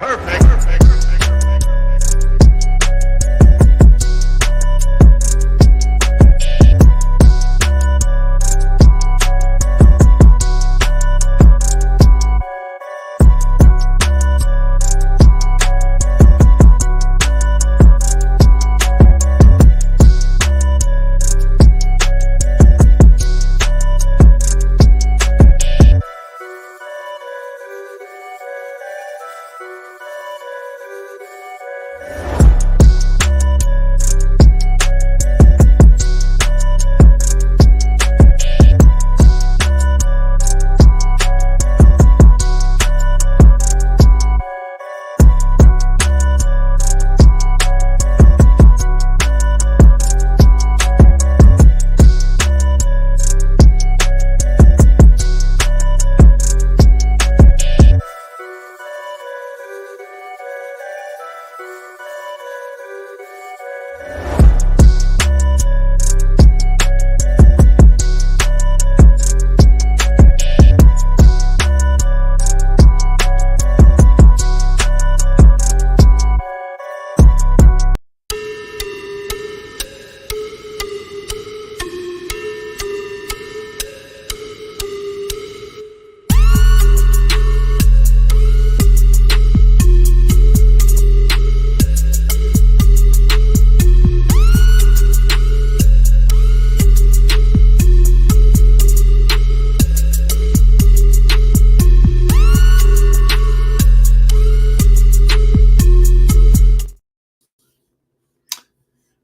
Perfect.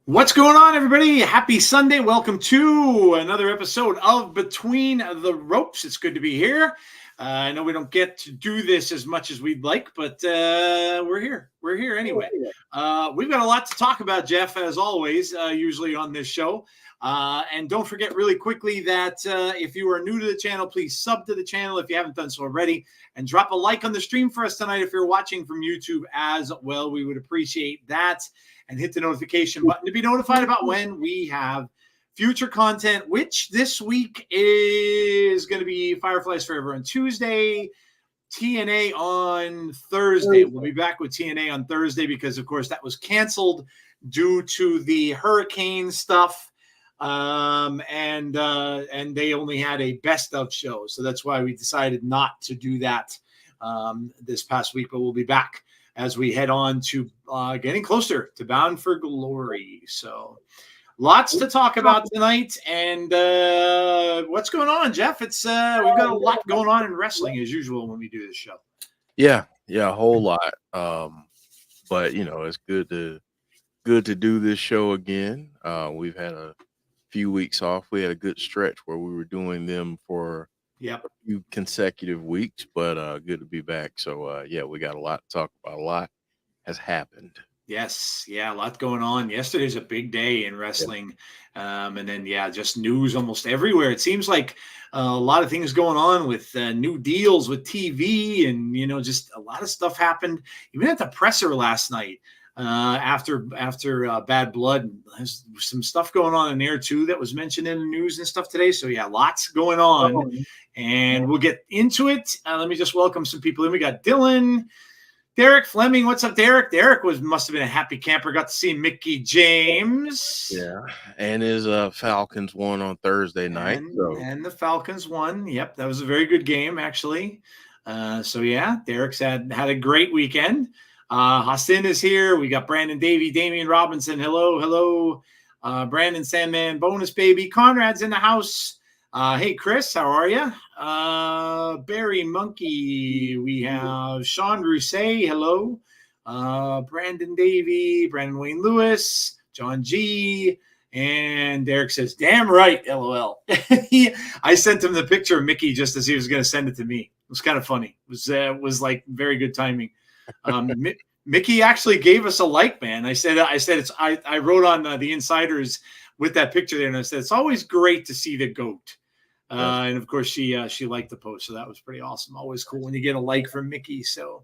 What's going on, everybody? Happy Sunday. Welcome to another episode of Between the Ropes. It's good to be here. I know we don't get to do this as much as we'd like, but we're here. We're here anyway. We've got a lot to talk about, Jeff, as always, usually on this show. And don't forget really quickly that if you are new to the channel, please sub to the channel if you haven't done so already. And drop a like on the stream for us tonight if you're watching from YouTube as well. We would appreciate that. And hit the notification button to be notified about when we have future content, which this week is going to be Fireflies Forever on Tuesday, TNA on Thursday. We'll be back with TNA on Thursday because, of course, that was canceled due to the hurricane stuff. And they only had a best of show. So that's why we decided not to do that this past week, but we'll be back as we head on to getting closer to Bound for Glory. So lots to talk about tonight. And what's going on, Jeff? It's we've got a lot going on in wrestling as usual when we do this show. Yeah, a whole lot. But you know, it's good to do this show again. We've had a few weeks off. We had a good stretch where we were doing them for a few consecutive weeks, but good to be back. So we got a lot to talk about. A lot has happened. Yes, a lot going on. Yesterday's a big day in wrestling. And then just news almost everywhere. It seems like a lot of things going on with new deals with TV, and just a lot of stuff happened even at the presser last night. After Bad Blood, there's some stuff going on in there too that was mentioned in the news and stuff today. So lots going on, and we'll get into it. Let me just welcome some people in. We got Dylan, Derek Fleming. What's up, Derek? Derek must have been a happy camper. Got to see Mickey James. Yeah, and his Falcons won on Thursday night. And the Falcons won. Yep, that was a very good game actually. Derek's had a great weekend. Hassan is here. We got Brandon Davey, Damian Robinson. Hello. Brandon Sandman, bonus baby. Conrad's in the house. Hey, Chris, how are you? Barry Monkey. We have Sean Rousset. Hello. Brandon Davey, Brandon Wayne Lewis, John G. And Derek says, damn right, LOL. I sent him the picture of Mickey just as he was going to send it to me. It was kind of funny. It was like very good timing. Mickey actually gave us a like, man. I said I wrote on the insiders with that picture there, and I said it's always great to see the goat. And of course she liked the post, so that was pretty awesome. Always cool when you get a like from Mickey. So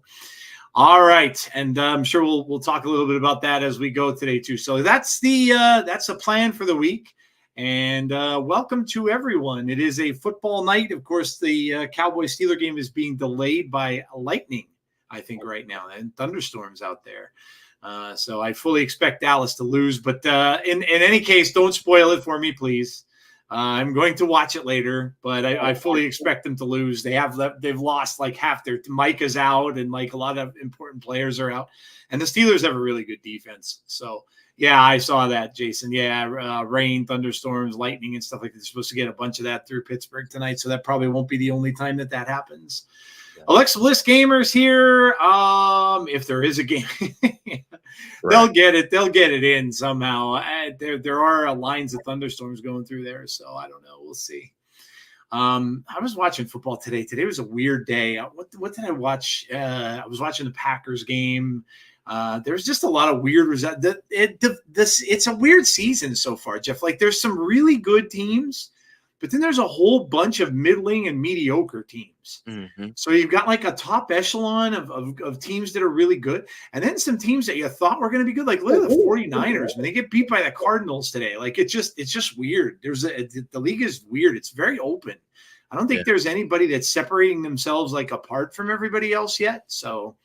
all right, and I'm sure we'll talk a little bit about that as we go today too. So that's the plan for the week. And welcome to everyone. It is a football night. Of course, the Cowboys-Steeler game is being delayed by lightning, I think, right now, and thunderstorms out there. So I fully expect Dallas to lose. But in any case, don't spoil it for me, please. I'm going to watch it later, but I fully expect them to lose. They've lost like half their Micah's out, and like a lot of important players are out. And the Steelers have a really good defense. So yeah, I saw that, Jason. Yeah, rain, thunderstorms, lightning, and stuff like that. They're supposed to get a bunch of that through Pittsburgh tonight, so that probably won't be the only time that happens. Yeah. Alexa Bliss gamers here. If there is a game, they'll get it. They'll get it in somehow. There are lines of thunderstorms going through there, so I don't know. We'll see. I was watching football today. Today was a weird day. What did I watch? I was watching the Packers game. There's just a lot of weird results. It's a weird season so far, Jeff. Like there's some really good teams, but then there's a whole bunch of middling and mediocre teams. Mm-hmm. So you've got like a top echelon of teams that are really good, and then some teams that you thought were going to be good. Like look at the 49ers, when they get beat by the Cardinals today. Like it's just weird. The league is weird. It's very open. I don't think there's anybody that's separating themselves like apart from everybody else yet. So.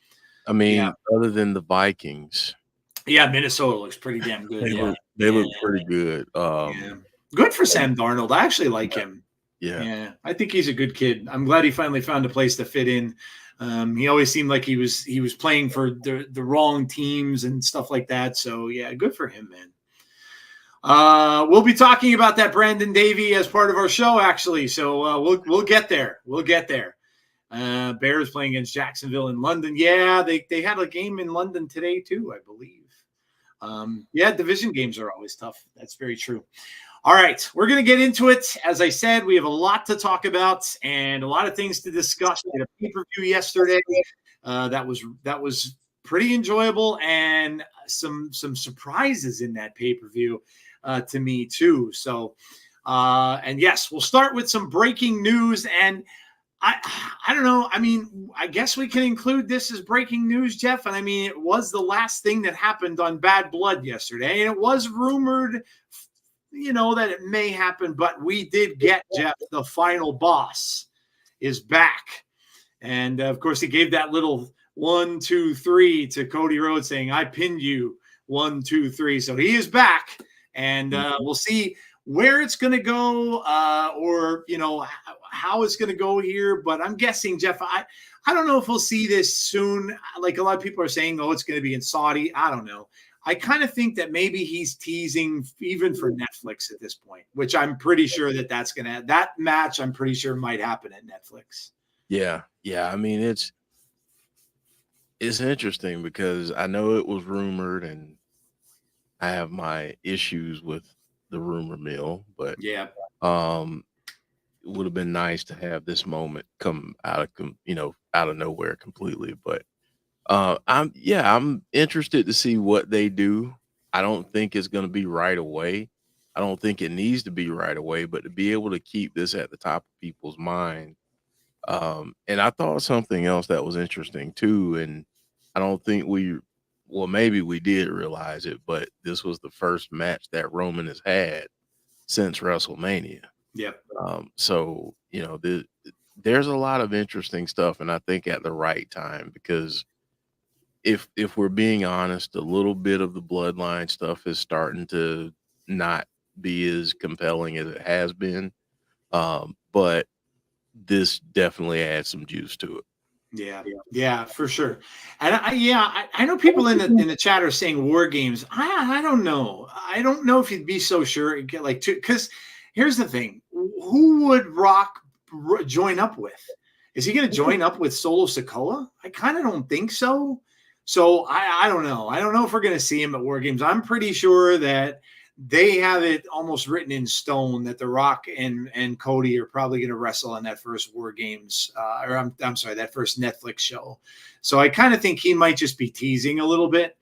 I mean, other than the Vikings. Yeah, Minnesota looks pretty damn good. They look pretty good. Good for Sam Darnold. I actually like him. Yeah. I think he's a good kid. I'm glad he finally found a place to fit in. He always seemed like he was playing for the wrong teams and stuff like that. So, yeah, good for him, man. We'll be talking about that Brandon Davey as part of our show, actually. So we'll get there. We'll get there. Bears playing against Jacksonville in London. Yeah, they had a game in London today too, I believe. Division games are always tough. That's very true. All right, we're going to get into it. As I said, we have a lot to talk about and a lot of things to discuss. We had a pay-per-view yesterday that was pretty enjoyable, and some surprises in that pay-per-view to me too. So, and yes, we'll start with some breaking news. And I don't know. I mean, I guess we can include this as breaking news, Jeff. And I mean, it was the last thing that happened on Bad Blood yesterday. And it was rumored, that it may happen. But we did get, Jeff, the final boss is back. And, of course, he gave that little 1, 2, 3 to Cody Rhodes saying, I pinned you 1, 2, 3. So he is back. And we'll see where it's going to go or how it's going to go here. But I'm guessing, Jeff, I don't know if we'll see this soon. Like a lot of people are saying, it's going to be in Saudi. I don't know. I kind of think that maybe he's teasing even for Netflix at this point, which I'm pretty sure that match I'm pretty sure might happen at Netflix. Yeah. I mean, it's interesting because I know it was rumored and I have my issues with the rumor mill, but it would have been nice to have this moment come out of nowhere completely. But I'm interested to see what they do. I don't think it's going to be right away. I don't think it needs to be right away, but to be able to keep this at the top of people's mind. And I thought something else that was interesting too. And I don't think maybe we did realize it, but this was the first match that Roman has had since WrestleMania. Yep. So, there's a lot of interesting stuff, and I think at the right time, because if we're being honest, a little bit of the Bloodline stuff is starting to not be as compelling as it has been. But this definitely adds some juice to it. Yeah, for sure. And I know people in the chat are saying War Games. I don't know. I don't know if you'd be so sure. Because here's the thing: who would Rock join up with? Is he going to join up with Solo Sikoa? I kind of don't think so. So I don't know. I don't know if we're going to see him at War Games. I'm pretty sure that they have it almost written in stone that The Rock and Cody are probably going to wrestle on that first War Games, I'm sorry, that first Netflix show. So I kind of think he might just be teasing a little bit.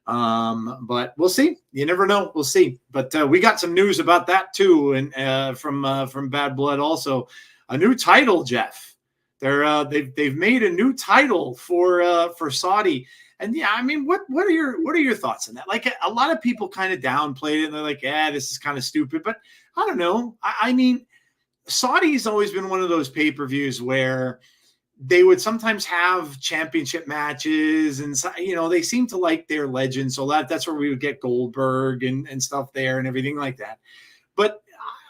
But we'll see. You never know. We'll see. But we got some news about that too, and from Bad Blood also. A new title, Jeff. They've made a new title for Saudi. And yeah, I mean, what are your thoughts on that? Like a lot of people kind of downplayed it and they're like, yeah, this is kind of stupid. But I don't know. I mean, Saudi's always been one of those pay-per-views where they would sometimes have championship matches, and they seem to like their legends. So that's where we would get Goldberg and stuff there and everything like that. But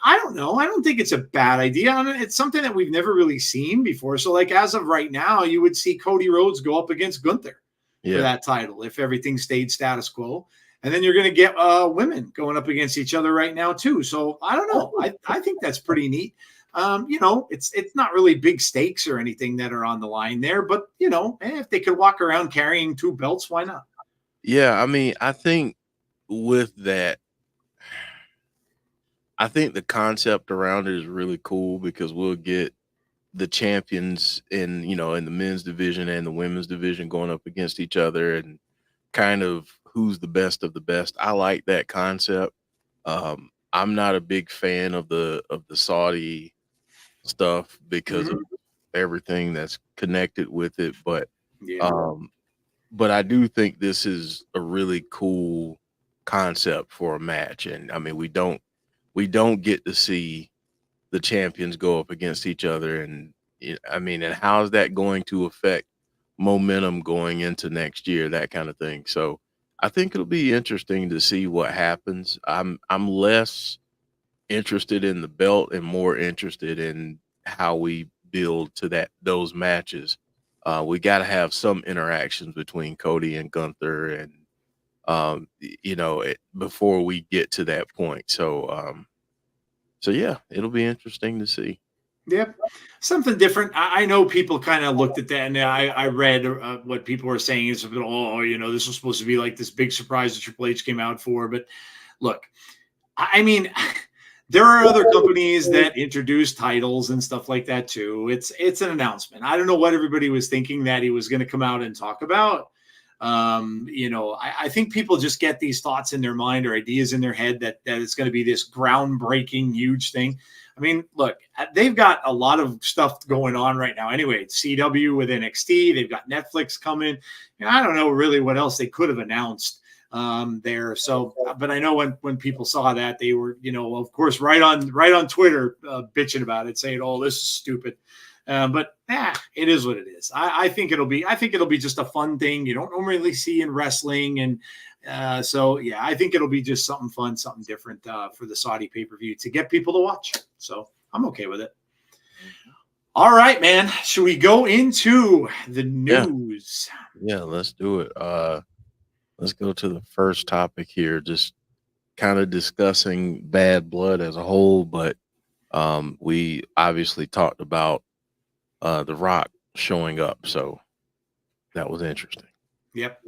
I don't know. I don't think it's a bad idea. I mean, it's something that we've never really seen before. So like as of right now, you would see Cody Rhodes go up against Gunther for that title if everything stayed status quo. And then you're going to get women going up against each other right now too. So I don't know. I think that's pretty neat. It's not really big stakes or anything that are on the line there, but if they could walk around carrying 2 belts, why not? Yeah, I mean, I think with that, I think the concept around it is really cool because we'll get the champions in the men's division and the women's division going up against each other and kind of who's the best of the best. I like that concept. I'm not a big fan of the Saudi stuff because of everything that's connected with it, but I do think this is a really cool concept for a match. And I mean, we don't get to see the champions go up against each other. And I mean, and how is that going to affect momentum going into next year, that kind of thing. So I think it'll be interesting to see what happens. I'm less interested in the belt and more interested in how we build to those matches. We got to have some interactions between Cody and Gunther and before we get to that point. So yeah, it'll be interesting to see. Yep. Something different. I know people kind of looked at that, and I read what people were saying is, this was supposed to be like this big surprise that Triple H came out for. But look, I mean, there are other companies that introduce titles and stuff like that too. It's an announcement. I don't know what everybody was thinking that he was going to come out and talk about. I think people just get these thoughts in their mind or ideas in their head that it's going to be this groundbreaking, huge thing. I mean, look, they've got a lot of stuff going on right now. Anyway, CW with NXT, they've got Netflix coming. And I don't know really what else they could have announced there. So, but I know when people saw that, they were, of course, right on Twitter bitching about it, saying, "Oh, this is stupid." But it is what it is. I think it'll be just a fun thing you don't normally see in wrestling, and so yeah, I think it'll be just something fun, something different for the Saudi pay-per-view to get people to watch. So I'm okay with it. All right, man. Should we go into the news? Yeah, let's do it. Let's go to the first topic here. Just kind of discussing Bad Blood as a whole, but we obviously talked about The Rock showing up, so that was interesting. Yep.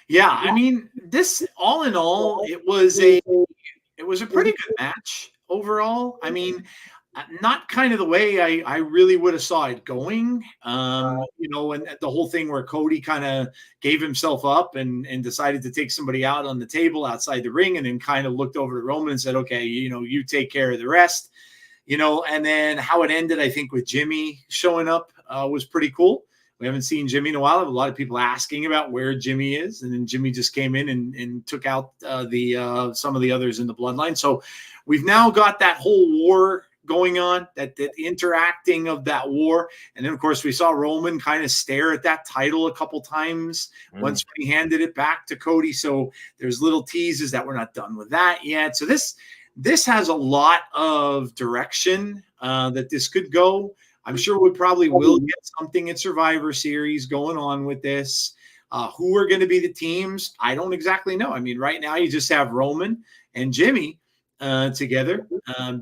Yeah, I mean, this all in all, it was a pretty good match overall. I mean, not kind of the way I really would have saw it going. And the whole thing where Cody kind of gave himself up and decided to take somebody out on the table outside the ring, and then kind of looked over to Roman and said, "Okay, you take care of the rest." And then how it ended, I think, with Jimmy showing up was pretty cool. We haven't seen Jimmy in a while. I have a lot of people asking about where Jimmy is, and then Jimmy just came in and took out some of the others in the Bloodline. So we've now got that whole war going on, that interacting of that war. And then, of course, we saw Roman kind of stare at that title a couple times once he handed it back to Cody. So there's little teases that we're not done with that yet. So this has a lot of direction that this could go. I'm sure we probably will get something in Survivor Series going on with this. Who are going to be the teams? I don't exactly know. I mean, right now you just have Roman and Jimmy together.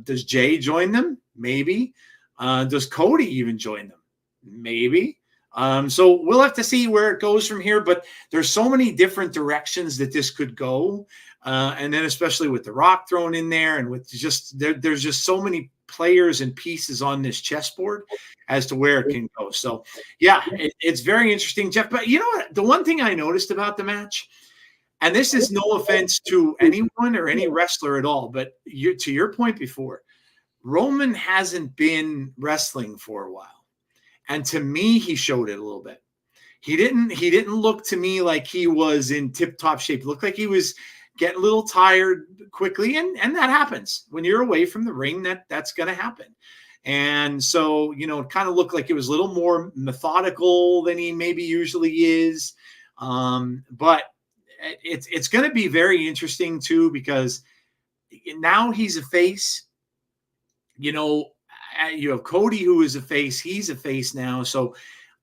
Does Jay join them? Maybe. Does Cody even join them? Maybe. So we'll have to see where it goes from here. But there's so many different directions that this could go. And then especially with The Rock thrown in there, and with there's just so many players and pieces on this chessboard as to where it can go. So yeah, it's very interesting, Jeff. But you know what? The one thing I noticed about the match, and this is no offense to anyone or any wrestler at all, but to your point before, Roman hasn't been wrestling for a while. And to me, he showed it a little bit. He didn't look to me like he was in tip-top shape. It looked like he was getting a little tired quickly, and that happens when you're away from the ring. That's going to happen. And so, it kind of looked like it was a little more methodical than he maybe usually is. But it's going to be very interesting too, because now he's a face. You have Cody, who is a face. He's a face now. So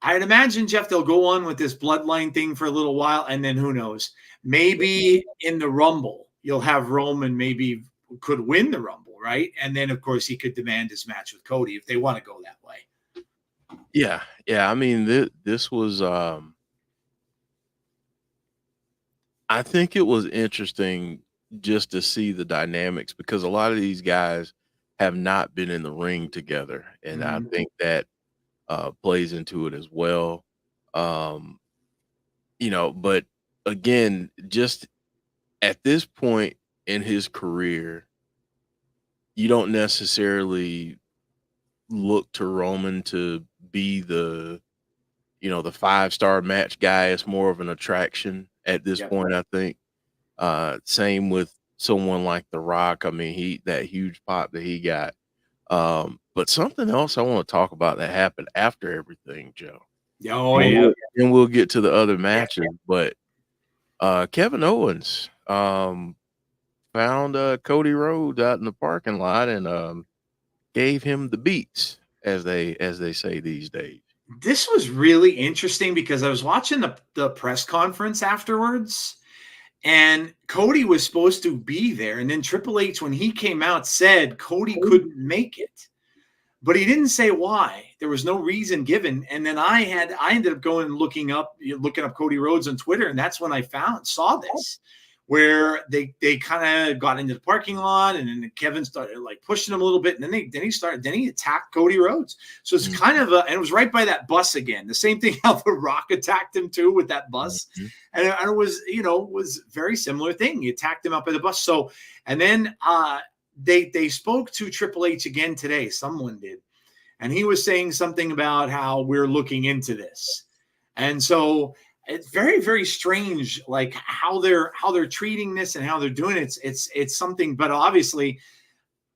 I'd imagine, Jeff, they'll go on with this bloodline thing for a little while, and then who knows? Maybe in the Rumble, you'll have Roman maybe could win the Rumble, right? And then, of course, he could demand his match with Cody if they want to go that way. Yeah. I mean, this was. I think it was interesting just to see the dynamics, because a lot of these guys have not been in the ring together, and I think that plays into it as well. But again, just at this point in his career, you don't necessarily look to Roman to be the 5-star match guy. It's more of an attraction at this point, I think. Same with someone like The Rock. I mean, that huge pop that he got. But something else I want to talk about that happened after everything, Joe. Oh, yeah. And we'll get to the other matches, but Kevin Owens found Cody Rhodes out in the parking lot and gave him the beats, as they say these days. This was really interesting because I was watching the press conference afterwards, and Cody was supposed to be there. And then Triple H, when he came out, said Cody couldn't make it, but he didn't say why. There was no reason given. And then I ended up going and looking up Cody Rhodes on Twitter. And that's when I saw this, where they kind of got into the parking lot, and then Kevin started like pushing him a little bit, and then he attacked Cody Rhodes. So it's kind of and it was right by that bus again. The same thing how The Rock attacked him too with that bus, and it was very similar thing. He attacked him up at the bus. So, and then they spoke to Triple H again today. Someone did, and he was saying something about how we're looking into this, and so. It's very, very strange, like how they're treating this and how they're doing it. It's something, but obviously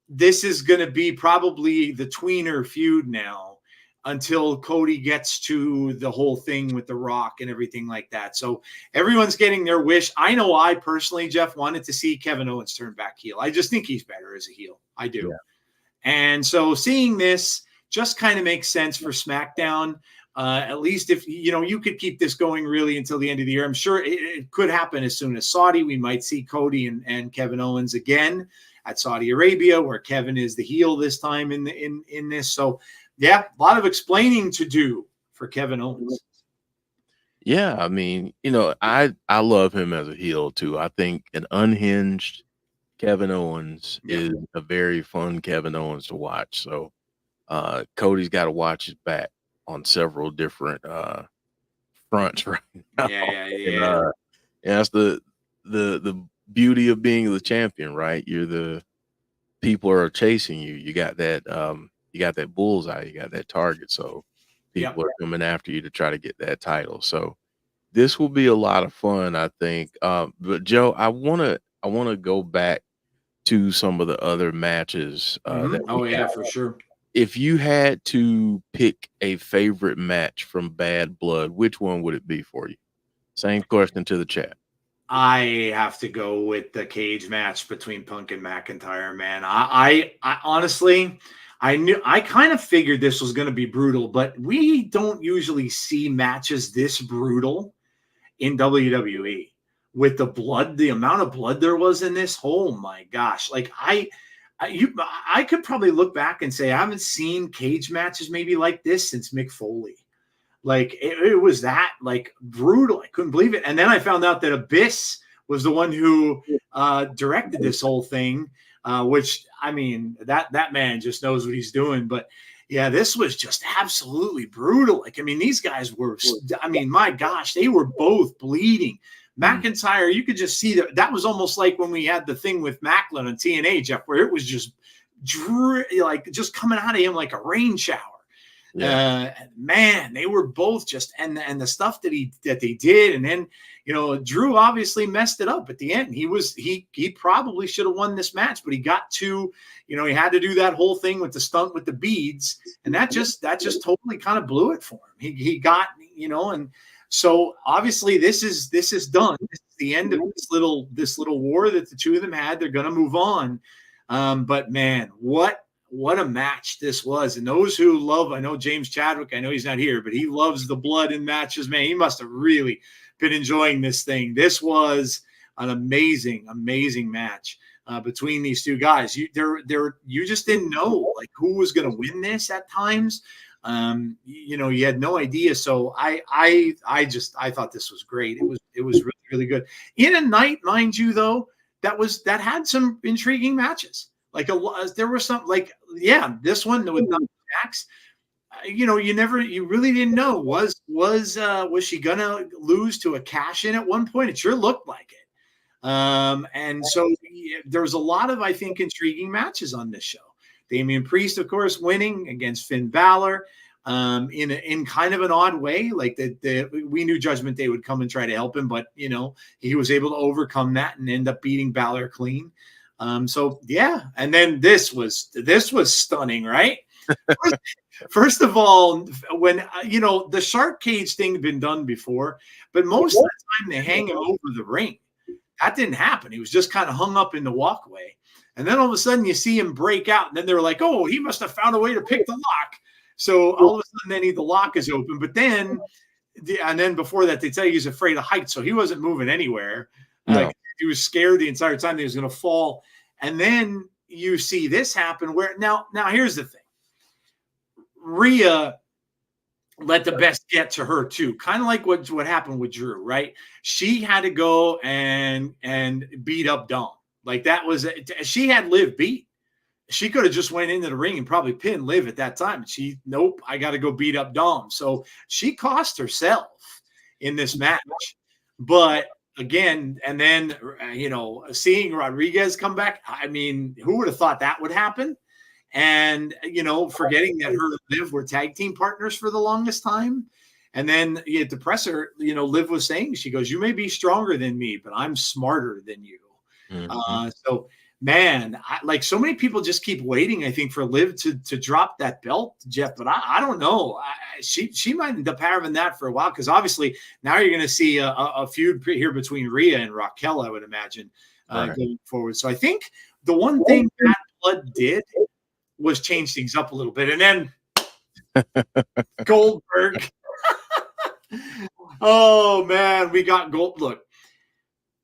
this is going to be probably the tweener feud now until Cody gets to the whole thing with The Rock and everything like that. So everyone's getting their wish. I know I personally, Jeff, wanted to see Kevin Owens turn back heel. I just think he's better as a heel. I do. Yeah. And so seeing this just kind of makes sense for SmackDown. At least if you could keep this going really until the end of the year. I'm sure it could happen as soon as Saudi. We might see Cody and Kevin Owens again at Saudi Arabia, where Kevin is the heel this time in this. So yeah, a lot of explaining to do for Kevin Owens. Yeah, I mean, I love him as a heel too. I think an unhinged Kevin Owens is a very fun Kevin Owens to watch. So Cody's got to watch his back on several different fronts right now. Yeah. And that's the beauty of being the champion, right? People are chasing you. You got that bullseye, you got that target. So people are coming after you to try to get that title. So this will be a lot of fun, I think. But Joe, I wanna go back to some of the other matches. For sure. If you had to pick a favorite match from Bad Blood, which one would it be for you? Same question to the chat. I have to go with the cage match between Punk and McIntyre, man. I honestly, I kind of figured this was going to be brutal, but we don't usually see matches this brutal in WWE with the amount of blood there was in this. Oh my gosh. Like I could probably look back and say I haven't seen cage matches maybe like this since Mick Foley. Like it was that like brutal. I couldn't believe it. And then I found out that Abyss was the one who directed this whole thing, which I mean that man just knows what he's doing. But yeah, this was just absolutely brutal. Like I mean, these guys were. I mean, my gosh, they were both bleeding. McIntyre, you could just see that was almost like when we had the thing with Macklin on TNA, Jeff, where it was just like just coming out of him like a rain shower. Man, they were both just and the stuff that they did, and then Drew obviously messed it up at the end. He probably should have won this match, but he got to he had to do that whole thing with the stunt with the beads, and that just totally kind of blew it for him. He got and so obviously this is done. This is the end of this little war that the two of them had. They're gonna move on, but man, what a match this was. And those who love, I know James Chadwick, I know he's not here, but he loves the blood in matches, man. He must have really been enjoying this thing. This was an amazing match between these two guys. You just didn't know like who was going to win this at times. You had no idea. So I thought this was great. It was really, really good. In a night, mind you, though, that had some intriguing matches. Like there were some this one with Jax, you really didn't know was she gonna lose to a cash in at one point? It sure looked like it. And so there was a lot of, I think, intriguing matches on this show. Damian Priest, of course, winning against Finn Balor in kind of an odd way. Like we knew Judgment Day would come and try to help him, but he was able to overcome that and end up beating Balor clean. So yeah, and then this was stunning, right? First of all, when the shark cage thing had been done before, but most of the time they hang him over the ring. That didn't happen. He was just kind of hung up in the walkway, and then all of a sudden you see him break out, and then they were like, "Oh, he must have found a way to pick the lock." So all of a sudden, then the lock is open, but then before that, they tell you he's afraid of heights, so he wasn't moving anywhere. No. He was scared the entire time that he was going to fall. And then you see this happen where now here's the thing. Rhea let the best get to her too. Kind of like what happened with Drew, right? She had to go and beat up Dom. Like that was, she had Liv beat. She could have just went into the ring and probably pinned Liv at that time. Nope, I got to go beat up Dom. So she cost herself in this match. But again, and then, seeing Rodriguez come back, I mean, who would have thought that would happen? And, forgetting that her and Liv were tag team partners for the longest time. And then at the presser, Liv was saying, she goes, "You may be stronger than me, but I'm smarter than you." Mm-hmm. So, man, so many people just keep waiting, I think, for Liv to drop that belt, Jeff. But I don't know. She might end up having that for a while, because obviously now you're going to see a feud here between Rhea and Raquel, I would imagine, going forward. So I think the one thing Bad Blood did was change things up a little bit. And then Goldberg. Oh, man, we got Gold. Look,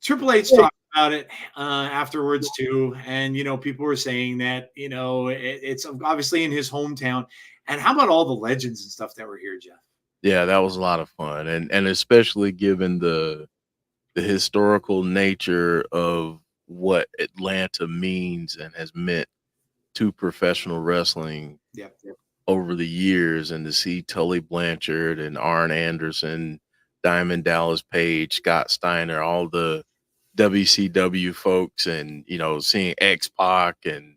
Triple H talked about it afterwards too, and people were saying that it's obviously in his hometown. And how about all the legends and stuff that were here, Jeff? Yeah, that was a lot of fun, and especially given the historical nature of what Atlanta means and has meant to professional wrestling over the years, and to see Tully Blanchard and Arn Anderson, Diamond Dallas Page, Scott Steiner, all the WCW folks, and seeing X-Pac and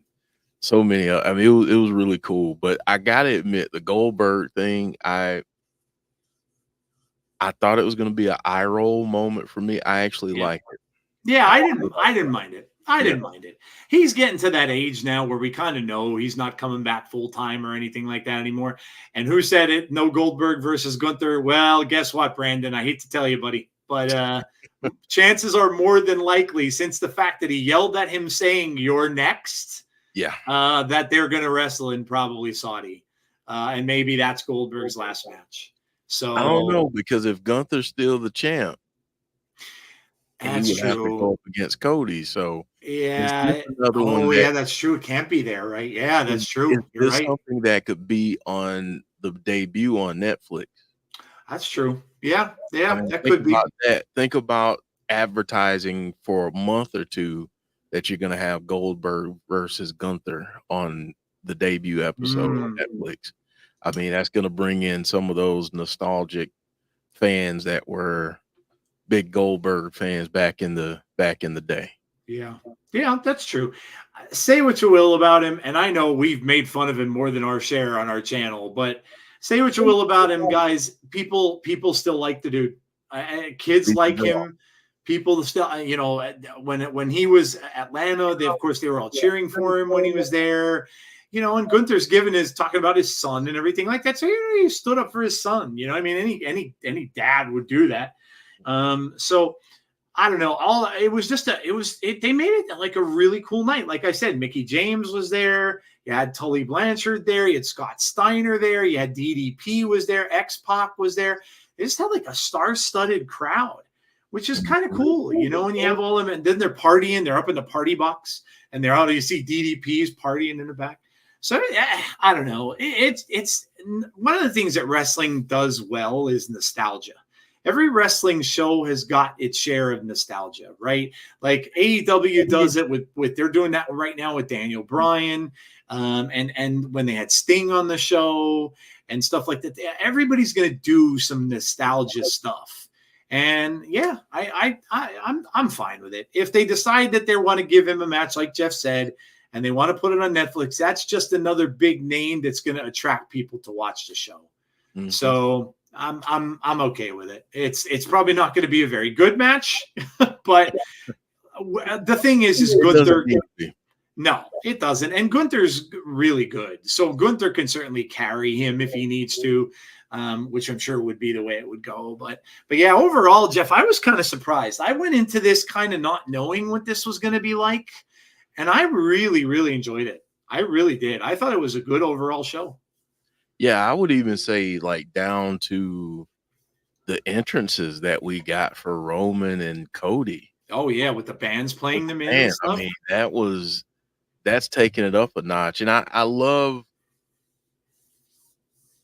so many. I mean, it was really cool. But I gotta admit, the Goldberg thing, I thought it was going to be an eye roll moment for me. I actually liked it. Yeah, I didn't mind it. I didn't mind it. He's getting to that age now where we kind of know he's not coming back full time or anything like that anymore. And who said it? No Goldberg versus Gunther. Well, guess what, Brandon? I hate to tell you, buddy, but chances are more than likely, since the fact that he yelled at him saying "you're next," that they're going to wrestle in probably Saudi, and maybe that's Goldberg's last match. So I don't know, because if Gunther's still the champ, that's he would have to true. go up against Cody. So yeah, that's true. It can't be there, right? Yeah, that's true. You're right. Something that could be on the debut on Netflix. That's true. Yeah, that could be. Think about advertising for a month or two that you're going to have Goldberg versus Gunther on the debut episode on Netflix. I mean, that's going to bring in some of those nostalgic fans that were big Goldberg fans back in the day. Yeah, that's true. Say what you will about him, and I know we've made fun of him more than our share on our channel, but Say what you will about him, guys. People still like the dude. Kids like him. People still, when he was Atlanta, of course they were all cheering for him when he was there. And Gunther's talking about his son and everything like that. So he stood up for his son. I mean, any dad would do that. So I don't know. They made it like a really cool night. Like I said, Mickey James was there. You had Tully Blanchard there. You had Scott Steiner there. You had DDP was there. X-Pac was there. They just had like a star-studded crowd, which is kind of cool, when you have all of them. And then they're partying. They're up in the party box, and they're out. You see DDP's partying in the back. So I don't know. It's one of the things that wrestling does well is nostalgia. Every wrestling show has got its share of nostalgia, right? Like AEW does it with they're doing that right now with Daniel Bryan, and when they had Sting on the show and stuff like that. Everybody's going to do some nostalgia stuff, and yeah, I'm fine with it. If they decide that they want to give him a match, like Jeff said, and they want to put it on Netflix, that's just another big name that's going to attract people to watch the show. Mm-hmm. So I'm okay with it. It's probably not going to be a very good match, but the thing is Gunther. No, it doesn't. And Gunther's really good, so Gunther can certainly carry him if he needs to, which I'm sure would be the way it would go. But yeah, overall, Jeff, I was kind of surprised. I went into this kind of not knowing what this was going to be like, and I really, really enjoyed it. I really did. I thought it was a good overall show. Yeah, I would even say like down to the entrances that we got for Roman and Cody. Oh yeah, with the bands playing them in and stuff. I mean, that's taking it up a notch. And I want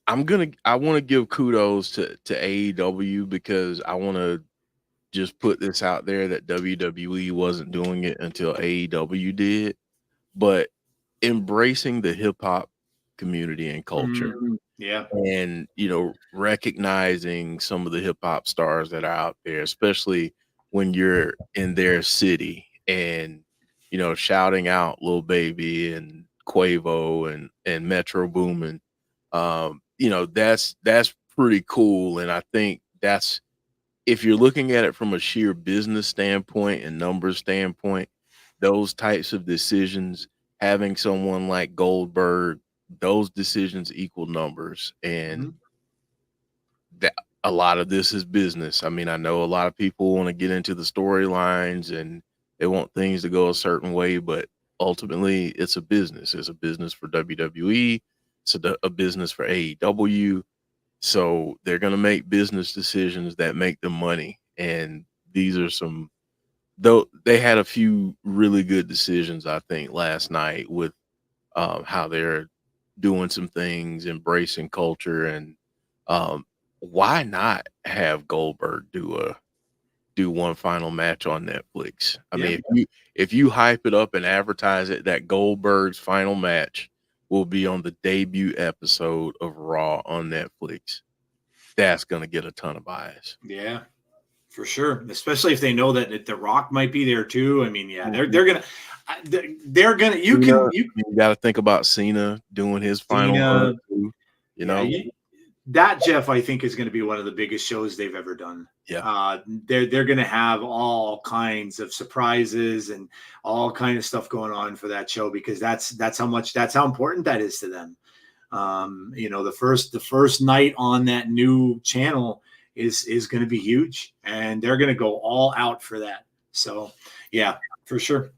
to give kudos to AEW, because I want to just put this out there that WWE wasn't doing it until AEW did, but embracing the hip hop community and culture. Yeah. And, recognizing some of the hip hop stars that are out there, especially when you're in their city, and, shouting out Lil Baby and Quavo and Metro Boomin. That's pretty cool. And I think that's, if you're looking at it from a sheer business standpoint and numbers standpoint, those types of decisions, having someone like Goldberg, those decisions equal numbers. And that a lot of this is business. I mean, I know a lot of people want to get into the storylines and they want things to go a certain way, but ultimately it's a business. It's a business for WWE. It's a business for AEW. So they're going to make business decisions that make them money. And these are though they had a few really good decisions, I think, last night with how they're doing some things, embracing culture. And why not have Goldberg do one final match on Netflix? I mean, if you hype it up and advertise it, that Goldberg's final match will be on the debut episode of Raw on Netflix, that's going to get a ton of buys. Yeah, for sure. Especially if they know that The Rock might be there too. I mean, yeah, they're gonna. You got to think about Cena doing his final. That, Jeff, I think is going to be one of the biggest shows they've ever done. Yeah, they're going to have all kinds of surprises and all kind of stuff going on for that show, because that's how important that is to them. The first night on that new channel is going to be huge, and they're going to go all out for that. So yeah, for sure.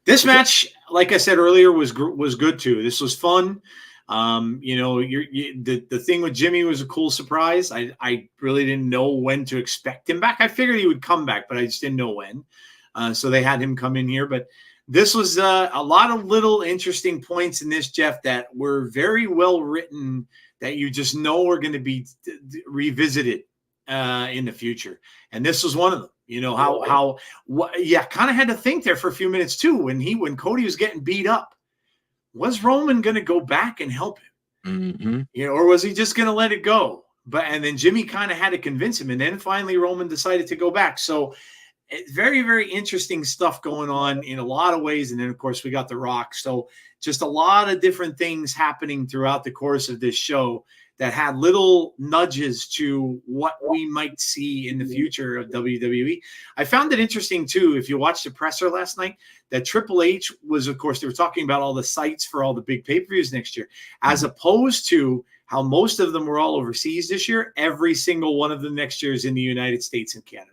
This match, like I said earlier, was good too. This was fun. The thing with Jimmy was a cool surprise. I really didn't know when to expect him back. I figured he would come back, but I just didn't know when. So they had him come in here. But this was a lot of little interesting points in this, Jeff, that were very well written, that you just know are going to be revisited in the future. And this was one of them. Kind of had to think there for a few minutes too when Cody was getting beat up. Was Roman going to go back and help him? Mm-hmm. Or was he just going to let it go? And then Jimmy kind of had to convince him, and then finally Roman decided to go back. So very, very interesting stuff going on in a lot of ways. And then, of course, we got The Rock. So just a lot of different things happening throughout the course of this show that had little nudges to what we might see in the future of WWE. I found it interesting, too, if you watched the presser last night, that Triple H was, of course, they were talking about all the sites for all the big pay-per-views next year, as opposed to how most of them were all overseas this year. Every single one of them next year is in the United States and Canada.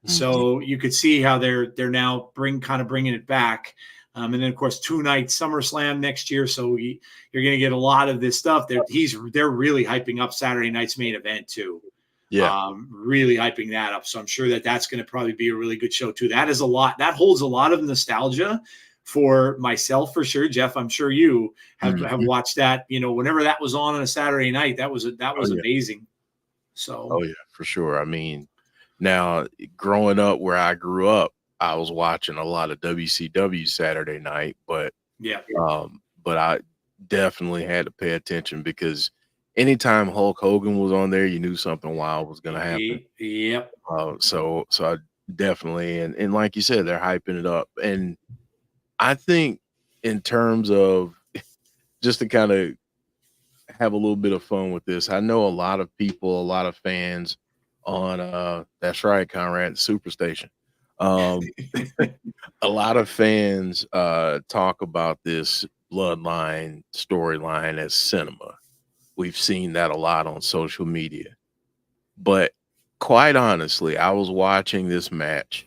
So you could see how they're now bringing it back. And then, of course, 2 nights SummerSlam next year. So you're going to get a lot of this stuff. They're really hyping up Saturday night's main event too. Yeah. Really hyping that up. So I'm sure that's going to probably be a really good show too. That is a lot. That holds a lot of nostalgia for myself, for sure. Jeff, I'm sure you have watched that. Whenever that was on a Saturday night, that was amazing. So. Yeah, for sure. I mean, now growing up where I grew up, I was watching a lot of WCW Saturday night, but I definitely had to pay attention because anytime Hulk Hogan was on there, you knew something wild was going to happen. Yep. So I definitely, and like you said, they're hyping it up. And I think in terms of just to kind of have a little bit of fun with this, I know a lot of people, a lot of fans on that's right, Conrad, Superstation. A lot of fans talk about this Bloodline storyline as cinema. We've seen that a lot on social media. But quite honestly, I was watching this match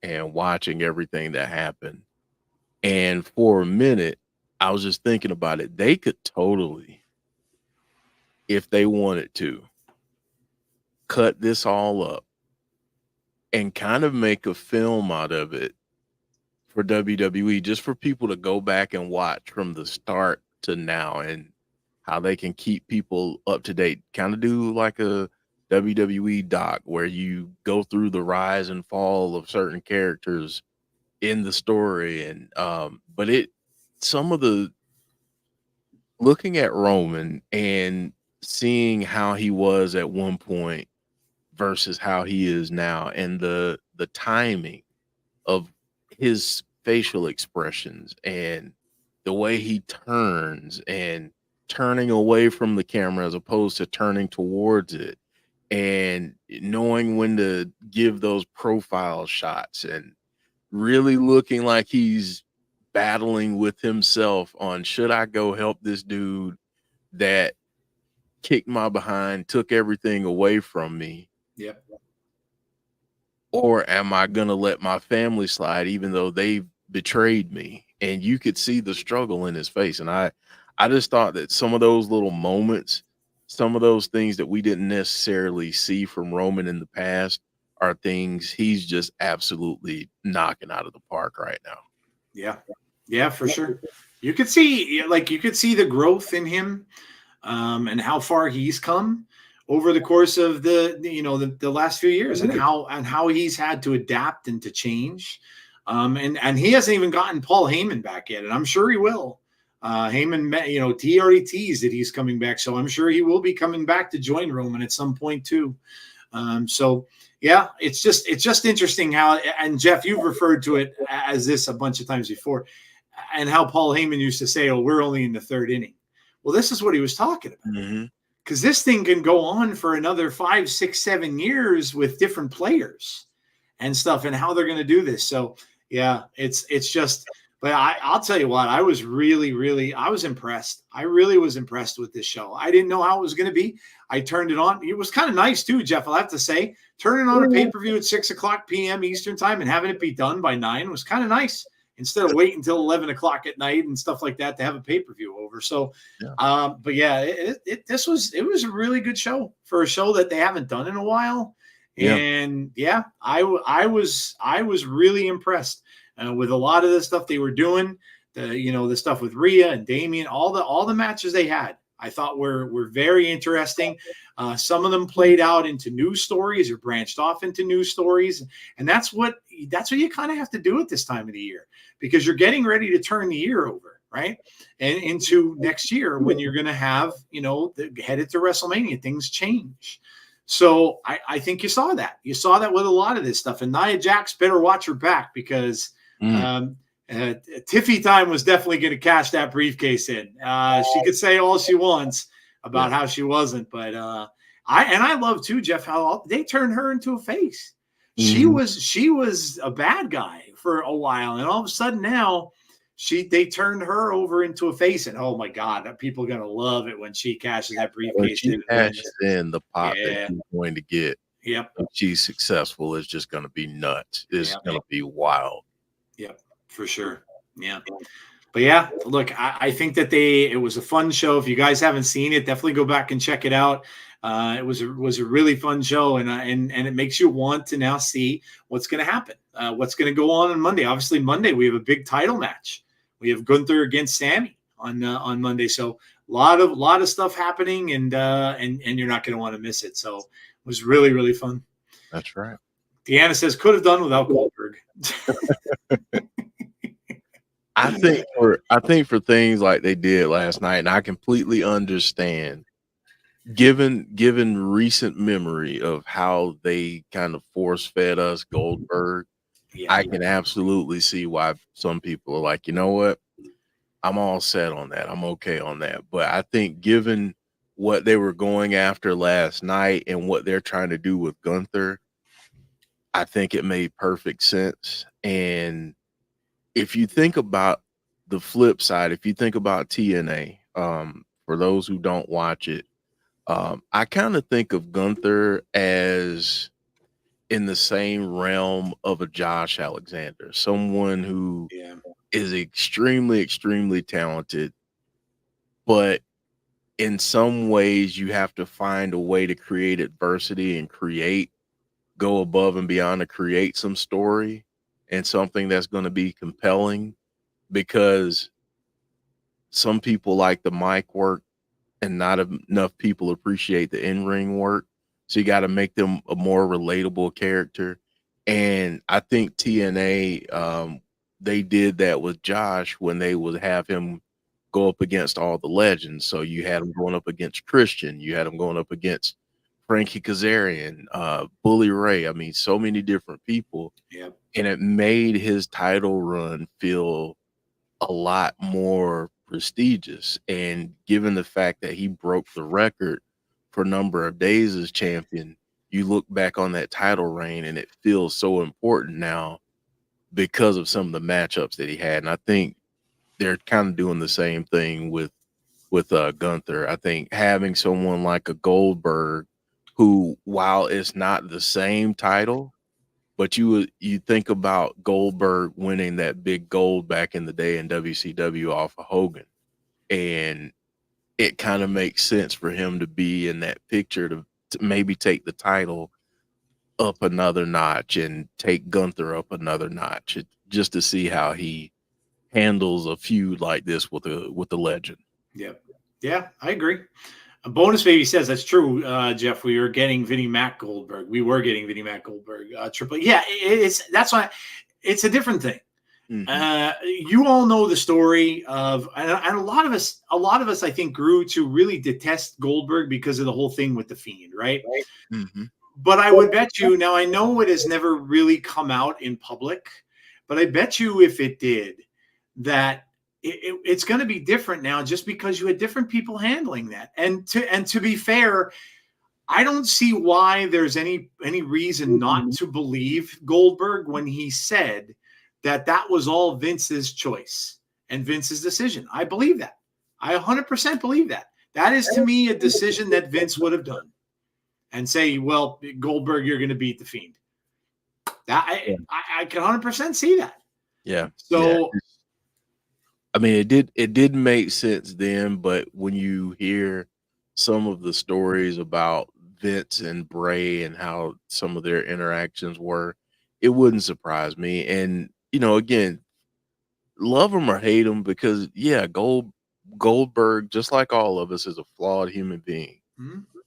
and watching everything that happened. And for a minute, I was just thinking about it. They could totally, if they wanted to, cut this all up and kind of make a film out of it for WWE, just for people to go back and watch from the start to now and how they can keep people up to date. Kind of do like a WWE doc where you go through the rise and fall of certain characters in the story. And but some of the looking at Roman and seeing how he was at one point versus how he is now, and the timing of his facial expressions and the way he turns and turning away from the camera as opposed to turning towards it, and knowing when to give those profile shots and really looking like he's battling with himself on, should I go help this dude that kicked my behind, took everything away from me? Yep. Or am I going to let my family slide even though they betrayed me? And you could see the struggle in his face. And I just thought that some of those little moments, some of those things that we didn't necessarily see from Roman in the past are things he's just absolutely knocking out of the park right now. Yeah. Yeah, for sure. You could see the growth in him and how far he's come over the course of the last few years, and how he's had to adapt and to change. And he hasn't even gotten Paul Heyman back yet, and I'm sure he will. Heyman, he already teased that he's coming back, so I'm sure he will be coming back to join Roman at some point too. So yeah, it's just interesting how, and Jeff, you've referred to it as this a bunch of times before, and how Paul Heyman used to say, "Oh, we're only in the 3rd inning." Well, this is what he was talking about. Because this thing can go on for another 5, 6, 7 years with different players and stuff, and how they're going to do this. So yeah, it's just. But I'll tell you what, I was I was impressed. I really was impressed with this show. I didn't know how it was going to be. I turned it on. It was kind of nice too, Jeff. I'll have to say, turning on a pay-per-view at 6:00 p.m. Eastern time and having it be done by 9 was kind of nice, instead of waiting until 11 o'clock at night and stuff like that to have a pay-per-view over. So, but yeah, it was a really good show for a show that they haven't done in a while. Yeah. And yeah, I was really impressed with a lot of the stuff they were doing. The stuff with Rhea and Damian, all the matches they had, I thought were very interesting. Some of them played out into new stories or branched off into new stories, and that's what you kind of have to do at this time of the year, because you're getting ready to turn the year over, right? And into next year when you're going to have, headed to WrestleMania, things change. So I think you saw that. You saw that with a lot of this stuff. And Nia Jax better watch her back because um, Tiffy time was definitely going to cash that briefcase in. She could say all she wants about how she wasn't, but I love too, Jeff, how they turned her into a face. She was a bad guy for a while, and all of a sudden now they turned her over into a face, and oh my god, people are gonna love it when she cashes that When briefcase she in and cashes wins. in, the pop that Yeah. she's going to get, Yep. if she's successful, is just going to be nuts. It's Yep. going to be wild. Yep. For sure. Yeah. But yeah, look, I think that it was a fun show. If you guys haven't seen it, definitely go back and check it out. It was a really fun show, and it makes you want to now see what's going to happen, what's going to go on Monday. Obviously, Monday we have a big title match. We have Gunther against Sammy on Monday, so a lot of stuff happening, and you're not going to want to miss it. So it was really, really fun. That's right. Deanna says could have done without Goldberg. I think for things like they did last night, and I completely understand, given recent memory of how they kind of force fed us Goldberg, I can absolutely see why some people are like, you know what, I'm all set on that. I'm okay on that. But I think given what they were going after last night and what they're trying to do with Gunther, I think it made perfect sense. And if you think about the flip side, if you think about TNA, for those who don't watch it, I kind of think of Gunther as in the same realm of a Josh Alexander, someone who is extremely, extremely talented, but in some ways you have to find a way to create adversity and go above and beyond to create some story and something that's going to be compelling, because some people like the mic work and not enough people appreciate the in-ring work. So you got to make them a more relatable character. And I think TNA, they did that with Josh when they would have him go up against all the legends. So you had him going up against Christian, you had him going up against Frankie Kazarian, Bully Ray. I mean, so many different people. Yep. And it made his title run feel a lot more prestigious. And given the fact that he broke the record for number of days as champion, you look back on that title reign and it feels so important now because of some of the matchups that he had. And I think they're kind of doing the same thing with Gunther. I think having someone like a Goldberg, who, while it's not the same title, but you think about Goldberg winning that big gold back in the day in WCW off of Hogan, and it kind of makes sense for him to be in that picture to maybe take the title up another notch and take Gunther up another notch, just to see how he handles a feud like this with a legend. Yep. Yeah, I agree. A bonus baby says that's true, Jeff. We were getting Vinnie Mac Goldberg. We were getting Vinnie Mac Goldberg. Triple. Yeah, that's why it's a different thing. You all know the story of, and a lot of us, I think, grew to really detest Goldberg because of the whole thing with the Fiend, right? But I would bet you, now I know it has never really come out in public, but I bet you if it did, that it's going to be different now, just because you had different people handling that. And to be fair, I don't see why there's any reason not to believe Goldberg when he said that was all Vince's choice and Vince's decision. I believe that. I 100% believe that. That is, to me, a decision that Vince would have done, and say, well, Goldberg, you're going to beat the Fiend. That I can 100% see that. Yeah. So, I mean, it did make sense then, but when you hear some of the stories about Vince and Bray and how some of their interactions were, it wouldn't surprise me. And, again, love him or hate him, because Goldberg, just like all of us, is a flawed human being.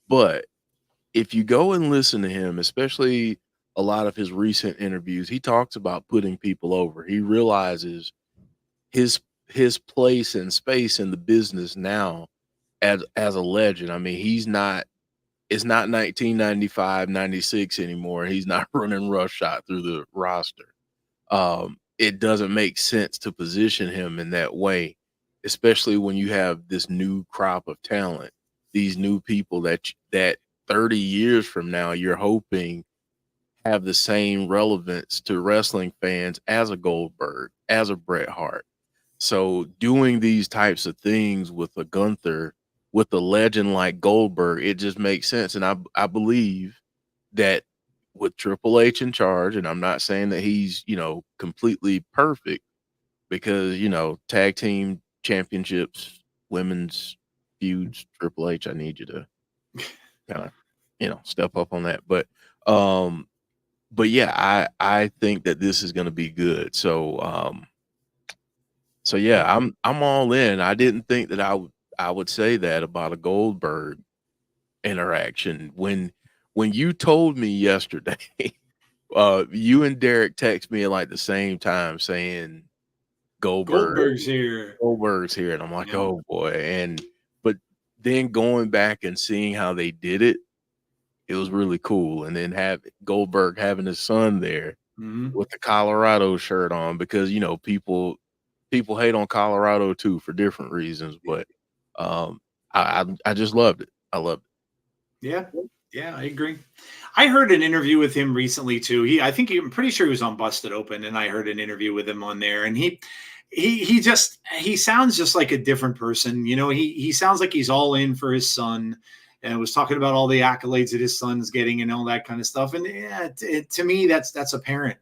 But if you go and listen to him, especially a lot of his recent interviews, he talks about putting people over. He realizes his place and space in the business now as a legend. I mean, he's not it's not 1995, 96 anymore. He's not running roughshod through the roster. It doesn't make sense to position him in that way, especially when you have this new crop of talent, these new people that 30 years from now you're hoping have the same relevance to wrestling fans as a Goldberg, as a Bret Hart. So doing these types of things with a Gunther, with a legend like Goldberg, it just makes sense. And I believe that with Triple H in charge, and I'm not saying that he's, completely perfect, because, tag team championships, women's feuds, Triple H, I need you to kind of, step up on that. But yeah, I think that this is going to be good. So yeah, I'm all in. I didn't think that I would say that about a Goldberg interaction. When you told me yesterday, you and Derek text me at like the same time saying Goldberg Goldberg's here. Goldberg's here, and I'm like, Yep. oh boy. But then going back and seeing how they did it, it was really cool. And then have Goldberg having his son there Mhm. with the Colorado shirt on, because people hate on Colorado too for different reasons, but I just loved it. I loved Yeah. Yeah, I agree. I heard an interview with him recently too. I'm pretty sure he was on Busted Open, and I heard an interview with him on there. And he sounds just like a different person. He sounds like he's all in for his son, and was talking about all the accolades that his son's getting and all that kind of stuff. And yeah, to me, that's a parent.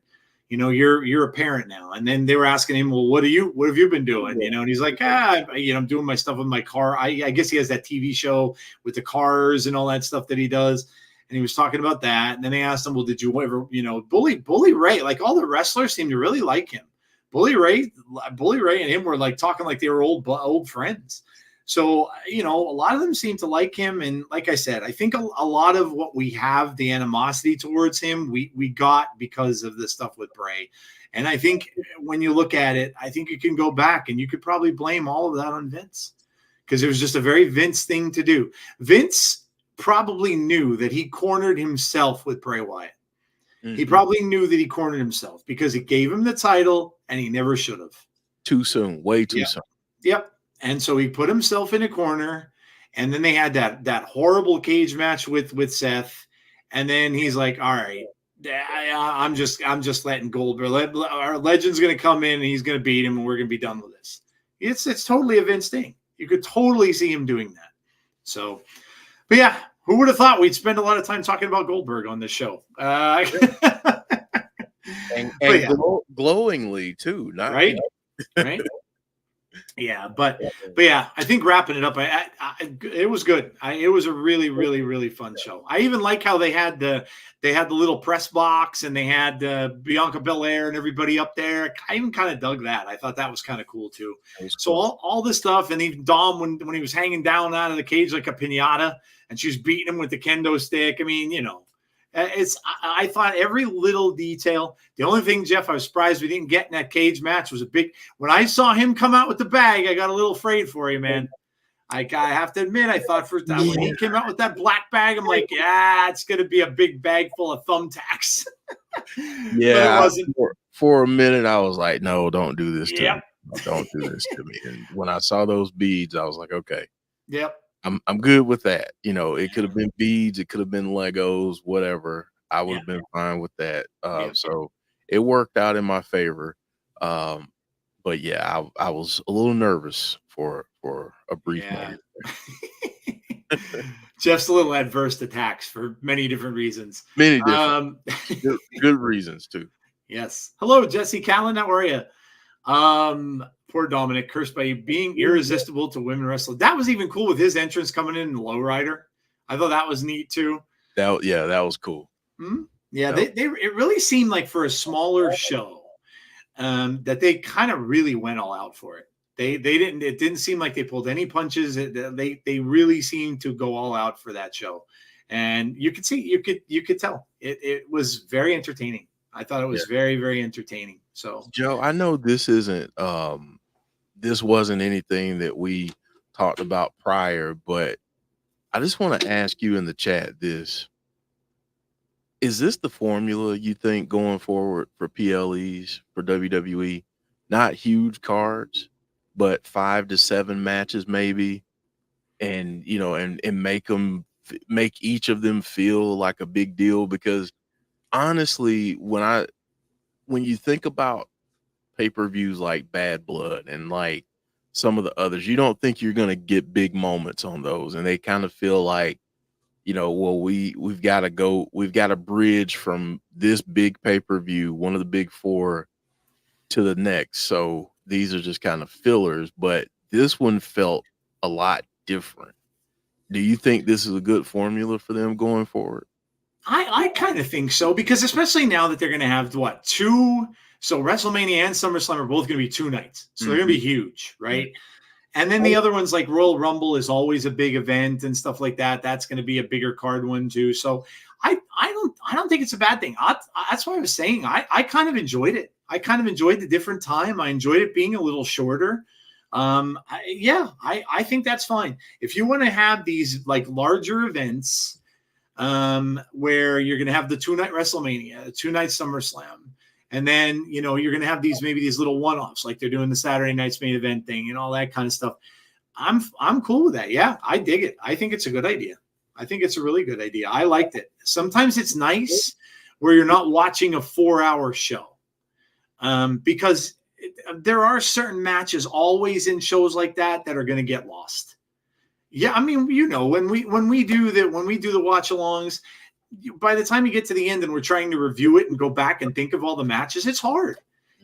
You're a parent now. And then they were asking him, well, what have you been doing? And he's like, I'm doing my stuff with my car. I guess he has that TV show with the cars and all that stuff that he does. And he was talking about that. And then they asked him, well, did you ever, Bully Ray? Like, all the wrestlers seem to really like him. Bully Ray and him were like talking like they were old friends. So, a lot of them seem to like him. And like I said, I think a lot of what we have, the animosity towards him, we got because of the stuff with Bray. And I think when you look at it, I think you can go back and you could probably blame all of that on Vince, because it was just a very Vince thing to do. Vince probably knew that he cornered himself with Bray Wyatt. it. He probably knew that he cornered himself because it gave him the title and he never should have. Too soon, way too Yep. soon. Yep. And so he put himself in a corner, and then they had that horrible cage match with Seth, and then he's like, "All right, I'm just letting Goldberg. Our legend's going to come in, and he's going to beat him, and we're going to be done with this." It's totally a Vince thing. You could totally see him doing that. So, but yeah, who would have thought we'd spend a lot of time talking about Goldberg on this show? And yeah. glowingly too, not Right? Right? Yeah, but yeah, I think wrapping it up, it was good. It was a really, really, really fun show. I even like how they had the little press box, and they had Bianca Belair and everybody up there. I even kind of dug that. I thought that was kind of cool too. So cool. all this stuff, and even Dom when he was hanging down out of the cage like a pinata, and she was beating him with the kendo stick. I mean, I thought every little detail. The only thing, Jeff, I was surprised we didn't get in that cage match was when I saw him come out with the bag, I got a little afraid for you, man. I have to admit, I thought when he came out with that black bag, I'm like, yeah, it's going to be a big bag full of thumbtacks. Yeah, for a minute I was like, no, don't do this to me. Don't do this to me. And when I saw those beads, I was like, okay. Yep. I'm good with that. It could have been beads, it could have been Legos, whatever. I would have been fine with that. So it worked out in my favor. But yeah, I was a little nervous for a brief moment. Jeff's a little adverse to tax for many different reasons. Many different good reasons too. Yes. Hello, Jesse Callan. How are you? Poor Dominic, cursed by being irresistible to women wrestling. That was even cool with his entrance coming in lowrider. I thought that was neat too. That was cool. Mm-hmm. Yeah, it really seemed like for a smaller show that they kind of really went all out for it. It didn't seem like they pulled any punches. They really seemed to go all out for that show. And you could tell it was very entertaining. I thought it was very, very entertaining. So Joe, I know this wasn't anything that we talked about prior, but I just want to ask you in the chat this. Is this the formula you think going forward for PLEs for WWE? Not huge cards, but 5 to 7 matches maybe, and and make each of them feel like a big deal. Because honestly, when you think about pay-per-views like Bad Blood and like some of the others, you don't think you're gonna get big moments on those, and they kind of feel like, well, we've got to bridge from this big pay-per-view, one of the big four, to the next. So these are just kind of fillers, but this one felt a lot different. Do you think this is a good formula for them going forward? I kind of think so, because especially now that they're going to have what, two? So WrestleMania and SummerSlam are both going to be 2 nights. So they're going to be huge, right? And then the other ones like Royal Rumble is always a big event and stuff like that. That's going to be a bigger card one too. So I don't think it's a bad thing. That's what I was saying. I kind of enjoyed it. I kind of enjoyed the different time. I enjoyed it being a little shorter. I think that's fine. If you want to have these like larger events, where you're going to have the 2-night WrestleMania, 2-night SummerSlam, and then, you're going to have maybe these little one-offs, like they're doing the Saturday night's main event thing and all that kind of stuff. I'm cool with that. Yeah, I dig it. I think it's a good idea. I think it's a really good idea. I liked it. Sometimes it's nice where you're not watching a 4-hour show, because there are certain matches always in shows like that are going to get lost. Yeah, I mean, when we do the watch-alongs, by the time you get to the end and we're trying to review it and go back and think of all the matches, it's hard.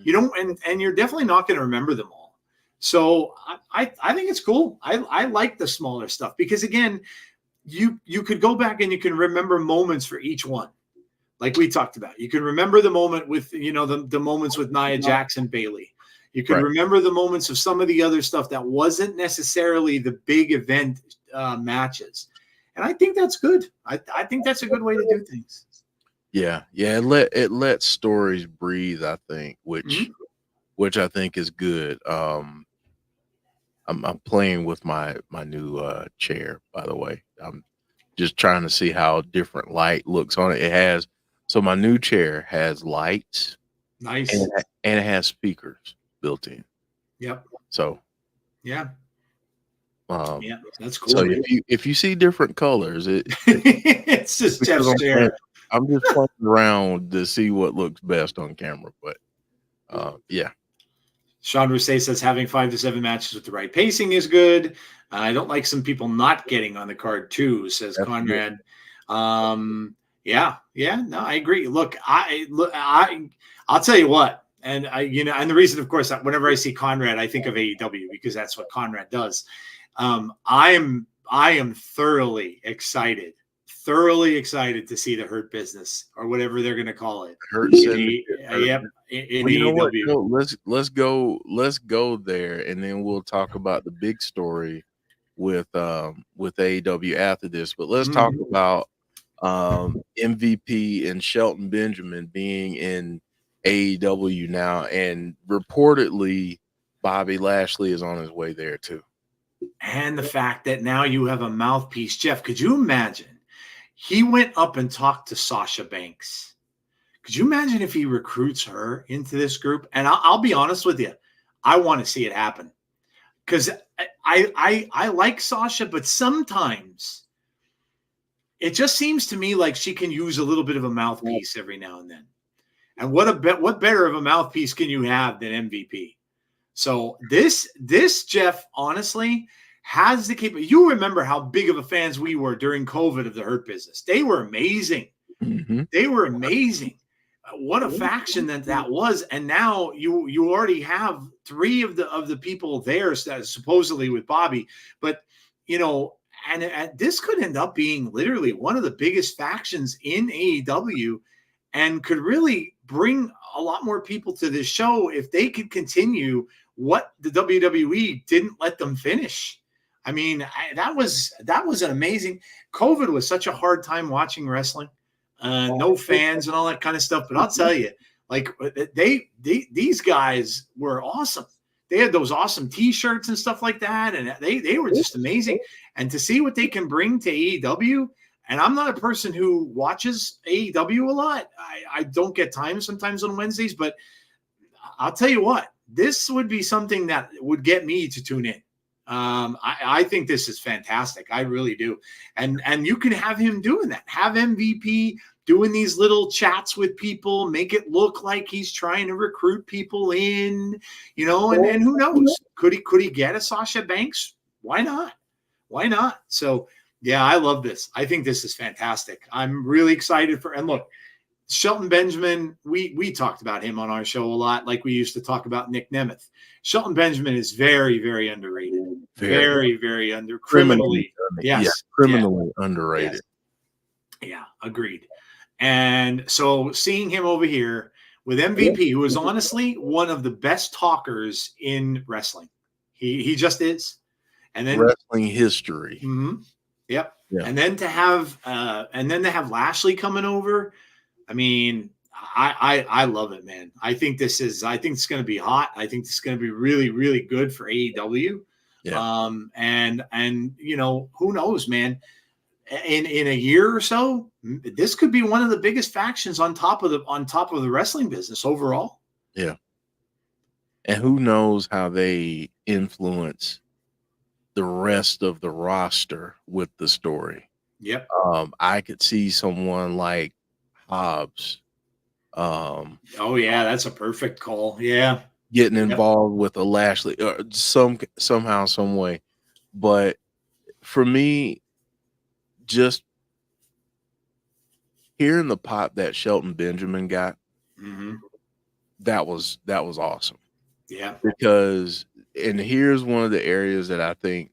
And you're definitely not going to remember them all. So I think it's cool. I like the smaller stuff, because again, you could go back and you can remember moments for each one. Like we talked about, you can remember the moment with, the moments with Nia Jax and Bayley. You can remember the moments of some of the other stuff that wasn't necessarily the big event matches. And I think that's good. I think that's a good way to do things. Yeah. It lets stories breathe, I think, which I think is good. I'm playing with my new chair, by the way. I'm just trying to see how different light looks on it. So my new chair has lights. Nice. And it has speakers built in. Yep. So yeah, that's cool. So if you see different colors, it's just Jeff's chair. I'm just playing around to see what looks best on camera, but yeah. Sean Rousset says having 5 to 7 matches with the right pacing is good. I don't like some people not getting on the card too, says that's Conrad. Good. No, I agree. Look, I'll tell you what, and and the reason, of course, whenever I see Conrad, I think of AEW, because that's what Conrad does. I am thoroughly excited to see the Hurt Business, or whatever they're going to call it. Hurt Yep. In AEW. No, let's go there, and then we'll talk about the big story with AEW after this. But let's talk about MVP and Shelton Benjamin being in AEW now, and reportedly Bobby Lashley is on his way there too. And the fact that now you have a mouthpiece. Jeff, could you imagine? He went up and talked to Sasha Banks. Could you imagine if he recruits her into this group? And I'll be honest with you, I want to see it happen, because I like Sasha, but sometimes it just seems to me like she can use a little bit of a mouthpiece every now and then. And what better of a mouthpiece can you have than MVP? So this Jeff, honestly, has the capability. You remember how big of a fans we were during COVID of the Hurt Business. They were amazing. Mm-hmm. They were amazing. What a faction that was. And now you already have 3 of the people there supposedly with Bobby. But, and this could end up being literally one of the biggest factions in AEW, and could really bring a lot more people to this show if they could continue what the WWE didn't let them finish. I mean, that was an amazing. COVID was such a hard time watching wrestling, no fans and all that kind of stuff. But I'll tell you, like these guys were awesome. they had those awesome T-shirts and stuff like that, and they were just amazing. And to see what they can bring to AEW, and I'm not a person who watches AEW a lot. I don't get time sometimes on Wednesdays, but I'll tell you what, this would be something that would get me to tune in. I think this is fantastic. I really do. And you can have him doing that. Have MVP doing these little chats with people, make it look like he's trying to recruit people in, and who knows? Could he get a Sasha Banks? Why not? Why not? So yeah, I love this. I think this is fantastic. I'm really excited and look, Shelton Benjamin, we talked about him on our show a lot, like we used to talk about Nick Nemeth. Shelton Benjamin is very, very underrated. Very, very criminally. Yes. Yeah, criminally underrated. Yes. Yeah, agreed. And so seeing him over here with MVP, who is honestly one of the best talkers in wrestling. He just is. And then wrestling history. Mm-hmm, yep. Yeah. And then to have Lashley coming over. I mean, I love it, man. I think it's going to be hot. I think it's going to be really, really good for AEW. Yeah. And who knows, man, in a year or so, this could be one of the biggest factions on top of the wrestling business overall. Yeah. And who knows how they influence the rest of the roster with the story. Yep. I could see someone like Hobbs. Oh yeah, that's a perfect call. Yeah, getting involved with a Lashley or somehow, some way. But for me, just hearing the pop that Shelton Benjamin got, that was awesome. Yeah, because and here's one of the areas that I think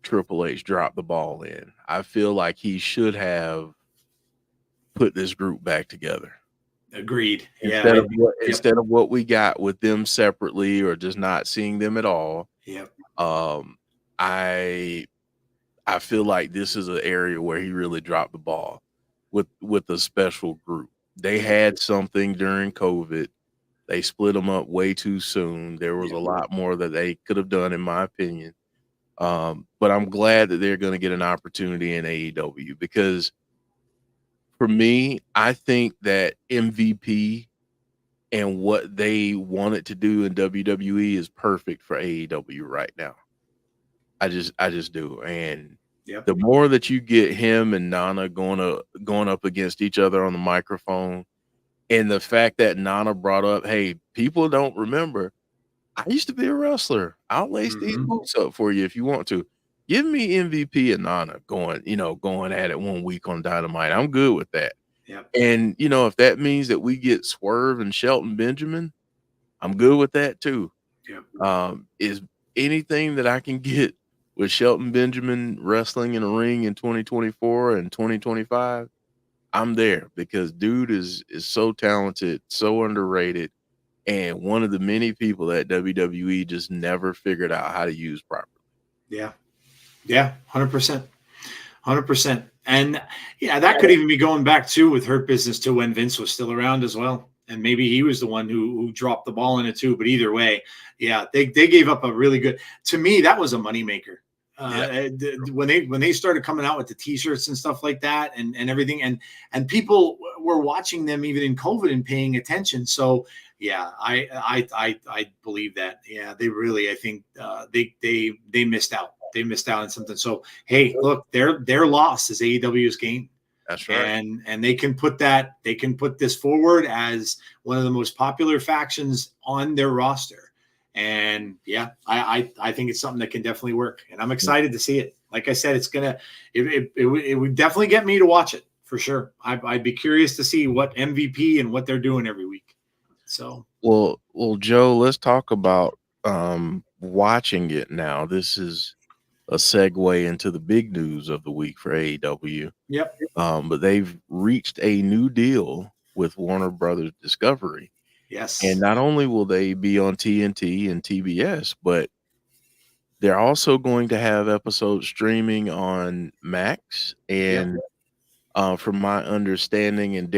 Triple H dropped the ball in. I feel like he should have put this group back together. Agreed. Instead of what we got with them separately or just not seeing them at all. Yep. I feel like this is an area where he really dropped the ball with a special group. They had something during COVID. They split them up way too soon. There was a lot more that they could have done, in my opinion. But I'm glad that they're going to get an opportunity in AEW because for me, I think that MVP and what they wanted to do in WWE is perfect for AEW right now. I just do. And the more that you get him and Nana going up against each other on the microphone, and the fact that Nana brought up, hey, people don't remember, I used to be a wrestler. I'll lace these boots up for you if you want to. Give me MVP and Nana going at it 1 week on Dynamite. I'm good with that. Yep. And, if that means that we get Swerve and Shelton Benjamin, I'm good with that too. Yep. Is anything that I can get with Shelton Benjamin wrestling in a ring in 2024 and 2025, I'm there because dude is so talented, so underrated, and one of the many people that WWE just never figured out how to use properly. Yeah. Yeah. 100%. 100%. And that could even be going back too with Hurt Business to when Vince was still around as well. And maybe he was the one who dropped the ball in it too. But either way, they gave up a really good, to me, that was a moneymaker. When they started coming out with the T-shirts and stuff like that and everything, and people were watching them even in COVID and paying attention. So I believe that. Yeah, they really, I think they missed out. They missed out on something. So hey, look, their loss is AEW's gain. That's right. And they can put this forward as one of the most popular factions on their roster. And I think it's something that can definitely work. And I'm excited to see it. Like I said, it would definitely get me to watch it for sure. I'd be curious to see what MVP and what they're doing every week. So well, Joe, let's talk about watching it now. This is a segue into the big news of the week for AEW. Yep. But they've reached a new deal with Warner Brothers Discovery. Yes. And not only will they be on TNT and TBS, but they're also going to have episodes streaming on Max. And from my understanding, and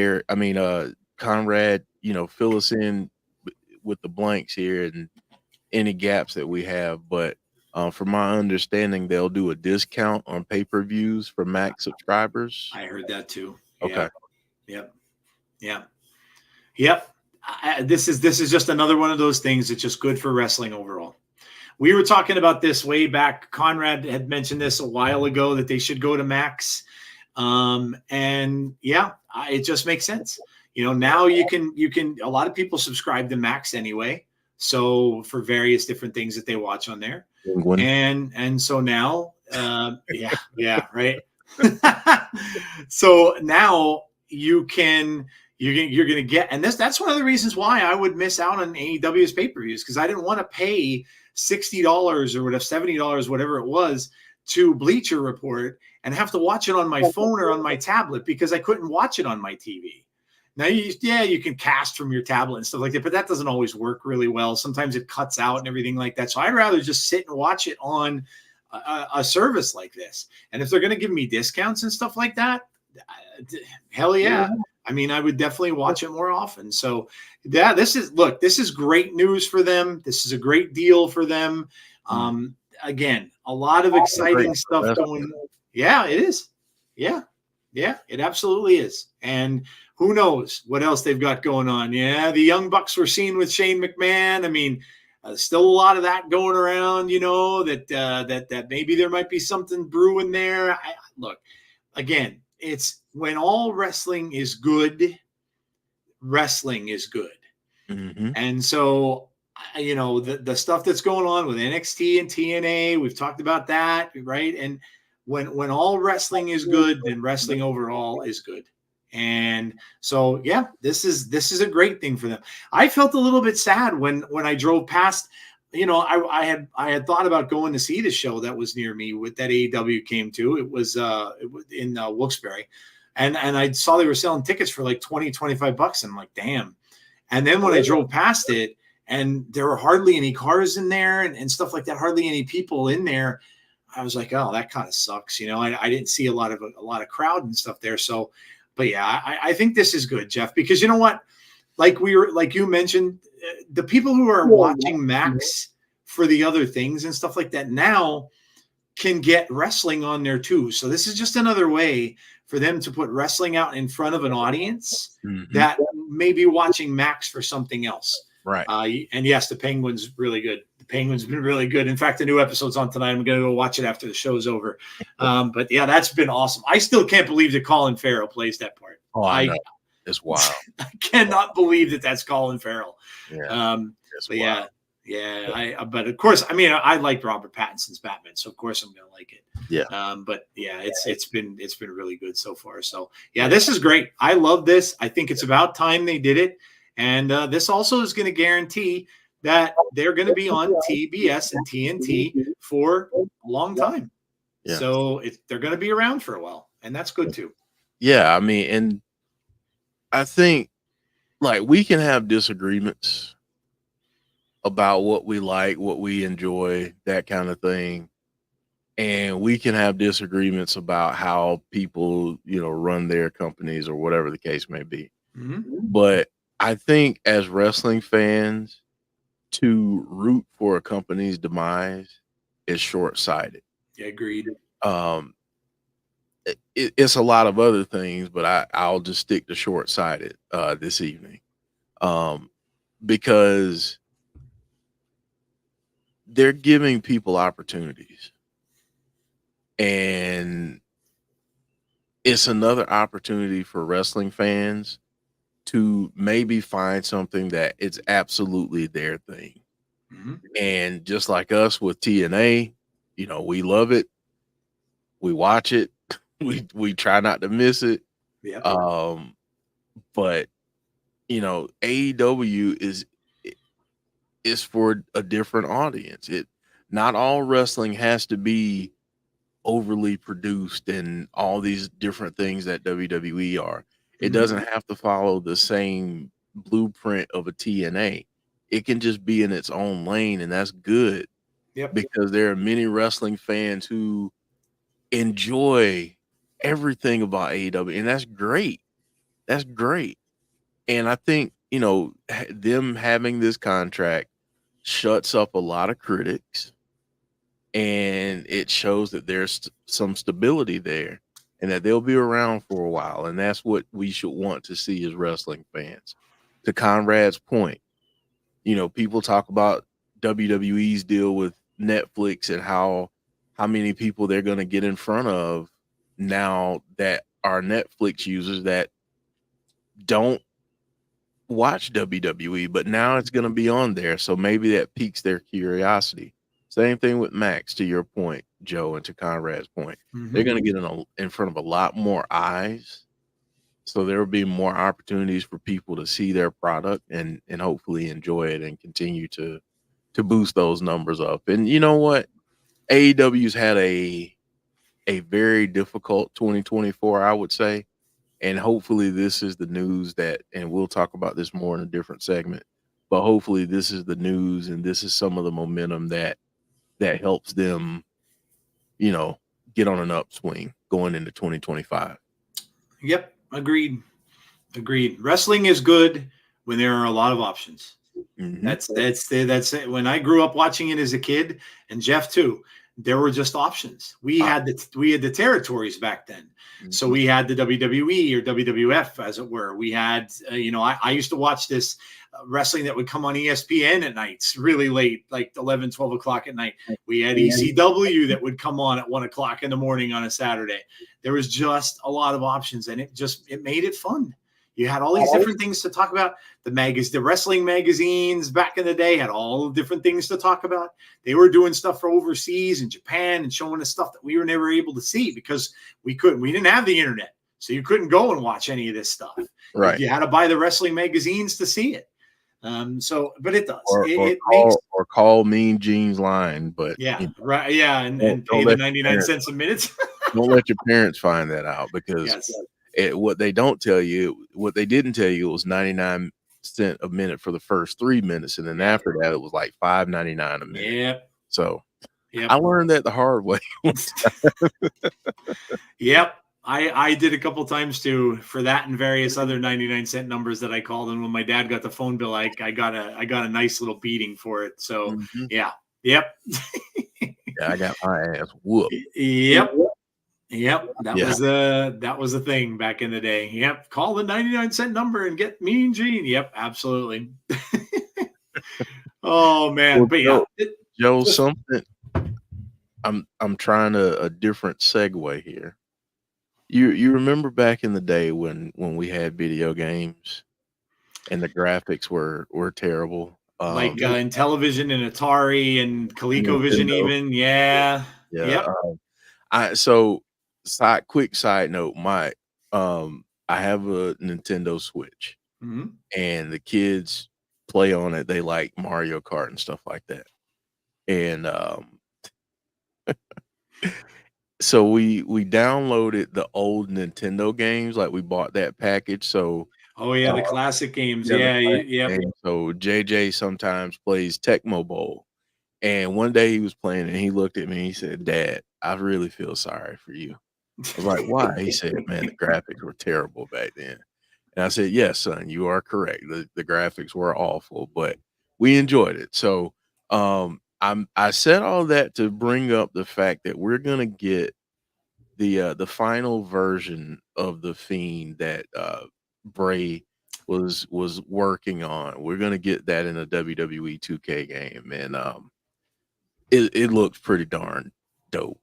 Conrad, fill us in with the blanks here. And any gaps that we have. But from my understanding, they'll do a discount on pay-per-views for Max subscribers. I heard that too. Okay. Yep. This is just another one of those things that's just good for wrestling overall. We were talking about this way back. Conrad had mentioned this a while ago that they should go to Max. And yeah, it just makes sense. Now you can, a lot of people subscribe to Max anyway. So for various different things that they watch on there. And so now, right. So now you're going to get, and that's one of the reasons why I would miss out on AEW's pay-per-views, because I didn't want to pay $60 or whatever, $70, whatever it was, to Bleacher Report and have to watch it on my phone or on my tablet because I couldn't watch it on my TV. Now, you can cast from your tablet and stuff like that, but that doesn't always work really well. Sometimes it cuts out and everything like that. So I'd rather just sit and watch it on a service like this. And if they're going to give me discounts and stuff like that, hell yeah. I mean, I would definitely watch it more often. So yeah, this is great news for them. This is a great deal for them. Again, a lot of exciting stuff going. Yeah, it is. Yeah, it absolutely is. And who knows what else they've got going on. Yeah, the Young Bucks we're seeing with Shane McMahon. I mean, still a lot of that going around, that maybe there might be something brewing there. Look, again, it's when all wrestling is good, wrestling is good. Mm-hmm. And so, the stuff that's going on with NXT and TNA, we've talked about that, right? And when all wrestling is good, then wrestling overall is good. And so, yeah, this is a great thing for them. I felt a little bit sad when I drove past. I had thought about going to see the show that was near me with that AEW came to. It was in Wilkes-Barre, and I saw they were selling tickets for like $20-$25. And I'm like, damn. And then when I drove past it, and there were hardly any cars in there and stuff like that, hardly any people in there, I was like, oh, that kind of sucks. I didn't see a lot of crowd and stuff there. So, but yeah, I think this is good, Jeff, because you know what? Like you mentioned, the people who are watching Max for the other things and stuff like that now can get wrestling on there too. So this is just another way for them to put wrestling out in front of an audience that may be watching Max for something else. Right. And yes, the Penguin's really good. The Penguin's been really good. In fact, the new episode's on tonight. I'm going to go watch it after the show's over. But yeah, that's been awesome. I still can't believe that Colin Farrell plays that part. Oh, I know. It's wild. I cannot believe that that's Colin Farrell. Yeah. But yeah. But of course, I mean, I liked Robert Pattinson's Batman, so of course I'm going to like it. Yeah. But yeah, it's been really good so far. So yeah, this is great. I love this. I think it's about time they did it. And this also is going to guarantee that they're going to be on TBS and TNT for a long time. Yeah. So they're going to be around for a while, and that's good too. Yeah, I mean, and I think like we can have disagreements about what we like, what we enjoy, that kind of thing. And we can have disagreements about how people, run their companies or whatever the case may be. Mm-hmm. But I think as wrestling fans, to root for a company's demise is short-sighted. Yeah, agreed. It's a lot of other things, but I'll just stick to short-sighted this evening, because they're giving people opportunities, and it's another opportunity for wrestling fans to maybe find something that it's absolutely their thing. Mm-hmm. And just like us with TNA, we love it. We watch it. We try not to miss it. Yeah. But AEW is for a different audience. Not all wrestling has to be overly produced and all these different things that WWE are. It doesn't have to follow the same blueprint of a TNA. It can just be in its own lane, and that's good. Yep. Because there are many wrestling fans who enjoy everything about AEW, and that's great. That's great. And I think, them having this contract shuts up a lot of critics, and it shows that there's some stability there and that they'll be around for a while. And that's what we should want to see as wrestling fans. To Conrad's point, people talk about WWE's deal with Netflix and how many people they're going to get in front of now that are Netflix users that don't watch WWE, but now it's going to be on there. So maybe that piques their curiosity. Same thing with Max, to your point, Joe, and to Conrad's point. They're going to get in front of a lot more eyes. So there will be more opportunities for people to see their product and hopefully enjoy it and continue to boost those numbers up. And you know what? AEW's had a very difficult 2024, I would say. And hopefully this is the news and we'll talk about this more in a different segment, but hopefully this is the news and this is some of the momentum that helps them, get on an upswing going into 2025. Yep. Agreed. Wrestling is good when there are a lot of options. Mm-hmm. That's it. When I grew up watching it as a kid, and Jeff too, there were just options. We had the territories back then. Mm-hmm. So we had the WWE or WWF, as it were. We had, I used to watch this wrestling that would come on ESPN at nights, really late, like 11, 12 o'clock at night. We had ECW that would come on at 1 o'clock in the morning on a Saturday. There was just a lot of options, and it made it fun. You had all these different things to talk about. The wrestling magazines back in the day had all the different things to talk about. They were doing stuff for overseas in Japan and showing us stuff that we were never able to see because we didn't have the internet. So you couldn't go and watch any of this stuff. Right. You had to buy the wrestling magazines to see it. But it does. Or call Mean Gene's line, but right. Yeah. And pay the 99 cents a minute. Don't let your parents find that out because what they didn't tell you, it was 99 cents a minute for the first 3 minutes. And then after that, it was like $5.99 a minute. Yep. So I learned that the hard way. Yep. I did a couple times too for that and various other 99-cent numbers that I called. And when my dad got the phone bill, I got a nice little beating for it. So yeah. Yep. I got my ass whooped. Yep. That was the thing back in the day. Yep. Call the 99-cent number and get Mean Gene. Yep. Absolutely. Oh man. Well, but Joe, something I'm trying a different segue here. You remember back in the day when we had video games and the graphics were terrible? Like in television and Atari and ColecoVision even. Yeah. Yep. Quick side note, I have a Nintendo Switch, and the kids play on it. They like Mario Kart and stuff like that. And so we downloaded the old Nintendo games, like we bought that package. So the classic games. Yep. So JJ sometimes plays Tecmo Bowl. And one day he was playing and he looked at me and he said, "Dad, I really feel sorry for you." I was like, "Why?" He said, "Man, the graphics were terrible back then." And I said, "Yes, son, you are correct. The graphics were awful, but we enjoyed it." So I said all that to bring up the fact that we're gonna get the final version of the Fiend that Bray was working on. We're gonna get that in a WWE 2K game, and it looks pretty darn dope.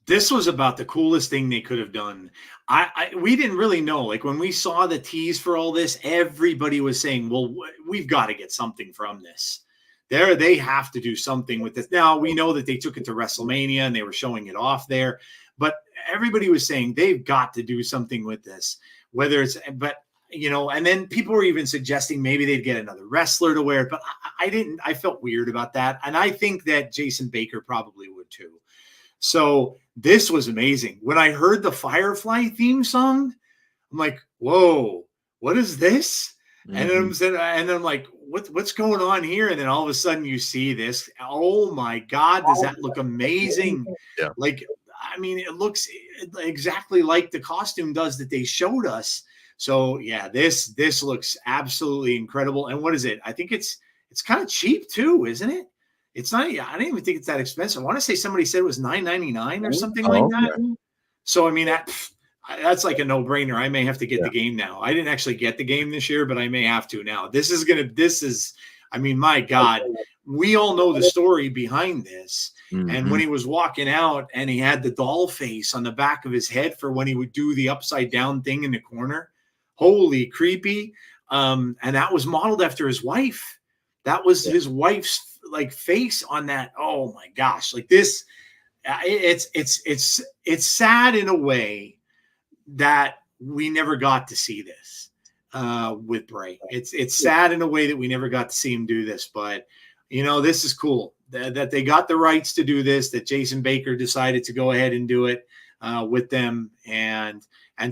This was about the coolest thing they could have done. We didn't really know. Like when we saw the tease for all this, everybody was saying, "Well, we've got to get something from this. They have to do something with this." Now we know that they took it to WrestleMania and they were showing it off there, but everybody was saying they've got to do something with this. And then people were even suggesting maybe they'd get another wrestler to wear it, but I didn't. I felt weird about that, and I think that Jason Baker probably would too. So this was amazing. When I heard the Firefly theme song, I'm like, "Whoa, what is this?" And then I'm like, "What's going on here?" And then all of a sudden you see this. Oh my God, does that look amazing? Yeah. Like, I mean, it looks exactly like the costume does that they showed us. So yeah, this looks absolutely incredible. And what is it? I think it's It's kind of cheap too, isn't it? It's not. I didn't even think it's that expensive. I want to say somebody said it was $9.99 or something like that. Okay. So I mean that's like a no-brainer. I may have to get Yeah. the game now. I didn't actually get the game this year, but I may have to now. This is. I mean, my God, we all know the story behind this. And when he was walking out and he had the doll face on the back of his head for when he would do the upside down thing in the corner, holy creepy. And that was modeled after his wife. That was his wife's like face on that. Oh my gosh. Like this, it's sad in a way that we never got to see this with Bray. It's sad in a way that we never got to see him do this, but you know, this is cool that they got the rights to do this, that Jason Baker decided to go ahead and do it with them and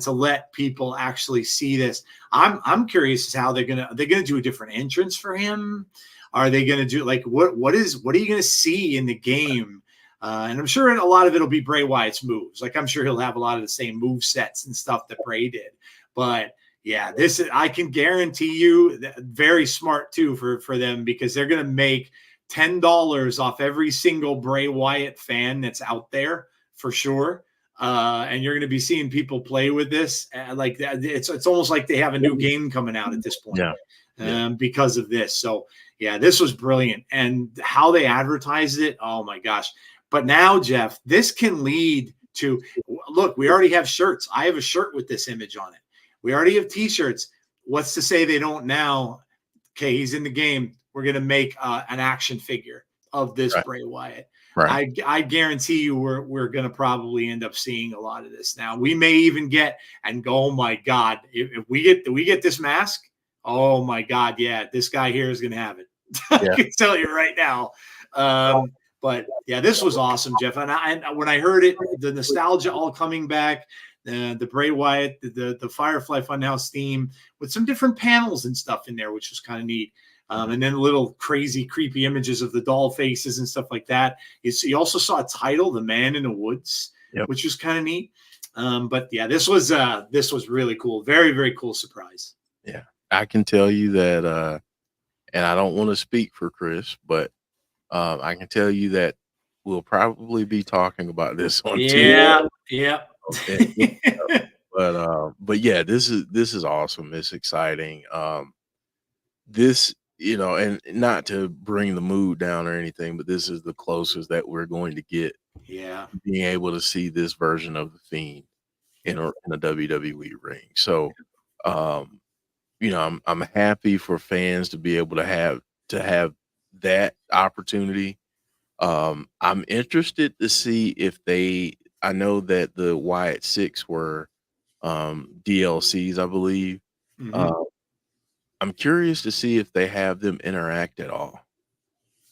to let people actually see this. I'm curious as how they're gonna do a different entrance for him. Are they gonna do like what are you gonna see in the game? And I'm sure a lot of it'll be Bray Wyatt's moves. Like I'm sure he'll have a lot of the same move sets and stuff that Bray did. But yeah, this is, I can guarantee you, very smart too for them, because they're gonna make $10 off every single Bray Wyatt fan that's out there for sure. And you're going to be seeing people play with this. Like that, it's almost like they have a new game coming out at this point. Because of this. So yeah, this was brilliant, and how they advertised it. Oh my gosh. But now, Jeff, this can lead to, look, we already have shirts. I have a shirt with this image on it. We already have t-shirts. What's to say they don't now? Okay, he's in the game. We're going to make an action figure of this Bray Wyatt. Right. I guarantee you we're going to probably end up seeing a lot of this now. We may even get and go, oh my God, if we get this mask, oh my God, yeah, this guy here is going to have it. I can tell you right now. But yeah, this was awesome, Jeff. And when I heard it, the nostalgia all coming back, the Bray Wyatt, the Firefly Funhouse theme with some different panels and stuff in there, which was kind of neat. And then little crazy, creepy images of the doll faces and stuff like that. You also saw a title, The Man in the Woods, which was kind of neat. But yeah, this was really cool. Very, very cool surprise. Yeah, I can tell you that, and I don't want to speak for Chris, but I can tell you that we'll probably be talking about this on Tuesday. Yeah. But yeah, this is awesome. It's exciting. This, you know, and not to bring the mood down or anything, but this is the closest that we're going to get. Yeah. Being able to see this version of the Fiend in a WWE ring. So, you know, I'm happy for fans to be able to have that opportunity. I'm interested to see if I know that the Wyatt 6 were DLCs, I believe. I'm curious to see if they have them interact at all.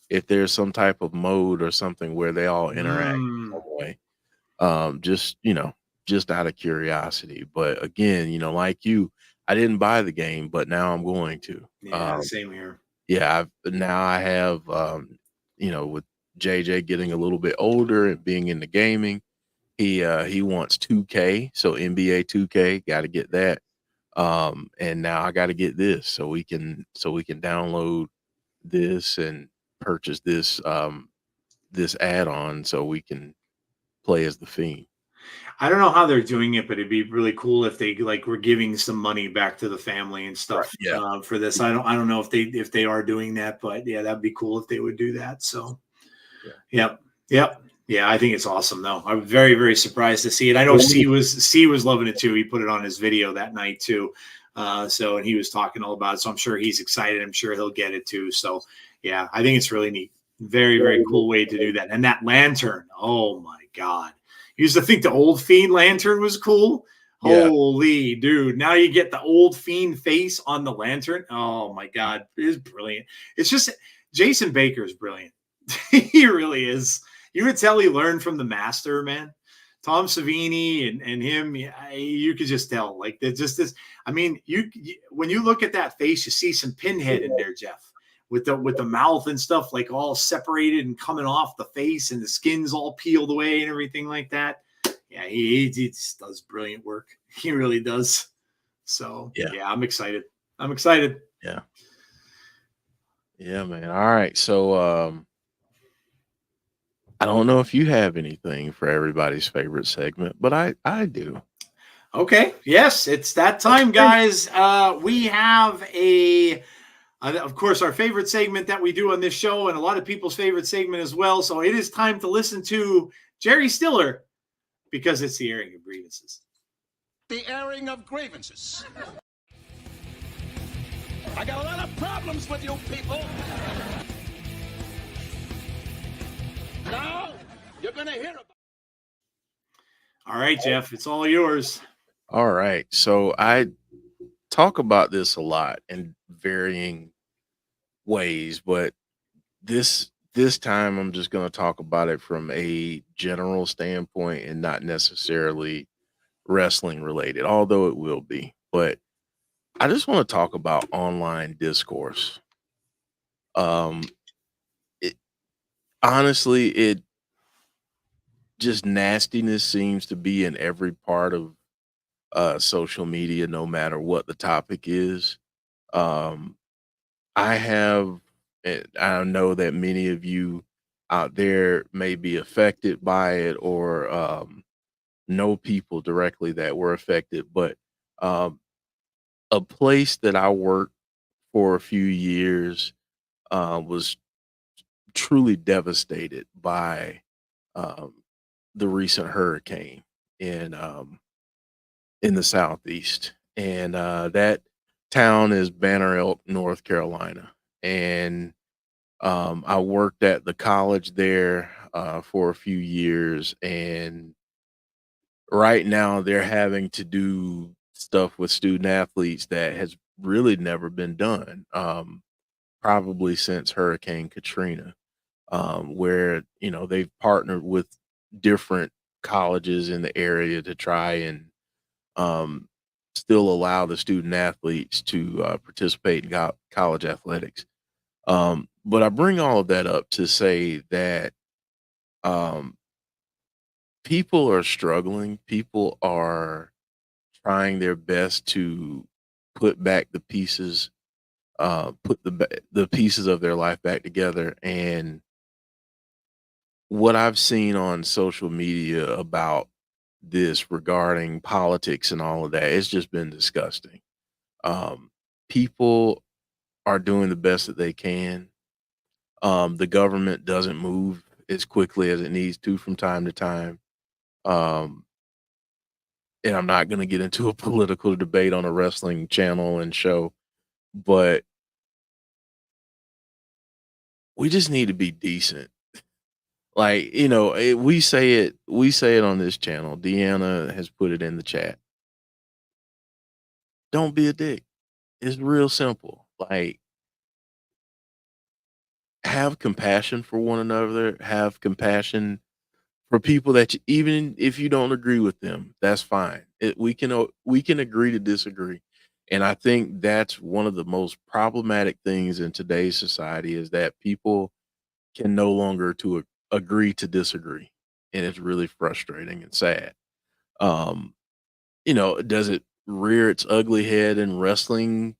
If there's some type of mode or something where they all interact in some way. Just, you know, just out of curiosity. But again, you know, like you, I didn't buy the game, but now I'm going to. Yeah, same here. Yeah, I have, you know, with JJ getting a little bit older and being into gaming, he wants 2K, so NBA 2K, got to get that. And now I got to get this so we can download this and purchase this this add-on so we can play as the Fiend. I don't know how they're doing it, but it'd be really cool if they like were giving some money back to the family and stuff for this. I don't know if they are doing that, but yeah, that'd be cool if they would do that. So, yep. Yeah, I think it's awesome though. I'm very, very surprised to see it. I know C was loving it too. He put it on his video that night too. So, and he was talking all about it. So I'm sure he's excited. I'm sure he'll get it too. So yeah, I think it's really neat. Very, very cool way to do that. And that lantern, oh my God. You used to think the old Fiend lantern was cool. Yeah. Holy dude. Now you get the old Fiend face on the lantern. Oh my God. It is brilliant. It's just Jason Baker is brilliant. He really is. You would tell he learned from the master, man. Tom Savini and him, you could just tell. Like there's just this. I mean, you when you look at that face, you see some pinhead in there, Jeff. With the mouth and stuff like all separated and coming off the face and the skin's all peeled away and everything like that. Yeah, he just does brilliant work. He really does. So yeah, I'm excited. Yeah. Yeah, man. All right. So I don't know if you have anything for everybody's favorite segment, but I do. Okay. Yes, it's that time, Okay. guys. We have of course, our favorite segment that we do on this show, and a lot of people's favorite segment as well. So it is time to listen to Jerry Stiller because it's the airing of grievances. The airing of grievances. I got a lot of problems with you people. Now, you're going to hear about. All right, Jeff, it's all yours. All right. So I talk about this a lot in varying ways, but this time I'm just going to talk about it from a general standpoint and not necessarily wrestling related, although it will be. But I just want to talk about online discourse. Um it, honestly, it just nastiness seems to be in every part of social media, no matter what the topic is. Um I have, I know that many of you out there may be affected by it or know people directly that were affected, but um, a place that I worked for a few years was truly devastated by um, the recent hurricane in um, in the southeast, and that town is Banner Elk, North Carolina, and I worked at the college there for a few years, and right now they're having to do stuff with student athletes that has really never been done, probably since Hurricane Katrina, where they've partnered with different colleges in the area to try and um, still allow the student athletes to participate in college athletics. But I bring all of that up to say that um, people are struggling. People are trying their best to put back the pieces, put the pieces of their life back together. And what I've seen on social media about this regarding politics and all of that, it's just been disgusting. People are doing the best that they can. The government doesn't move as quickly as it needs to from time to time. Um, and I'm not going to get into a political debate on a wrestling channel and show, but we just need to be decent. Like, we say it on this channel. Deanna has put it in the chat. Don't be a dick. It's real simple. Like, have compassion for one another, have compassion for people that even if you don't agree with them, that's fine. We can agree to disagree. And I think that's one of the most problematic things in today's society is that people can no longer agree to disagree. And it's really frustrating and sad. Um, does it rear its ugly head in wrestling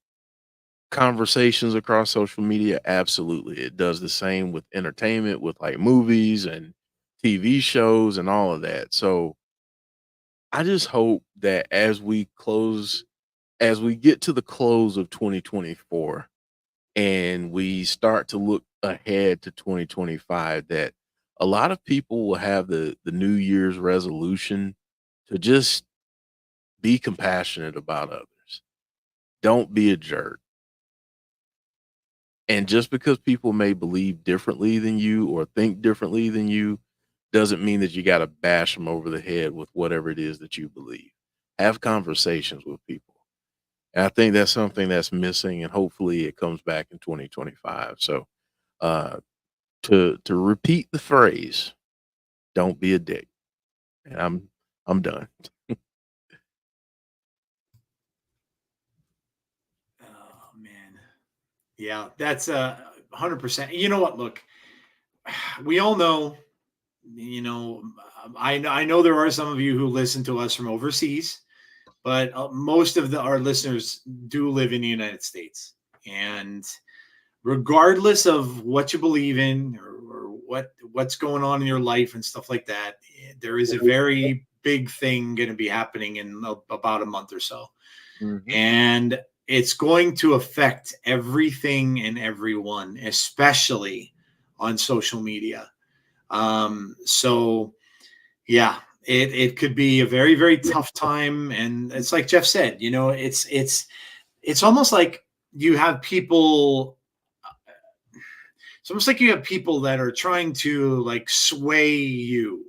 conversations across social media? Absolutely. It does the same with entertainment, with like movies and TV shows and all of that. So I just hope that as we get to the close of 2024 and we start to look ahead to 2025, that a lot of people will have the New Year's resolution to just be compassionate about others. Don't be a jerk. And just because people may believe differently than you or think differently than you doesn't mean that you got to bash them over the head with whatever it is that you believe. Have conversations with people. And I think that's something that's missing, and hopefully it comes back in 2025. So, uh, to repeat the phrase, "Don't be a dick," and I'm done. Oh man, yeah, that's 100%. You know what? Look, we all know. You know, I know there are some of you who listen to us from overseas, but most of our listeners do live in the United States, and regardless of what you believe in or what's going on in your life and stuff like that, there is a very big thing going to be happening in about a month or so. And it's going to affect everything and everyone, especially on social media. So yeah, it could be a very, very tough time. And it's like Jeff said, you know, it's almost like you have people. It's almost like you have people that are trying to like sway you,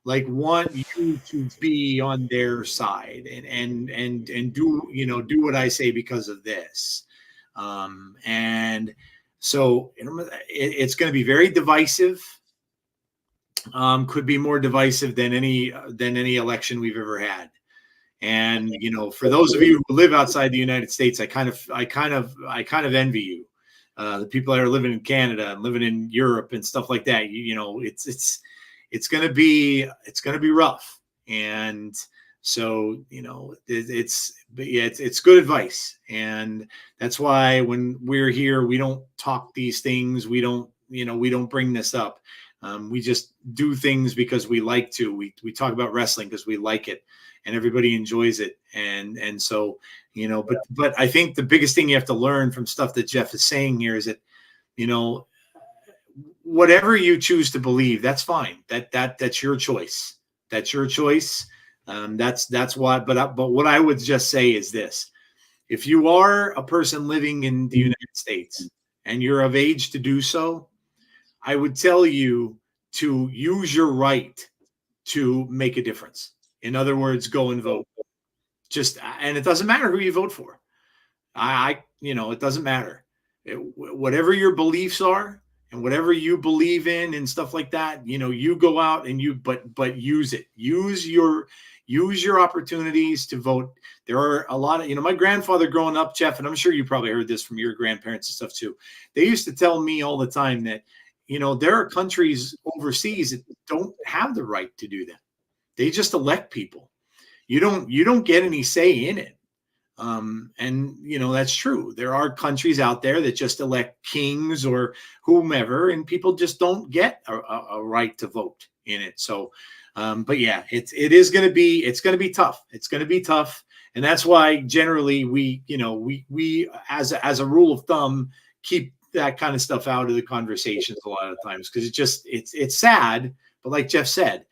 like want you to be on their side and do, you know, do what I say because of this. And so it's going to be very divisive. Could be more divisive than any election we've ever had. And, you know, for those of you who live outside the United States, I kind of envy you. The people that are living in Canada and living in Europe and stuff like that, you know, it's going to be rough. And so, you know, it's good advice. And that's why when we're here, we don't talk these things. We don't bring this up. We just do things because we like to. We talk about wrestling because we like it, and everybody enjoys it. And so, you know, but I think the biggest thing you have to learn from stuff that Jeff is saying here is that, you know, whatever you choose to believe, that's fine. That's your choice. That's your choice. That's why. But what I would just say is this: if you are a person living in the United States and you're of age to do so, I would tell you to use your right to make a difference. In other words, go and vote. And it doesn't matter who you vote for. It doesn't matter. Whatever your beliefs are and whatever you believe in and stuff like that, you know, you go out and but use it. Use your opportunities to vote. There are a lot of, you know, my grandfather growing up, Jeff, and I'm sure you probably heard this from your grandparents and stuff too. They used to tell me all the time that, you know, there are countries overseas that don't have the right to do that. They just elect people. You don't get any say in it. And, you know, that's true. There are countries out there that just elect kings or whomever, and people just don't get a right to vote in it. So, but yeah, it's going to be tough. It's going to be tough. And that's why generally we as a rule of thumb, keep that kind of stuff out of the conversations a lot of times, because it's sad. But like Jeff said,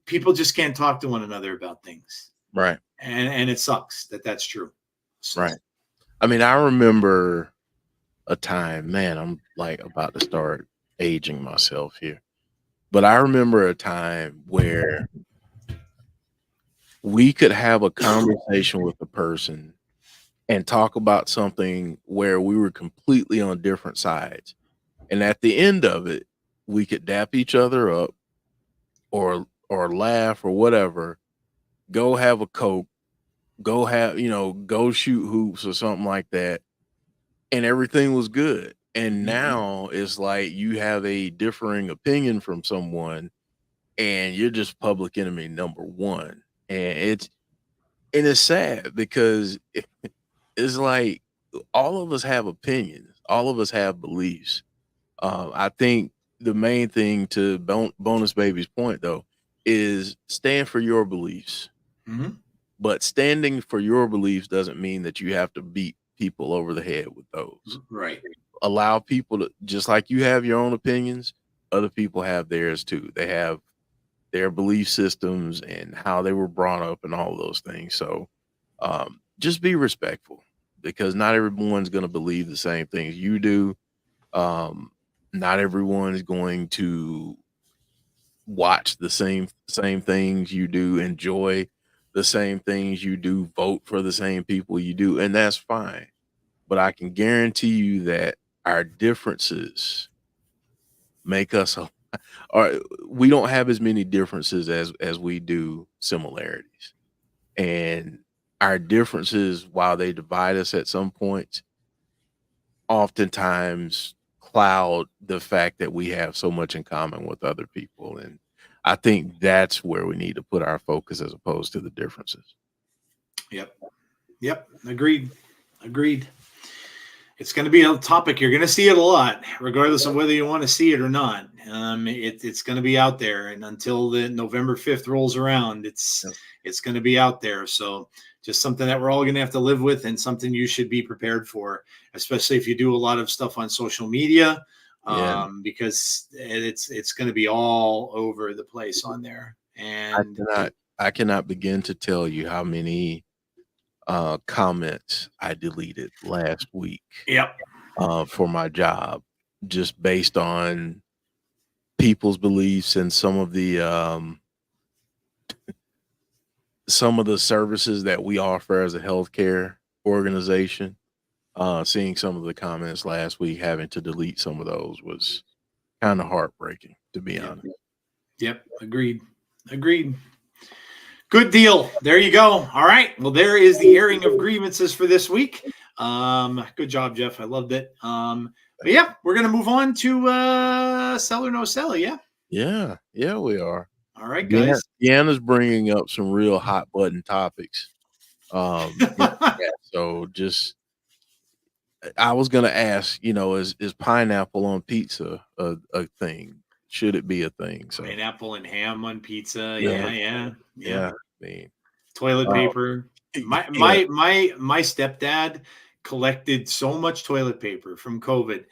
people just can't talk to one another about things. Right. And it sucks that's true. So. Right. I mean, I remember a time, man, I'm like about to start aging myself here, but I remember a time where we could have a conversation with a person and talk about something where we were completely on different sides. And at the end of it, we could dap each other up or laugh or whatever, go have a Coke, go shoot hoops or something like that. And everything was good. And now it's like you have a differing opinion from someone and you're just public enemy number one. And it's sad because it's like all of us have opinions, all of us have beliefs. I think the main thing to Bonus Baby's point, though, is stand for your beliefs. But standing for your beliefs doesn't mean that you have to beat people over the head with those. Right. Allow people to, just like you have your own opinions, other people have theirs too. They have their belief systems and how they were brought up and all those things. So just be respectful, because not everyone's going to believe the same things you do. Not everyone is going to watch the same things you do, enjoy the same things you do, vote for the same people you do, and that's fine. But I can guarantee you that our differences make us or we don't have as many differences as we do similarities. And our differences, while they divide us at some points, oftentimes cloud the fact that we have so much in common with other people. And I think that's where we need to put our focus as opposed to the differences. Yep. Agreed. It's going to be a topic. You're going to see it a lot, regardless of whether you want to see it or not. It's going to be out there, and until the November 5th rolls around, it's going to be out there. So just something that we're all going to have to live with, and something you should be prepared for, especially if you do a lot of stuff on social media, because it's going to be all over the place on there. And I cannot begin to tell you how many comments I deleted last week. Yep. For my job, just based on people's beliefs and some of the services that we offer as a healthcare organization. Seeing some of the comments last week, having to delete some of those was kind of heartbreaking, to be honest. Yep. Agreed. Good deal. There you go. All right. Well, there is the airing of grievances for this week. Good job, Jeff. I loved it. But yeah, we're going to move on to Sell or No Sell. Yeah. Yeah, we are. All right, guys. Deanna's bringing up some real hot button topics. So just, I was going to ask, is pineapple on pizza a thing? Should it be a thing? So pineapple and ham on pizza. Yeah. Yeah. I mean, toilet paper. My stepdad collected so much toilet paper from COVID.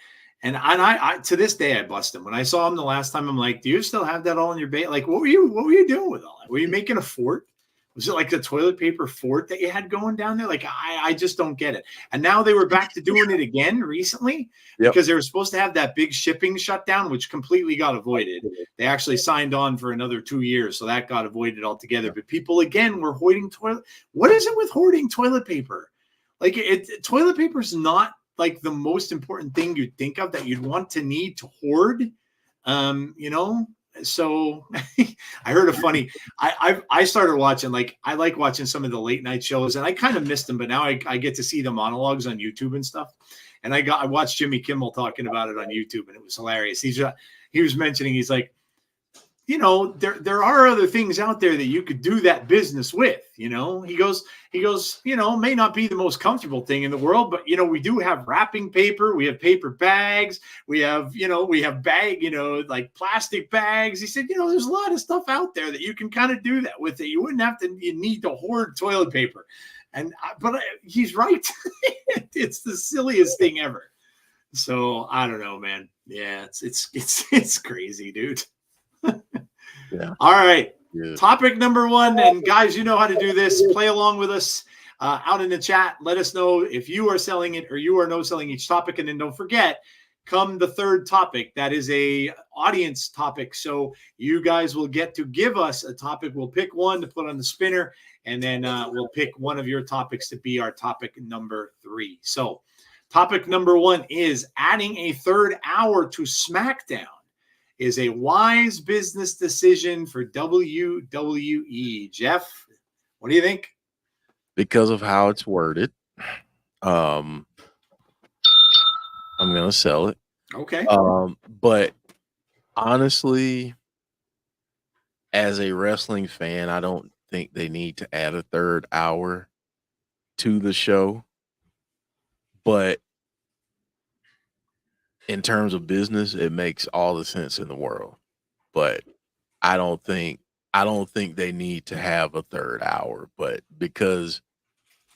And I to this day, I bust him. When I saw him the last time, I'm like, do you still have that all in your bait? Like, what were you doing with all that? Were you making a fort? Was it like the toilet paper fort that you had going down there? Like, I just don't get it. And now they were back to doing it again recently because they were supposed to have that big shipping shutdown, which completely got avoided. They actually signed on for another 2 years, so that got avoided altogether. But people, again, were hoarding toilet. What is it with hoarding toilet paper? Like, toilet paper is not like the most important thing you'd think of that you'd want to need to hoard. So I heard a funny, I started watching, like, I like watching some of the late night shows, and I kind of missed them, but now I get to see the monologues on YouTube and stuff. And I watched Jimmy Kimmel talking about it on YouTube, and it was hilarious. He was mentioning, he's like, there are other things out there that you could do that business with. He goes, may not be the most comfortable thing in the world, but we do have wrapping paper, we have paper bags, we have like plastic bags. He said, there's a lot of stuff out there that you can kind of do that with it. You wouldn't have to, you need to hoard toilet paper. But he's right. It's the silliest thing ever. So I don't know, man. Yeah, it's crazy, dude. Yeah. All right. Yeah. Topic number 1. And guys, you know how to do this. Play along with us out in the chat. Let us know if you are selling it or you are no selling each topic. And then don't forget, come the third topic. That is a audience topic. So you guys will get to give us a topic. We'll pick one to put on the spinner, and then we'll pick one of your topics to be our topic number 3. So topic number 1 is adding a third hour to SmackDown is a wise business decision for WWE. Jeff, what do you think? Because of how it's worded, I'm going to sell it. Okay. But honestly, as a wrestling fan, I don't think they need to add a third hour to the show. But in terms of business, it makes all the sense in the world. But I don't think they need to have a third hour, but because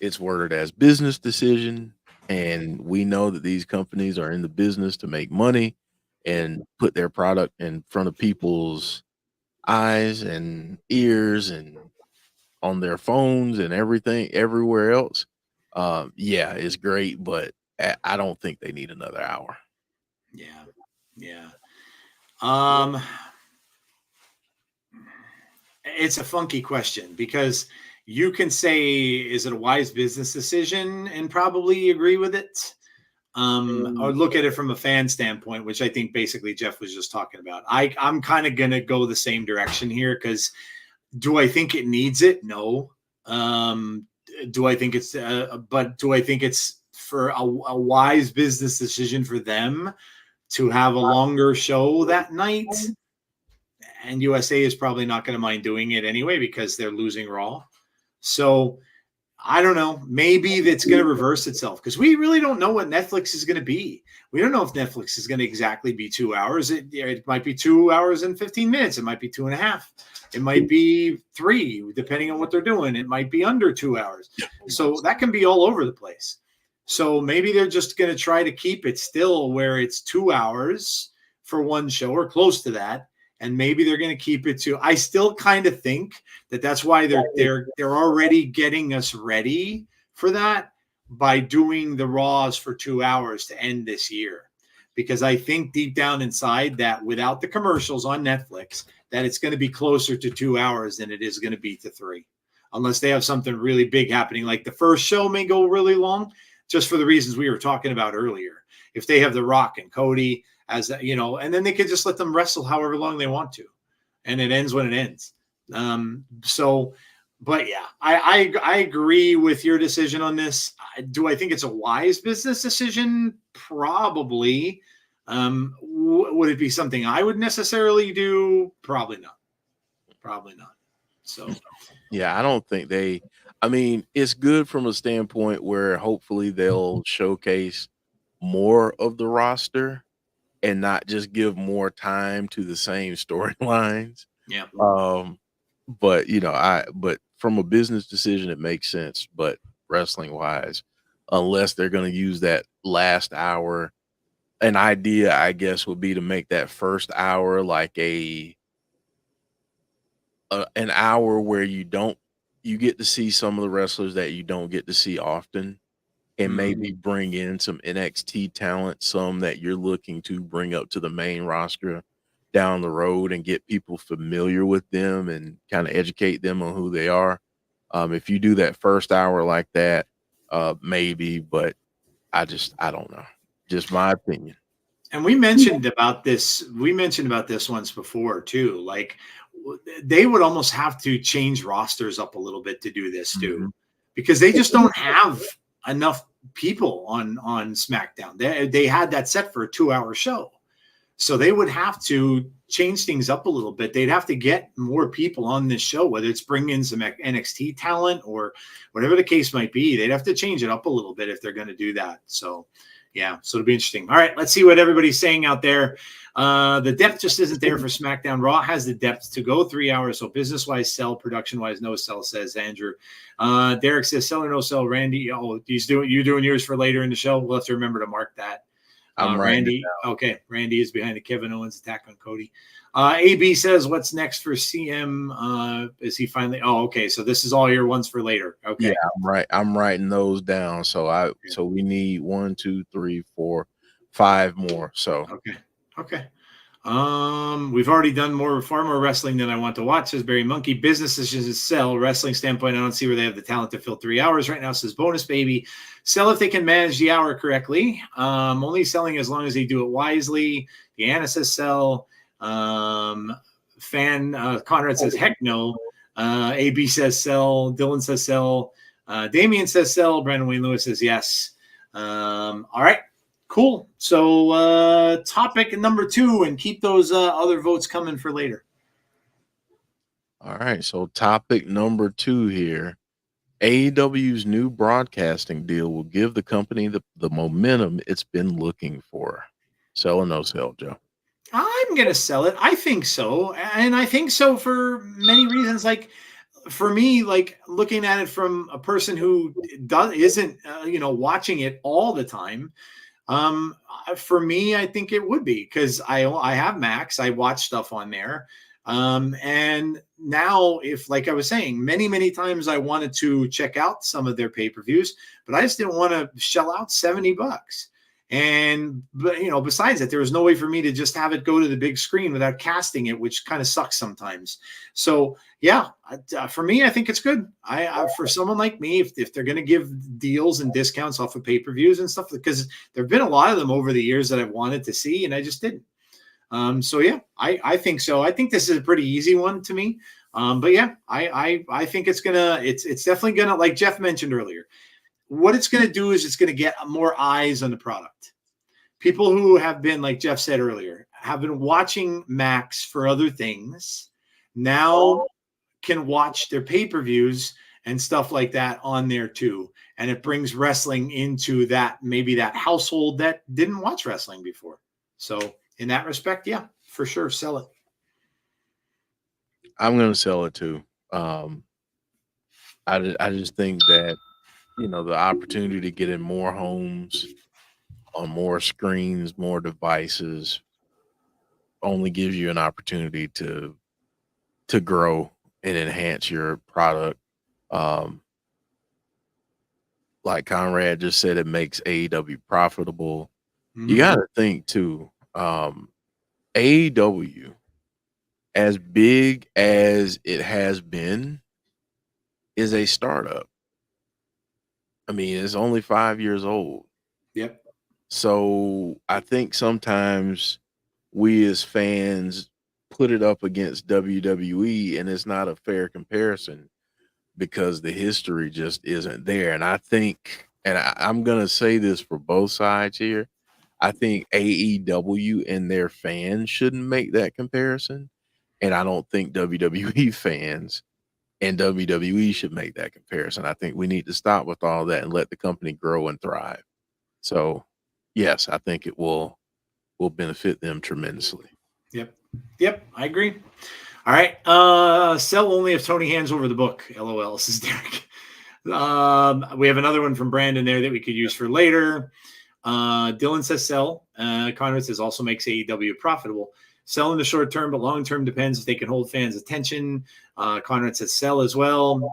it's worded as business decision, and we know that these companies are in the business to make money and put their product in front of people's eyes and ears and on their phones and everything everywhere else. Yeah, it's great, but I don't think they need another hour. Yeah. It's a funky question because you can say, is it a wise business decision, and probably agree with it. Or look at it from a fan standpoint, which I think basically Jeff was just talking about. I'm kind of going to go the same direction here, because do I think it needs it? No. Do I think it's, but do I think it's for a wise business decision for them to have a longer show that night? And USA is probably not going to mind doing it anyway because they're losing Raw. So I don't know. Maybe that's going to reverse itself because we really don't know what Netflix is going to be. We don't know if Netflix is going to exactly be 2 hours. It might be 2 hours and 15 minutes. It might be 2.5. It might be 3, depending on what they're doing. It might be under 2 hours. So that can be all over the place. So maybe they're just going to try to keep it still where it's 2 hours for one show or close to that. And maybe they're going to keep it to. I still kind of think that that's why they're already getting us ready for that by doing the Raws for 2 hours to end this year, because I think deep down inside that without the commercials on Netflix, that it's going to be closer to 2 hours than it is going to be to 3, unless they have something really big happening. Like the first show may go really long, just for the reasons we were talking about earlier. If they have The Rock and Cody, as you know, and then they could just let them wrestle however long they want to, and it ends when it ends. But yeah, I agree with your decision on this. Do I think it's a wise business decision? Probably. Would it be something I would necessarily do? Probably not. Probably not. So Yeah, I don't think I mean, it's good from a standpoint where hopefully they'll showcase more of the roster and not just give more time to the same storylines. yeah. But but from a business decision, it makes sense. But wrestling wise, unless they're going to use that last hour, an idea, I guess, would be to make that first hour like an hour where you get to see some of the wrestlers that you don't get to see often, and maybe bring in some NXT talent, some that you're looking to bring up to the main roster down the road and get people familiar with them and kind of educate them on who they are. If you do that first hour like that, maybe, but I don't know. Just my opinion. And we mentioned about this. We mentioned about this once before too. Like they would almost have to change rosters up a little bit to do this too, because they just don't have enough people on SmackDown. They had that set for a 2-hour show, so they would have to change things up a little bit. They'd have to get more people on this show, whether it's bring in some NXT talent or whatever the case might be. They'd have to change it up a little bit if they're going to do that. So yeah, so it'll be interesting. All right, let's see what everybody's saying out there. The depth just isn't there for SmackDown. Raw has the depth to go 3 hours. So business-wise, sell. Production-wise, no sell, says Andrew. Derek says sell or no sell. Randy, you're doing yours for later in the show. We'll have to remember to mark that. Randy, okay. Randy is behind the Kevin Owens attack on Cody. AB says, what's next for CM? Is he finally? Oh, okay. So this is all your ones for later. Okay. Yeah, I'm writing those down. So we need 1, 2, 3, 4, 5 more. So okay. We've already done far more wrestling than I want to watch, says Barry Monkey. Business decisions sell. Wrestling standpoint, I don't see where they have the talent to fill 3 hours right now, says Bonus Baby. Sell if they can manage the hour correctly. Only selling as long as they do it wisely. Deanna says sell. Conrad says heck no. AB says sell. Dylan says sell. Damian says sell. Brandon Wayne Lewis says yes. All right. Cool. So topic number 2, and keep those other votes coming for later. All right. So topic number 2 here. AEW's new broadcasting deal will give the company the momentum it's been looking for. Sell or no sell, Joe? I'm going to sell it. I think so. And I think so for many reasons. Like for me, like looking at it from a person who isn't watching it all the time. For me, I think it would be because I have Max. I watch stuff on there. And now if, like I was saying, many times I wanted to check out some of their pay-per-views, but I just didn't want to shell out $70. But besides that, there was no way for me to just have it go to the big screen without casting it, which kind of sucks sometimes. So yeah, for me, I think it's good. For someone like me, if they're going to give deals and discounts off of pay-per-views and stuff, because there've been a lot of them over the years that I've wanted to see, and I just didn't. So yeah, I think so. I think this is a pretty easy one to me. But yeah, I think it's definitely gonna, like Jeff mentioned earlier, what it's gonna do is it's gonna get more eyes on the product. People who have been, like Jeff said earlier, have been watching Max for other things now can watch their pay-per-views and stuff like that on there too. And it brings wrestling into that, maybe that household that didn't watch wrestling before. So in that respect, yeah, for sure. Sell it. I'm going to sell it too. I just think that, the opportunity to get in more homes, on more screens, more devices, only gives you an opportunity to grow and enhance your product. Like Conrad just said, it makes AEW profitable. You got to think too, AEW, as big as it has been, is a startup. I mean, it's only 5 years old. Yep. So I think sometimes we as fans put it up against WWE, and it's not a fair comparison because the history just isn't there. And I think, and I'm going to say this for both sides here, I think AEW and their fans shouldn't make that comparison. And I don't think WWE fans and WWE should make that comparison. I think we need to stop with all that and let the company grow and thrive. So, yes, I think it will benefit them tremendously. Yep, I agree. All right. Sell only if Tony hands over the book. LOL. This is Derek. We have another one from Brandon there that we could use for later. Dylan says sell. Conrad says also makes AEW profitable. Sell in the short term, but long term depends if they can hold fans' attention. Conrad says sell as well.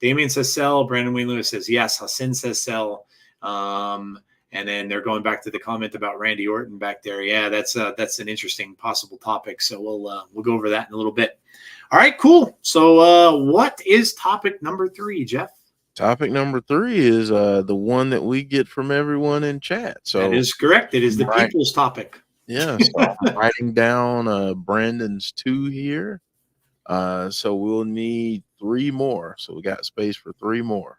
Damien says sell. Brandon Wayne Lewis says yes. Hassan says sell. And then they're going back to the comment about Randy Orton back there. Yeah, that's an interesting possible topic. So we'll go over that in a little bit. All right, cool. So what is topic number 3, Jeff? Topic number 3 is the one that we get from everyone in chat. So that is correct. It is the people's topic. Yeah, so I'm writing down Brandon's 2 here. So we'll need 3 more. So we got space for 3 more.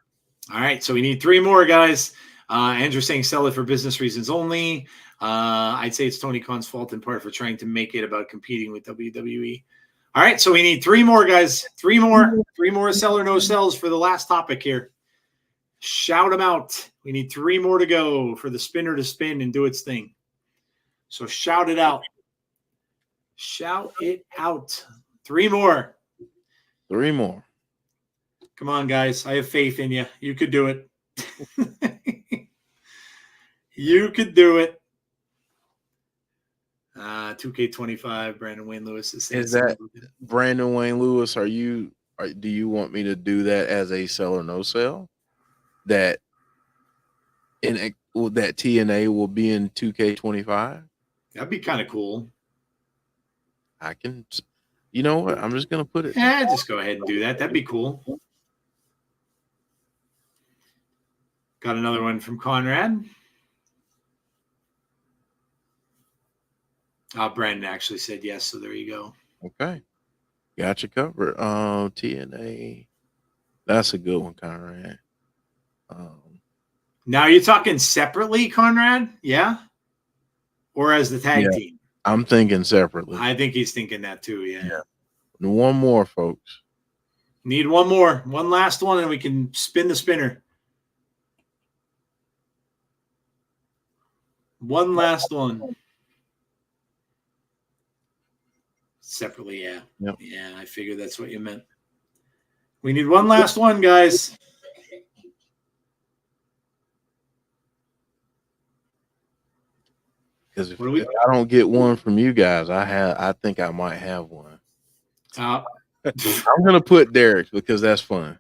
All right, so we need 3 more, guys. Andrew saying sell it for business reasons only. I'd say it's Tony Khan's fault in part for trying to make it about competing with WWE. All right, so we need 3 more, guys. 3 more. 3 more sell or no sells for the last topic here. Shout them out. We need 3 more to go for the spinner to spin and do its thing. So shout it out. Shout it out. 3 more. 3 more. Come on, guys. I have faith in you. You could do it. You could do it. 2K25, Brandon Wayne Lewis is saying. Is that Brandon Wayne Lewis? Do you want me to do that as a sell or no sell? That TNA will be in 2K25? That'd be kind of cool. I can, you know what? I'm just going to put it. Yeah, just go ahead and do that. That'd be cool. Got another one from Conrad. Brandon actually said yes, so there you go. Okay. Got you covered. TNA. That's a good one, Conrad. Now you're talking separately, Conrad? Yeah? Or as the tag team? I'm thinking separately. I think he's thinking that too, yeah. And 1 more, folks. Need 1 more. One last one, and we can spin the spinner. 1 last one. Separately, yeah. Yep. Yeah, I figured that's what you meant. We need 1 last one, guys. Because if I don't get one from you guys, I think I might have one. I'm gonna put Derek because that's fun.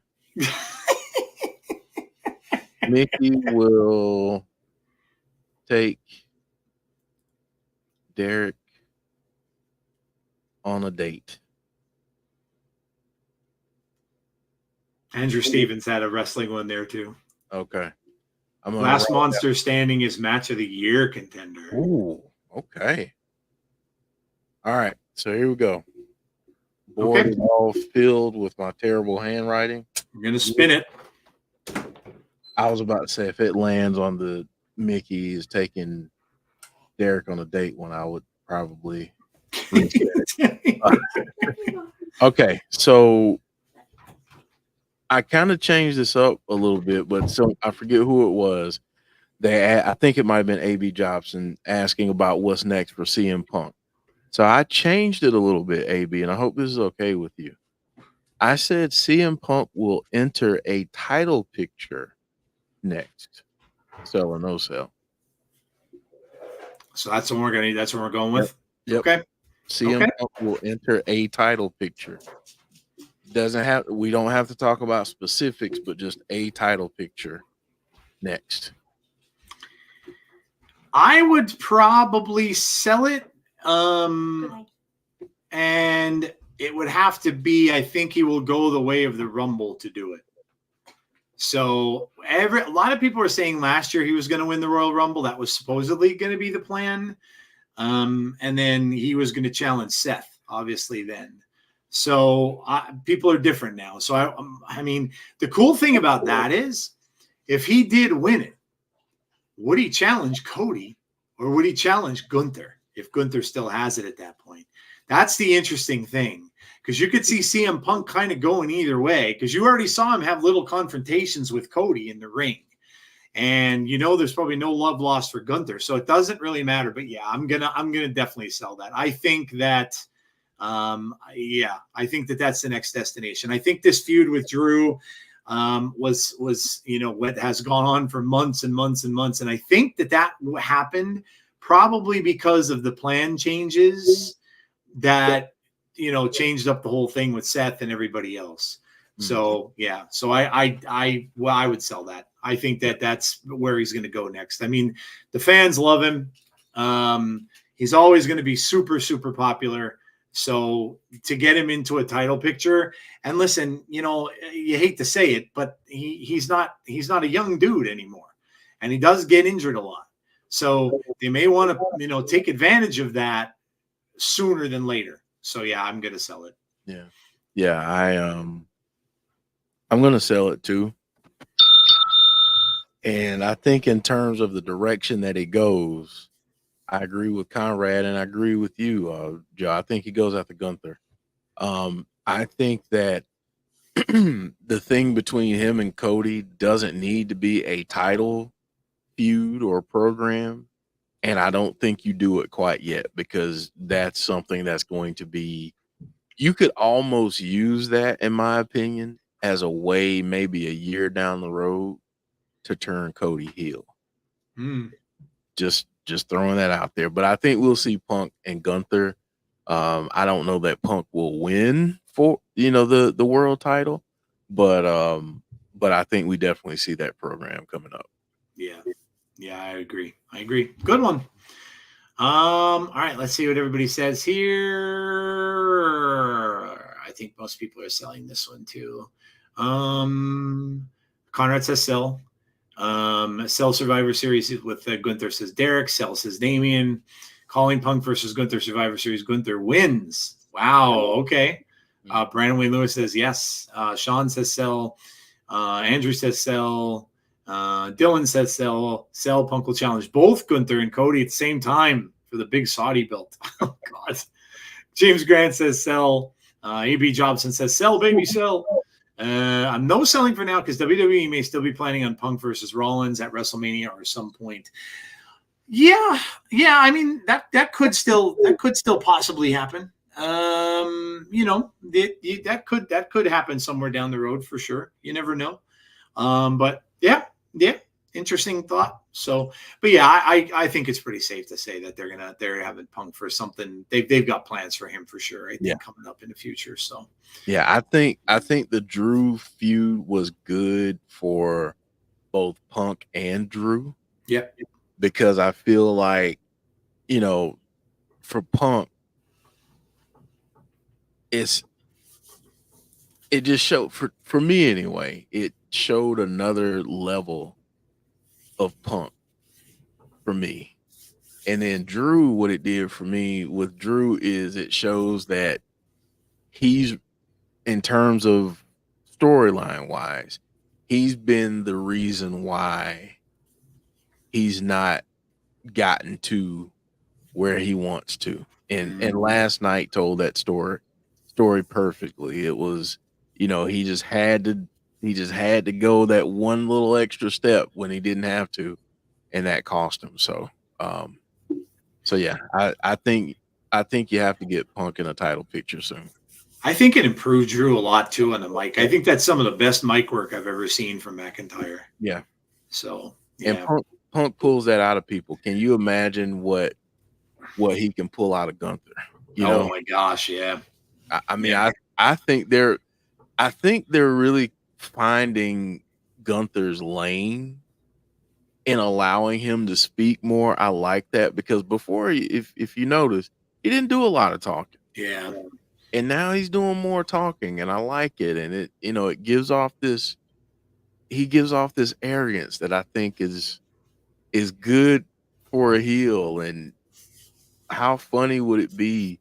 Mickey will take Derek on a date. Andrew Stevens had a wrestling one there too. Okay. Last Monster Standing is match of the year contender. Ooh, okay. All right. So here we go. Board is all filled with my terrible handwriting. We're going to spin it. I was about to say if it lands on the Mickey is taking Derek on a date one, I would probably Okay. So I kind of changed this up a little bit, but I forget who it was. I think it might have been AB Jobson asking about what's next for CM Punk. So I changed it a little bit, AB, and I hope this is okay with you. I said CM Punk will enter a title picture next, sell or no sell. So that's what we're going Yep. with. Yep. Okay. CM Punk will enter a title picture. We don't have to talk about specifics, but just a title picture next. I would probably sell it. And it would have to be, I think he will go the way of the Rumble to do it. So a lot of people are saying last year he was going to win the Royal Rumble. That was supposedly going to be the plan. And then he was going to challenge Seth, obviously, then. So people are different now. So, I mean, the cool thing about that is if he did win it, would he challenge Cody or would he challenge Gunther if Gunther still has it at that point? That's the interesting thing, because you could see CM Punk kind of going either way, because you already saw him have little confrontations with Cody in the ring. And there's probably no love lost for Gunther, so it doesn't really matter. But yeah, I'm gonna definitely sell that. I think that, I think that that's the next destination. I think this feud with Drew was what has gone on for months and months and months, and I think that happened probably because of the plan changes that changed up the whole thing with Seth and everybody else. So yeah, so I would sell that. I think that that's where he's going to go next. I mean, the fans love him. He's always going to be super, super popular. So to get him into a title picture, and listen, you hate to say it, but he's not a young dude anymore, and he does get injured a lot. So they may want to take advantage of that sooner than later. So yeah, I'm going to sell it. Yeah, I'm going to sell it too. And I think in terms of the direction that it goes, I agree with Conrad and I agree with you, Joe. I think he goes after Gunther. I think that the thing between him and Cody doesn't need to be a title feud or program. And I don't think you do it quite yet, because that's something that's going to be, you could almost use that, in my opinion, as a way maybe a year down the road to turn Cody heel. Just throwing that out there. But I think we'll see Punk and Gunther. I don't know that Punk will win for the world title, but I think we definitely see that program coming up. Yeah, I agree. Good one. All right, let's see what everybody says here. I think most people are selling this one too. Conrad says sell. Sell Survivor Series with Gunther, says Derek. Sell, says Damien. Calling Punk versus Gunther Survivor Series. Gunther wins. Wow. Okay. Brandon Wayne Lewis says yes. Sean says sell. Andrew says sell. Dylan says sell. Punk will challenge both Gunther and Cody at the same time for the big Saudi belt. Oh God. James Grant says sell. AB Jobson says sell, baby, sell. I'm no selling for now, because WWE may still be planning on Punk versus Rollins at WrestleMania or some point. Yeah. I mean, that could still possibly happen. That could happen somewhere down the road for sure. You never know. But yeah, interesting thought. So, but yeah, I think it's pretty safe to say that they're having Punk for something. They've got plans for him for sure. I think coming up in the future. So yeah, I think the Drew feud was good for both Punk and Drew. Yep. Because I feel like, for Punk, it just showed, for me anyway, it showed another level of Punk for me. And then Drew, what it did for me with Drew is it shows that he's, in terms of storyline wise, he's been the reason why he's not gotten to where he wants to. And last night told that story perfectly. It was, he just had to He just had to go that one little extra step when he didn't have to, and that cost him. So, yeah, I think you have to get Punk in a title picture soon. I think it improved Drew a lot too on the mic. I think that's some of the best mic work I've ever seen from McIntyre. Yeah. So And Punk pulls that out of people. Can you imagine what he can pull out of Gunther? You know? My gosh, yeah. I mean, I think they're really finding Gunther's lane and allowing him to speak more. I like that because before, if you notice, he didn't do a lot of talking. Yeah. And now he's doing more talking, and I like it. And it, it gives off this. He gives off this arrogance that I think is good for a heel. And how funny would it be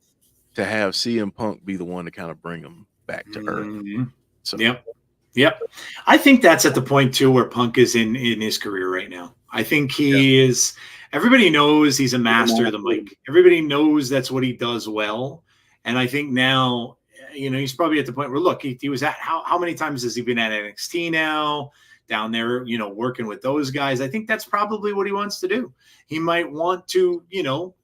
to have CM Punk be the one to kind of bring him back to earth? So Yep. I think that's at the point too where Punk is in his career right now. I think he is. Everybody knows he's a master of the mic. Everybody knows that's what he does well. And I think now, he's probably at the point where, look, he was at how many times has he been at NXT now? Down there, working with those guys. I think that's probably what he wants to do. He might want to,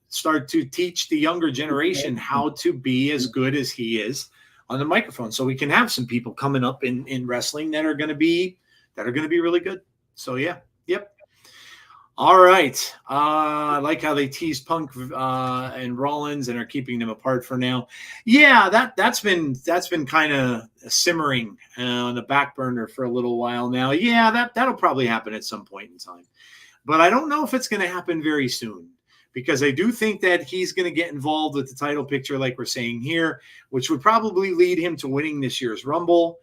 start to teach the younger generation how to be as good as he is on the microphone, so we can have some people coming up in wrestling that are going to be really good. So yep. All right. I like how they tease Punk and Rollins and are keeping them apart for now. Yeah, that's been kind of simmering on the back burner for a little while now. Yeah, that'll probably happen at some point in time, but I don't know if it's going to happen very soon, because I do think that he's going to get involved with the title picture, like we're saying here, which would probably lead him to winning this year's Rumble.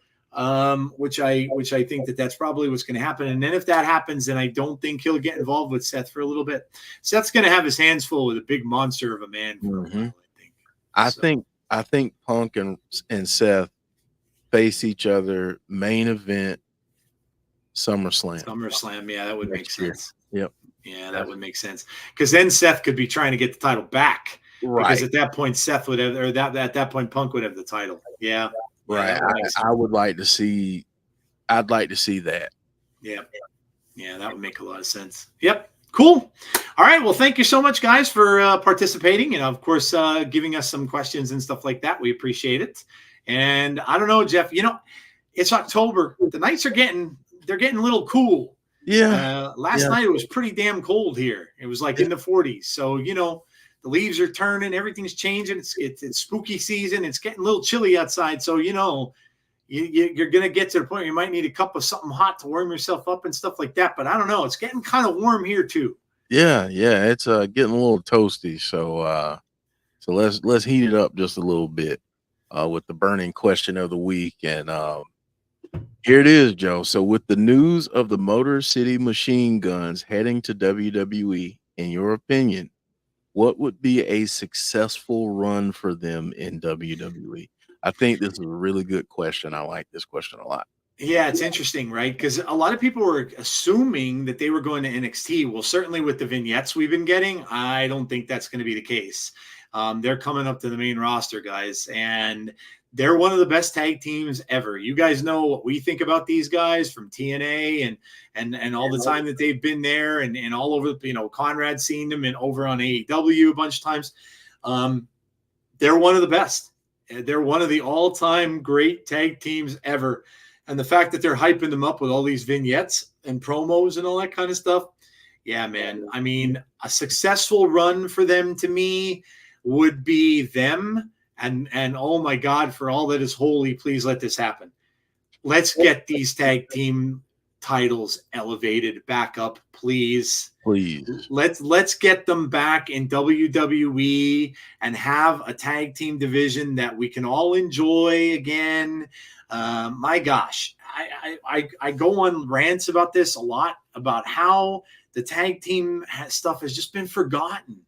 Which I think that's probably what's going to happen. And then if that happens, then I don't think he'll get involved with Seth for a little bit. Seth's going to have his hands full with a big monster of a man for a while, I think. I think Punk and Seth face each other main event SummerSlam. Yeah, that would make sense. Yep. Yeah, that would make sense, because then Seth could be trying to get the title back. Right. Because at that point, Seth would have, or at that point, Punk would have the title. Yeah. Right. I would like to see. I'd like to see that. Yeah. Yeah, that would make a lot of sense. Yep. Cool. All right. Well, thank you so much, guys, for participating, and of course, giving us some questions and stuff like that. We appreciate it. And I don't know, Jeff. It's October. The nights are getting a little cool. Yeah. Last night it was pretty damn cold here. It was like in the 40s. So the leaves are turning, everything's changing. It's spooky season. It's getting a little chilly outside. So, you're going to get to the point where you might need a cup of something hot to warm yourself up and stuff like that. But I don't know. It's getting kind of warm here too. Yeah. It's getting a little toasty. So let's heat it up just a little bit with the burning question of the week. And here it is, Joe. So with the news of the Motor City Machine Guns heading to WWE, in your opinion, what would be a successful run for them in WWE? I think this is a really good question. I like this question a lot. Yeah, it's interesting, right? Because a lot of people were assuming that they were going to NXT. Well, certainly with the vignettes we've been getting, I don't think that's going to be the case. They're coming up to the main roster, guys, and they're one of the best tag teams ever. You guys know what we think about these guys from TNA and all the time that they've been there and all over, Conrad's seen them and over on AEW a bunch of times. They're one of the best. They're one of the all-time great tag teams ever. And the fact that they're hyping them up with all these vignettes and promos and all that kind of stuff. Yeah, man. I mean, a successful run for them to me would be them. And oh my God, for all that is holy, please let this happen. Let's get these tag team titles elevated back up, please. Please. Let's get them back in WWE and have a tag team division that we can all enjoy again. My gosh, I go on rants about this a lot, about how the tag team stuff has just been forgotten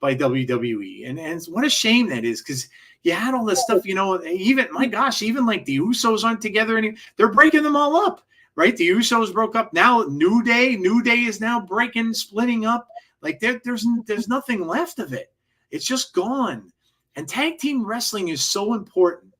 by WWE. And what a shame that is, because you had all this stuff, even like the Usos aren't together anymore. They're breaking them all up, right? The Usos broke up. Now New Day is now splitting up. Like there's nothing left of it. It's just gone. And tag team wrestling is so important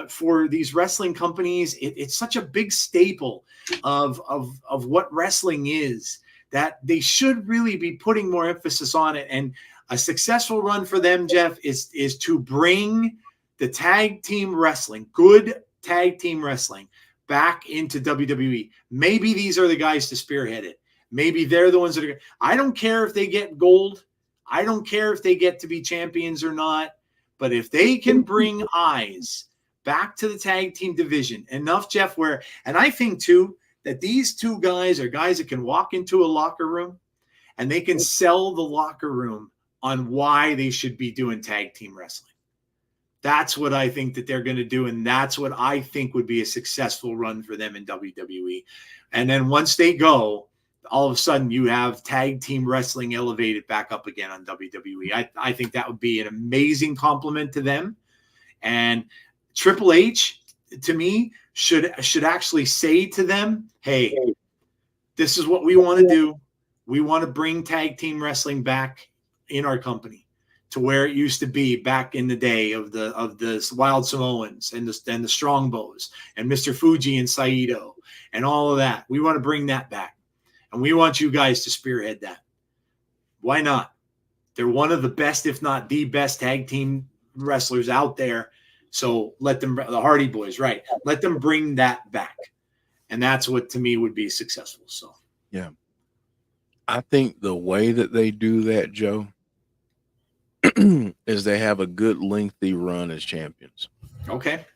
for these wrestling companies. It's such a big staple of what wrestling is that they should really be putting more emphasis on it. And a successful run for them, Jeff, is to bring the tag team wrestling, good tag team wrestling, back into WWE. Maybe these are the guys to spearhead it. Maybe they're the ones that are. I don't care if they get gold. I don't care if they get to be champions or not. But if they can bring eyes back to the tag team division enough, Jeff, where, and I think too, that these two guys are guys that can walk into a locker room and they can sell the locker room on why they should be doing tag team wrestling. That's what I think that they're going to do. And that's what I think would be a successful run for them in WWE. And then once they go, all of a sudden you have tag team wrestling elevated back up again on WWE. I think that would be an amazing compliment to them. And Triple H, to me, should actually say to them, hey, this is what we want to do. We want to bring tag team wrestling back in our company to where it used to be back in the day of the Wild Samoans and the Strongbows and Mr. Fuji and Saito and all of that. We want to bring that back. And we want you guys to spearhead that. Why not? They're one of the best, if not the best tag team wrestlers out there. So let them, the Hardy Boys, right? Let them bring that back. And that's what, to me, would be successful. So, yeah. I think the way that they do that, Joe, is they have a good lengthy run as champions. Okay.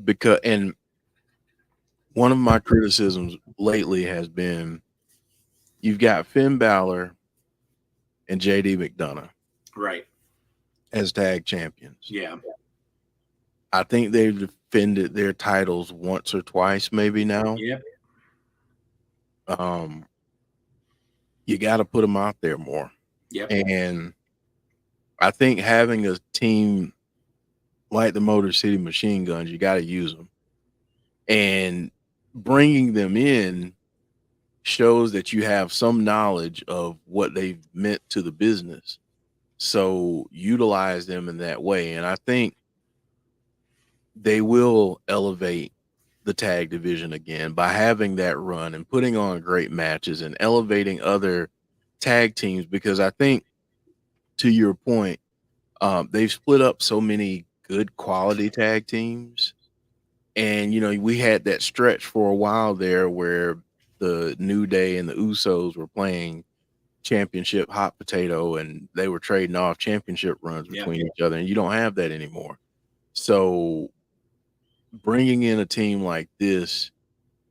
Because, and one of my criticisms lately has been you've got Finn Balor and JD McDonough. Right. As tag champions. Yeah. I think they've defended their titles once or twice, maybe now. Yep. You got to put them out there more. Yep. And I think having a team like the Motor City Machine Guns, you got to use them. And bringing them in shows that you have some knowledge of what they've meant to the business. So utilize them in that way. And I think they will elevate the tag division again by having that run and putting on great matches and elevating other tag teams. Because I think, to your point, they've split up so many good quality tag teams. And, you know, we had that stretch for a while there where the New Day and the Usos were playing championship hot potato and they were trading off championship runs between each other, and you don't have that anymore. So bringing in a team like this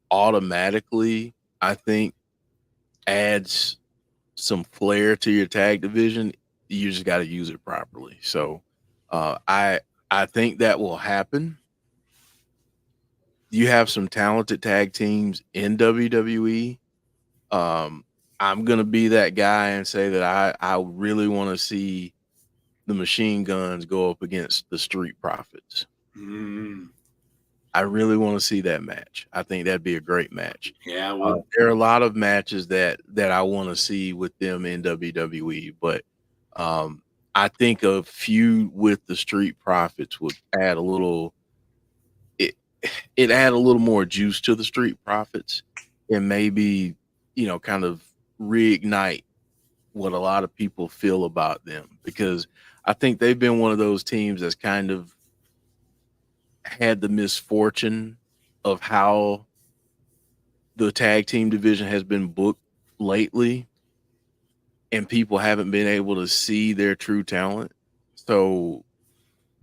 automatically, I think, adds some flair to your tag division. You just got to use it properly. So I think that will happen. You have some talented tag teams in WWE. I'm going to be that guy and say that I really want to see the Machine Guns go up against the Street Profits. I really want to see that match. I think that'd be a great match. Yeah. Well, there are a lot of matches that I want to see with them in WWE, but I think a feud with the Street Profits would add a little, it add a little more juice to the Street Profits and maybe, you know, kind of reignite what a lot of people feel about them, because I think they've been one of those teams that's kind of had the misfortune of how the tag team division has been booked lately, and people haven't been able to see their true talent. So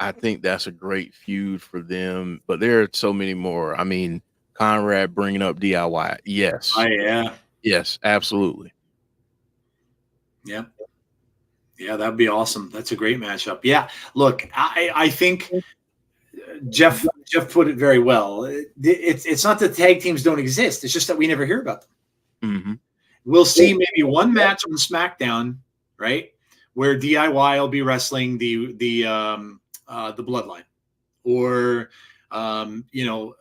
I think that's a great feud for them, but there are so many more. I mean, Conrad bringing up DIY. Yes. Oh, yeah. Yes, absolutely. Yeah. Yeah, that'd be awesome. That's a great matchup. Yeah. Look, I think Jeff put it very well. It's not that tag teams don't exist. It's just that we never hear about them. Mm-hmm. We'll see maybe one match on SmackDown, right, where DIY will be wrestling the Bloodline, or you know,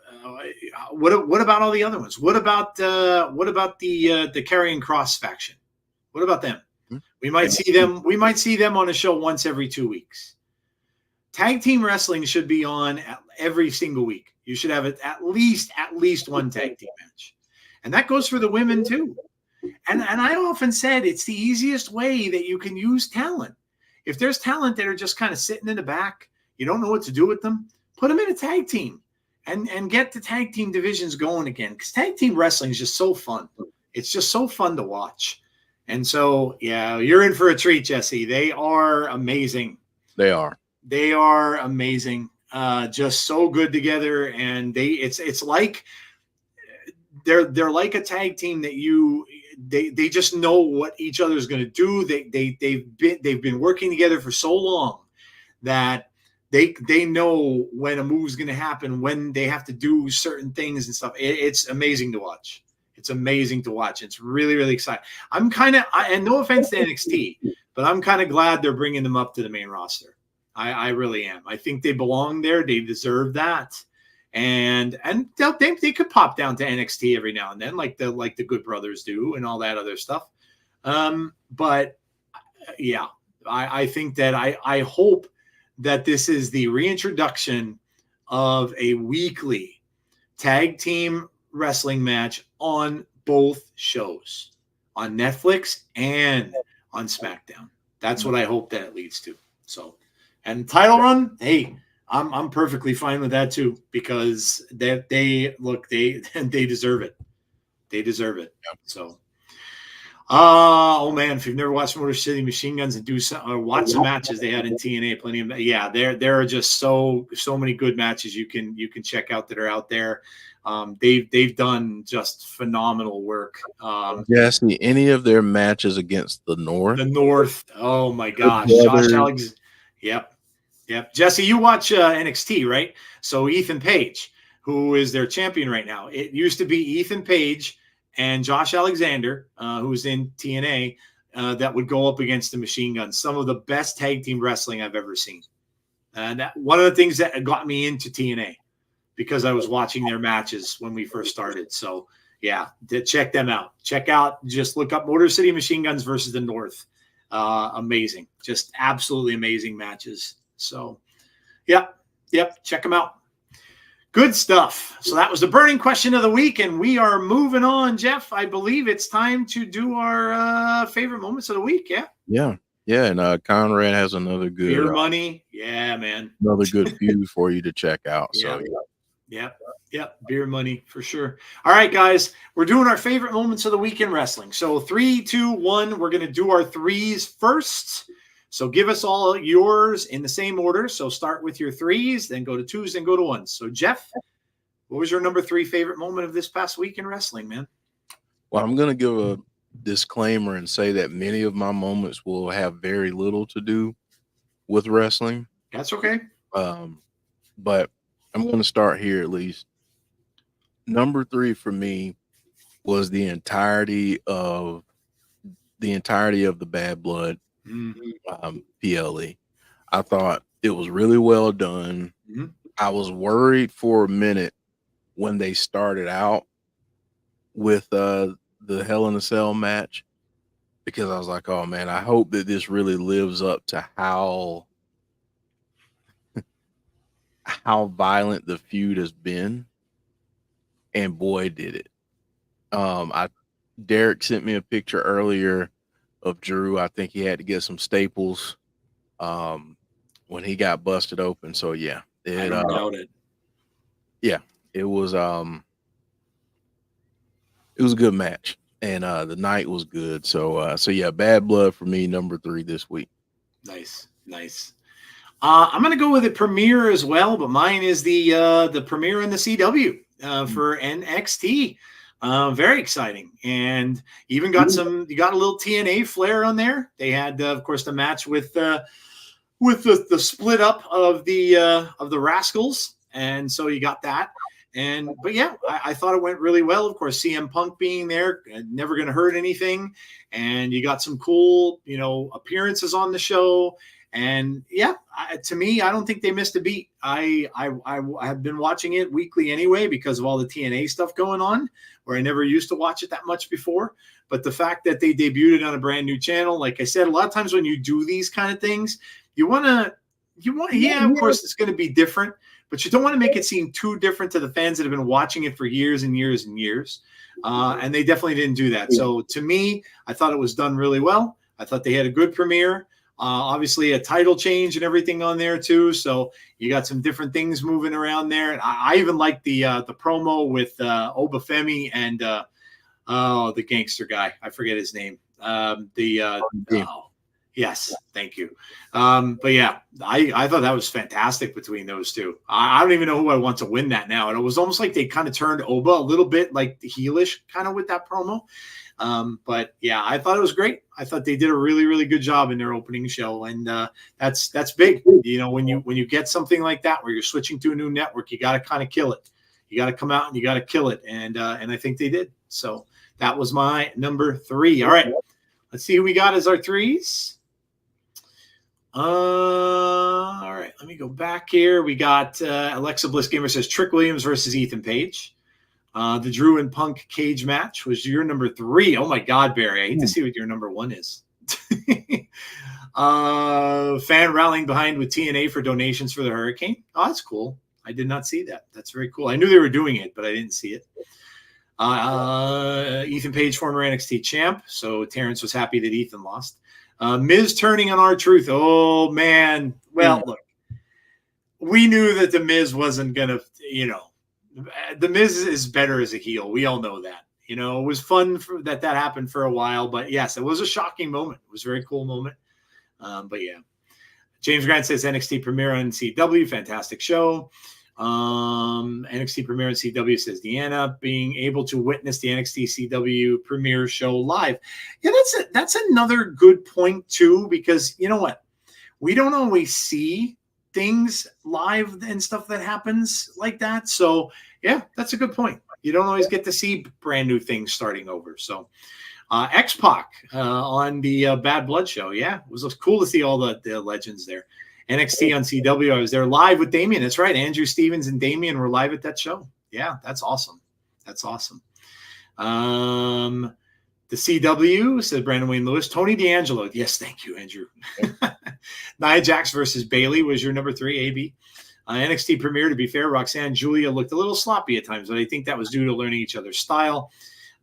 what about all the other ones? What about the Karrion Kross faction? What about them? We might see them. We might see them on a show once every 2 weeks. tag team wrestling should be on every single week. You should have at least one tag team match. And that goes for the women too. And I often said it's the easiest way that you can use talent. If there's talent that are just kind of sitting in the back, you don't know what to do with them, put them in a tag team and get the tag team divisions going again. Because tag team wrestling is just so fun. It's just so fun to watch. And so, yeah, you're in for a treat, Jesse. They are amazing. They are. They are amazing. Just so good together. And it's like they're like a tag team that they just know what each other is going to do. They've been working together for so long that they know when a move's going to happen, when they have to do certain things and stuff. It's amazing to watch. It's amazing to watch. It's really, really exciting. I'm and no offense to NXT, but I'm kind of glad they're bringing them up to the main roster. I really am. I think they belong there. They deserve that. And they could pop down to NXT every now and then, like the Good Brothers do and all that other stuff. But yeah, I think that I hope that this is the reintroduction of a weekly tag team wrestling match on both shows, on Netflix and on SmackDown. That's what I hope that it leads to. So, and title run, hey, I'm perfectly fine with that too, because they deserve it. They deserve it. Yep. So, oh man, if you've never watched Motor City Machine Guns and watch some matches they had in TNA, plenty of there are just so many good matches you can check out that are out there. They've done just phenomenal work. Jesse, any of their matches against the North? The North. Oh my gosh, Josh Alex. Yep. Jesse, you watch NXT, right? So Ethan Page, who is their champion right now. It used to be Ethan Page and Josh Alexander, who's in TNA, that would go up against the Machine Guns. Some of the best tag team wrestling I've ever seen. And one of the things that got me into TNA, because I was watching their matches when we first started. So yeah, check them out. Just look up Motor City Machine Guns versus the North. Amazing. Just absolutely amazing matches. So yep. Check them out. Good stuff. So that was the burning question of the week, and we are moving on, Jeff. I believe it's time to do our favorite moments of the week. Yeah. And Conrad has another good beer money. Yeah, man. Another good feud for you to check out. So Yep. Beer money for sure. All right, guys, we're doing our favorite moments of the week in wrestling. So 3, 2, 1. We're going to do our threes first. So give us all yours in the same order. So start with your threes, then go to twos, then go to ones. So Jeff, what was your number 3 favorite moment of this past week in wrestling, man? Well, I'm going to give a disclaimer and say that many of my moments will have very little to do with wrestling. That's okay. But I'm going to start here at least. Number 3 for me was the entirety of the Bad Blood PLE. I thought it was really well done. Mm-hmm. I was worried for a minute when they started out with the Hell in a Cell match, because I was like, oh man, I hope that this really lives up to how violent the feud has been. And boy, did it. Derek sent me a picture earlier of Drew. I think he had to get some staples when he got busted open. So yeah, I don't doubt it. Yeah, it was a good match, and the night was good. So yeah, Bad Blood for me, number 3 this week. Nice. I'm gonna go with the premiere as well, but mine is the premiere in the CW for NXT. Very exciting, and even got you got a little TNA flair on there. They had, of course, the match with the split up of the Rascals, and so you got that. But yeah, I thought it went really well. Of course, CM Punk being there, never going to hurt anything, and you got some cool, appearances on the show. And yeah, to me, I don't think they missed a beat. I have been watching it weekly anyway because of all the TNA stuff going on, where I never used to watch it that much before. But the fact that they debuted it on a brand new channel, like I said, a lot of times when you do these kind of things, you want to of course it's going to be different, but you don't want to make it seem too different to the fans that have been watching it for years and years and years. And they definitely didn't do that. So to me, I thought it was done really well. I thought they had a good premiere. Obviously a title change and everything on there too. So you got some different things moving around there. And I even like the promo with Obafemi and the gangster guy. I forget his name. Yes, thank you. But yeah, I thought that was fantastic between those two. I don't even know who I want to win that now. And it was almost like they kind of turned Oba a little bit like the heelish kind of with that promo. But yeah, I thought it was great. I thought they did a really, really good job in their opening show. And that's big. You know, when you get something like that where you're switching to a new network, you got to kind of kill it. You got to come out and you got to kill it. And I think they did. So that was my number 3. All right. Let's see who we got as our 3s. All right, let me go back here. We got Alexa Bliss Gamer says Trick Williams versus Ethan Page. The Drew and Punk cage match was your number 3. Oh my God, Barry, I hate to see what your number 1 is. Fan rallying behind with TNA for donations for the Hurricane. Oh, that's cool. I did not see that. That's very cool. I knew they were doing it, but I didn't see it. Ethan Page, former NXT champ. So Terrence was happy that Ethan lost. Miz turning on R-Truth. Oh, man. Well, look, we knew that The Miz wasn't going to, The Miz is better as a heel. We all know that. It was fun that happened for a while. But, yes, it was a shocking moment. It was a very cool moment. But, yeah. James Grant says NXT premiere on CW. Fantastic show. NXT premiere on CW says Deanna being able to witness the NXT CW premiere show live. Yeah, that's another good point too, because you know what? We don't always see things live and stuff that happens like that. So yeah, that's a good point. You don't always get to see brand new things starting over. So X-Pac on the Bad Blood show. Yeah, it was cool to see all the legends there. NXT on CW. I was there live with Damien. That's right. Andrew Stevens and Damien were live at that show. Yeah, that's awesome. That's awesome. The CW, said Brandon Wayne Lewis. Tony D'Angelo. Yes, thank you, Andrew. Nia Jax versus Bailey was your number 3, AB. NXT premiere, to be fair, Roxanne Julia looked a little sloppy at times, but I think that was due to learning each other's style.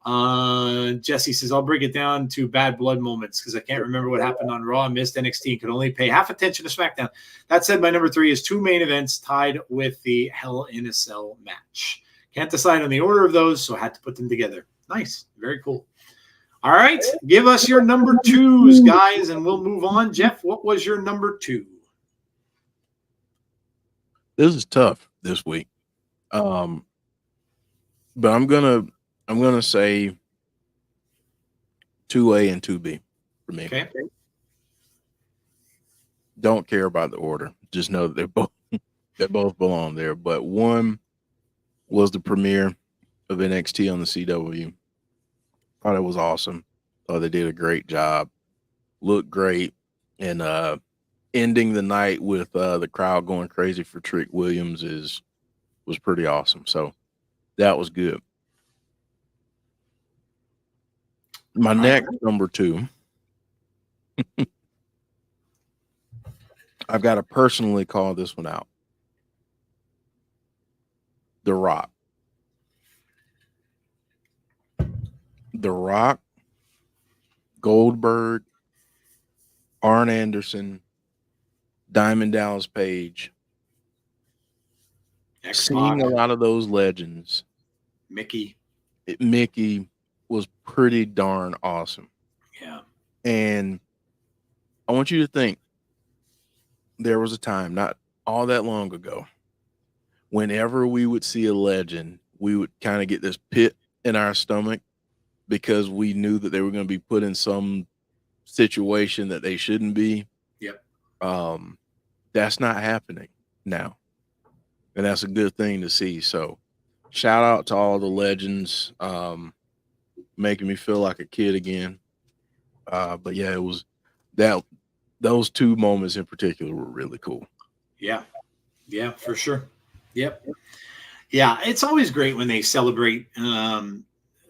Jesse says, I'll break it down to Bad Blood moments because I can't remember what happened on Raw. I missed NXT. Could only pay half attention to SmackDown. That said, my number 3 is 2 main events tied with the Hell in a Cell match. Can't decide on the order of those, so I had to put them together. Nice. Very cool. All right. Give us your number 2s, guys, and we'll move on. Jeff, what was your number 2? This is tough this week. But I'm gonna say 2A and 2B for me. Okay. Don't care about the order. Just know that they both belong there. But 1 was the premiere of NXT on the CW. Thought it was awesome. Thought they did a great job. Looked great. And ending the night with the crowd going crazy for Trick Williams was pretty awesome. So that was good. My next number 2, I've got to personally call this one out. The Rock. The Rock, Goldberg, Arn Anderson, Diamond Dallas Page. Seeing a lot of those legends. Mickey was pretty darn awesome. Yeah. And I want you to think there was a time not all that long ago, whenever we would see a legend, we would kind of get this pit in our stomach because we knew that they were going to be put in some situation that they shouldn't be. Yep. That's not happening now. And that's a good thing to see. So shout out to all the legends, making me feel like a kid again. But yeah, it was those 2 moments in particular were really cool. Yeah. Yeah, for sure. Yep. Yeah. It's always great when they celebrate,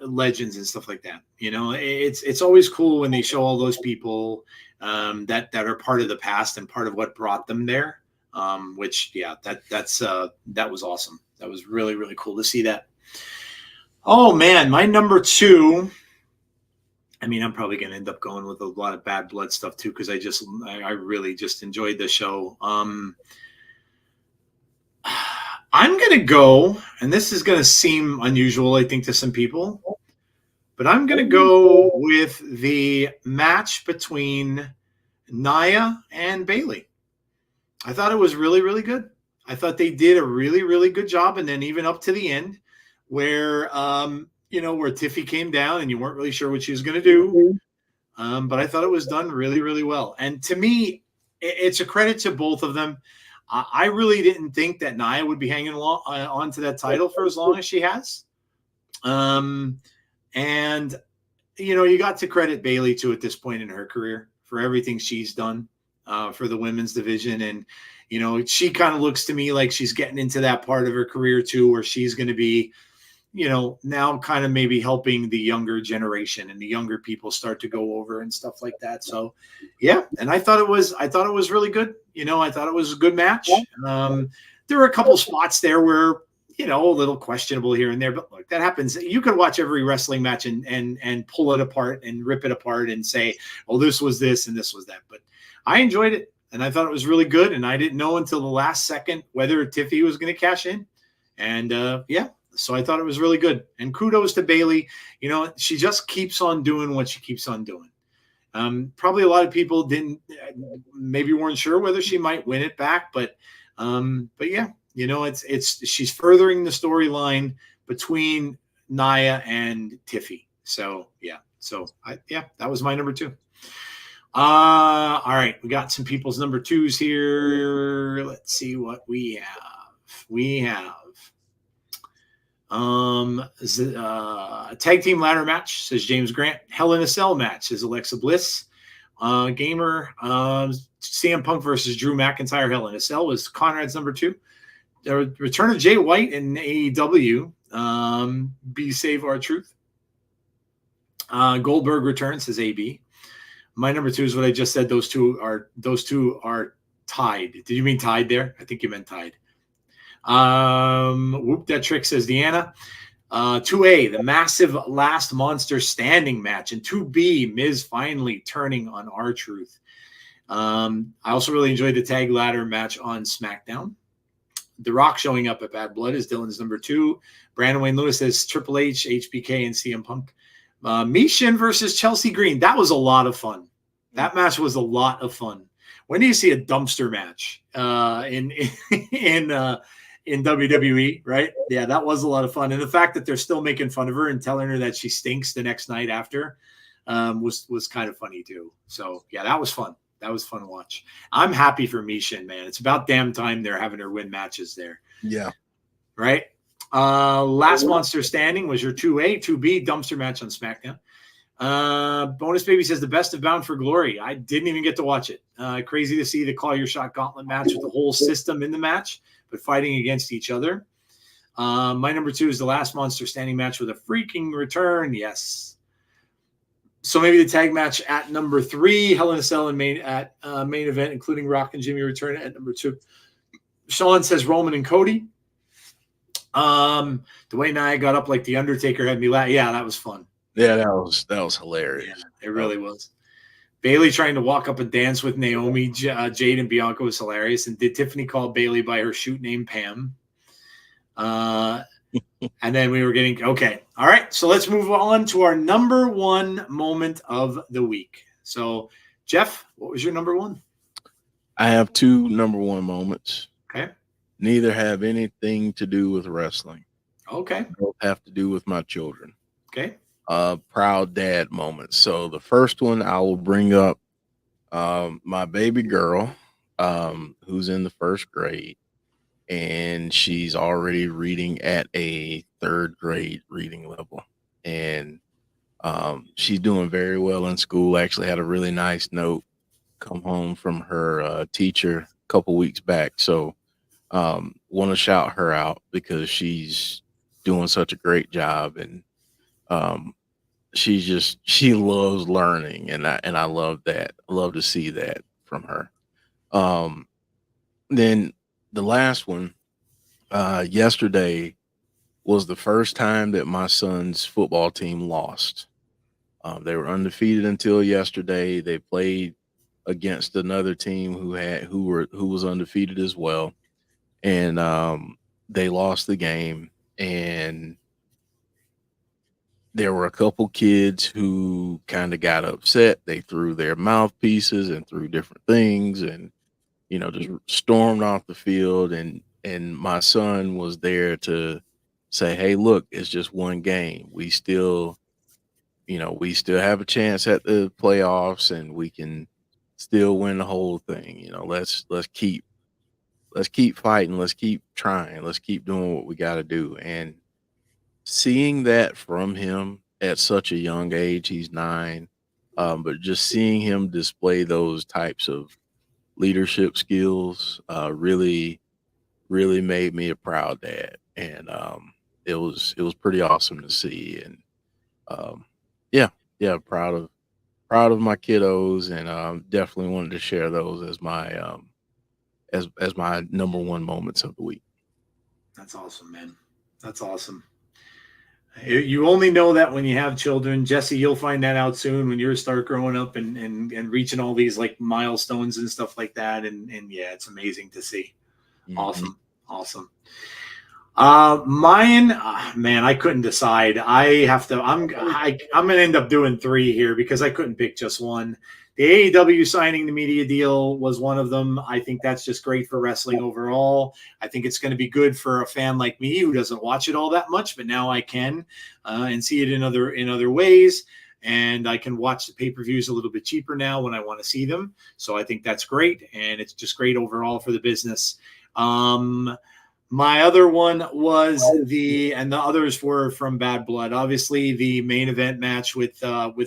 legends and stuff like that. It's always cool when they show all those people, that are part of the past and part of what brought them there. which that was awesome. That was really, really cool to see that. Oh man, my number 2. I mean, I'm probably going to end up going with a lot of Bad Blood stuff too, because I really just enjoyed the show. I'm going to go, and this is going to seem unusual, I think, to some people, but I'm going to go with the match between Nia and Bayley. I thought it was really, really good. I thought they did a really, really good job, and then even up to the end, where where Tiffy came down and you weren't really sure what she was going to do. But I thought it was done really, really well. And to me, it's a credit to both of them. I really didn't think that Nia would be hanging on to that title for as long as she has. And, you got to credit Bayley too at this point in her career for everything she's done for the women's division. And, she kind of looks to me like she's getting into that part of her career too, where she's going to be, now kind of maybe helping the younger generation and the younger people start to go over and stuff like that. So, yeah. And I thought it was really good. I thought it was a good match. There were a couple spots there where, a little questionable here and there, but look, that happens. You could watch every wrestling match and pull it apart and rip it apart and say, oh, this was this and this was that. But I enjoyed it and I thought it was really good. And I didn't know until the last second whether Tiffy was going to cash in. And so I thought it was really good. And kudos to Bayley. She just keeps on doing what she keeps on doing. Probably a lot of people maybe weren't sure whether she might win it back, but yeah, she's furthering the storyline between Nia and Tiffy. So yeah, that was my number 2. All right, we got some people's number 2s here. Let's see what we have. We have tag team ladder match, says James Grant. Hell in a Cell match, says Alexa Bliss. Gamer, CM Punk versus Drew McIntyre. Hell in a Cell was Conrad's number 2. The return of Jay White in AEW. Be Save Our Truth. Goldberg returns, says AB. My number 2 is what I just said. Those two are tied. Did you mean tied there? I think you meant tied. Whoop that trick, says Deanna. 2A, the massive last monster standing match, and 2B, Miz finally turning on R-Truth. I also really enjoyed the tag ladder match on SmackDown. The Rock showing up at Bad Blood is Dylan's number 2. Brandon Wayne Lewis says Triple H, HBK, and CM Punk. Mishin versus Chelsea Green. That was a lot of fun. That match was a lot of fun. When do you see a dumpster match in WWE, right? Yeah, that was a lot of fun. And the fact that they're still making fun of her and telling her that she stinks the next night after was kind of funny too. So yeah, that was fun. That was fun to watch. I'm happy for Mishin, man. It's about damn time they're having her win matches there. Yeah. Right? Last Monster Standing was your 2A, 2B dumpster match on SmackDown. Bonus Baby says the best of Bound for Glory. I didn't even get to watch it. Crazy to see the Call Your Shot Gauntlet match with the whole system in the match, but fighting against each other. My number 2 is the Last Monster Standing match with a freaking return. Yes. So maybe the tag match at number 3, Hell in a Cell and main event, including Rock and Jimmy return at number 2. Sean says Roman and Cody. The way Nia got up like the Undertaker had me laugh. Yeah, that was fun. Yeah, that was hilarious. Yeah, it really was. Bayley trying to walk up and dance with Naomi, Jade, and Bianca was hilarious. And did Tiffany call Bayley by her shoot name Pam? And then we were getting okay. All right, so let's move on to our number 1 moment of the week. So, Jeff, what was your number 1? I have 2 number 1 moments. Okay. Neither have anything to do with wrestling. Okay. Both have to do with my children. Okay. Proud dad moments. So the first one I will bring up my baby girl, who's in the 1st grade, and she's already reading at a 3rd grade reading level. And she's doing very well in school. Actually had a really nice note come home from her teacher a couple weeks back. So want to shout her out because she's doing such a great job, and she loves learning, and I love that. I love to see that from her. Then the last one, yesterday was the first time that my son's football team lost. They were undefeated until yesterday. They played against another team who was undefeated as well, and they lost the game. And there were a couple kids who kind of got upset. They threw their mouthpieces and threw different things, and just stormed off the field. And my son was there to say, "Hey, look, it's just one game. We still have a chance at the playoffs, and we can still win the whole thing. Let's keep fighting. Let's keep trying. Let's keep doing what we got to do." And seeing that from him at such a young age, he's 9, but just seeing him display those types of leadership skills really, really made me a proud dad. And it was pretty awesome to see. And um, yeah, proud of my kiddos, and definitely wanted to share those as my number one moments of the week. That's awesome, man. That's awesome. You only know that when you have children. Jesse, you'll find that out soon when you start growing up and reaching all these like milestones and stuff like that. And yeah, it's amazing to see. Mhm. Awesome. Mine, man, I couldn't decide. I'm going to end up doing 3 here because I couldn't pick just one. The AEW signing the media deal was one of them. I think that's just great for wrestling overall. I think it's going to be good for a fan like me who doesn't watch it all that much, but now I can and see it in other ways. And I can watch the pay-per-views a little bit cheaper now when I want to see them. So I think that's great. And it's just great overall for the business. My other one was and the others were from Bad Blood. Obviously, the main event match with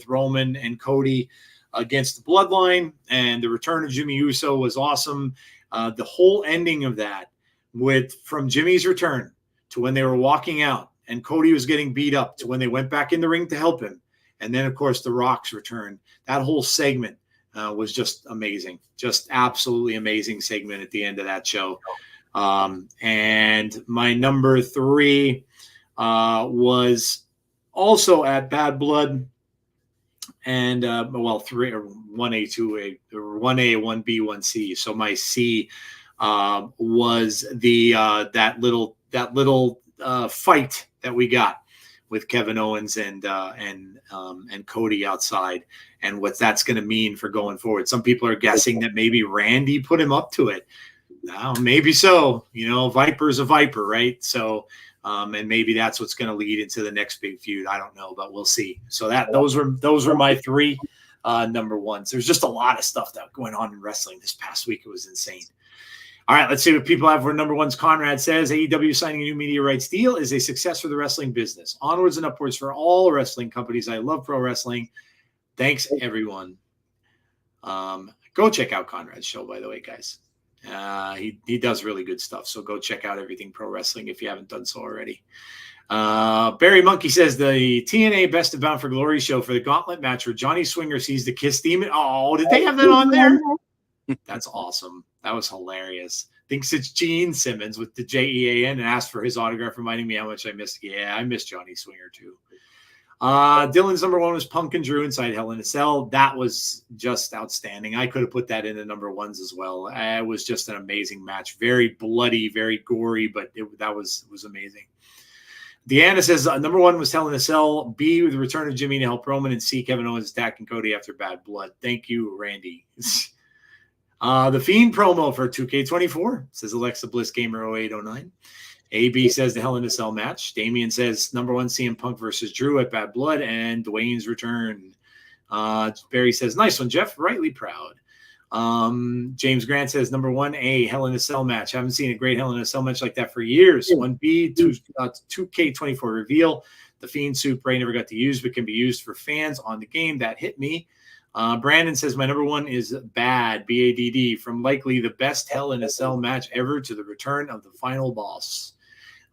Roman and Cody against the Bloodline, and the return of Jimmy Uso was awesome. The whole ending of that, from Jimmy's return to when they were walking out and Cody was getting beat up to when they went back in the ring to help him, and then of course the Rock's return. That whole segment was just amazing, just absolutely amazing segment at the end of that show. And my number 3 was also at Bad Blood, and 3 or 1A, 2A, or 1A, 1B, 1C. So my C was that little fight that we got with Kevin Owens and Cody outside, and what that's going to mean for going forward. Some people are guessing that maybe Randy put him up to it. No, maybe so. Viper's a Viper, right? So, and maybe that's what's going to lead into the next big feud. I don't know, but we'll see. So those were my 3 number ones. There's just a lot of stuff that going on in wrestling this past week. It was insane. All right, let's see what people have for number ones. Conrad says AEW signing a new media rights deal is a success for the wrestling business. Onwards and upwards for all wrestling companies. I love pro wrestling. Thanks, everyone. Go check out Conrad's show, by the way, guys. He does really good stuff. So go check out everything pro wrestling if you haven't done so already. Barry Monkey says the TNA Best of Bound for Glory show for the gauntlet match where Johnny Swinger sees the Kiss Demon. Oh, did they have that on there? That's awesome. That was hilarious. Thinks it's Gene Simmons with the JEAN and asked for his autograph, reminding me how much I missed. Yeah, I missed Johnny Swinger too. Dylan's number 1 was Punk and Drew inside Hell in a Cell. That was just outstanding. I could have put that in the number 1s as well. It was just an amazing match. Very bloody, very gory, but that was amazing. Deanna says number 1 was Hell in a Cell. B, with the return of Jimmy to help Roman, and C, Kevin Owens attacking Cody after Bad Blood. Thank you, Randy. The Fiend promo for 2K24 says Alexa Bliss Gamer 0809. AB says the Hell in a Cell match. Damian says number 1 CM Punk versus Drew at Bad Blood and Dwayne's return. Barry says nice one, Jeff. Rightly proud. James Grant says number 1A Hell in a Cell match. Haven't seen a great Hell in a Cell match like that for years. 1B 2K24 reveal. The Fiend suit Bray never got to use, but can be used for fans on the game. That hit me. Brandon says my number 1 is Bad, BADD, from likely the best Hell in a Cell match ever to the return of the final boss.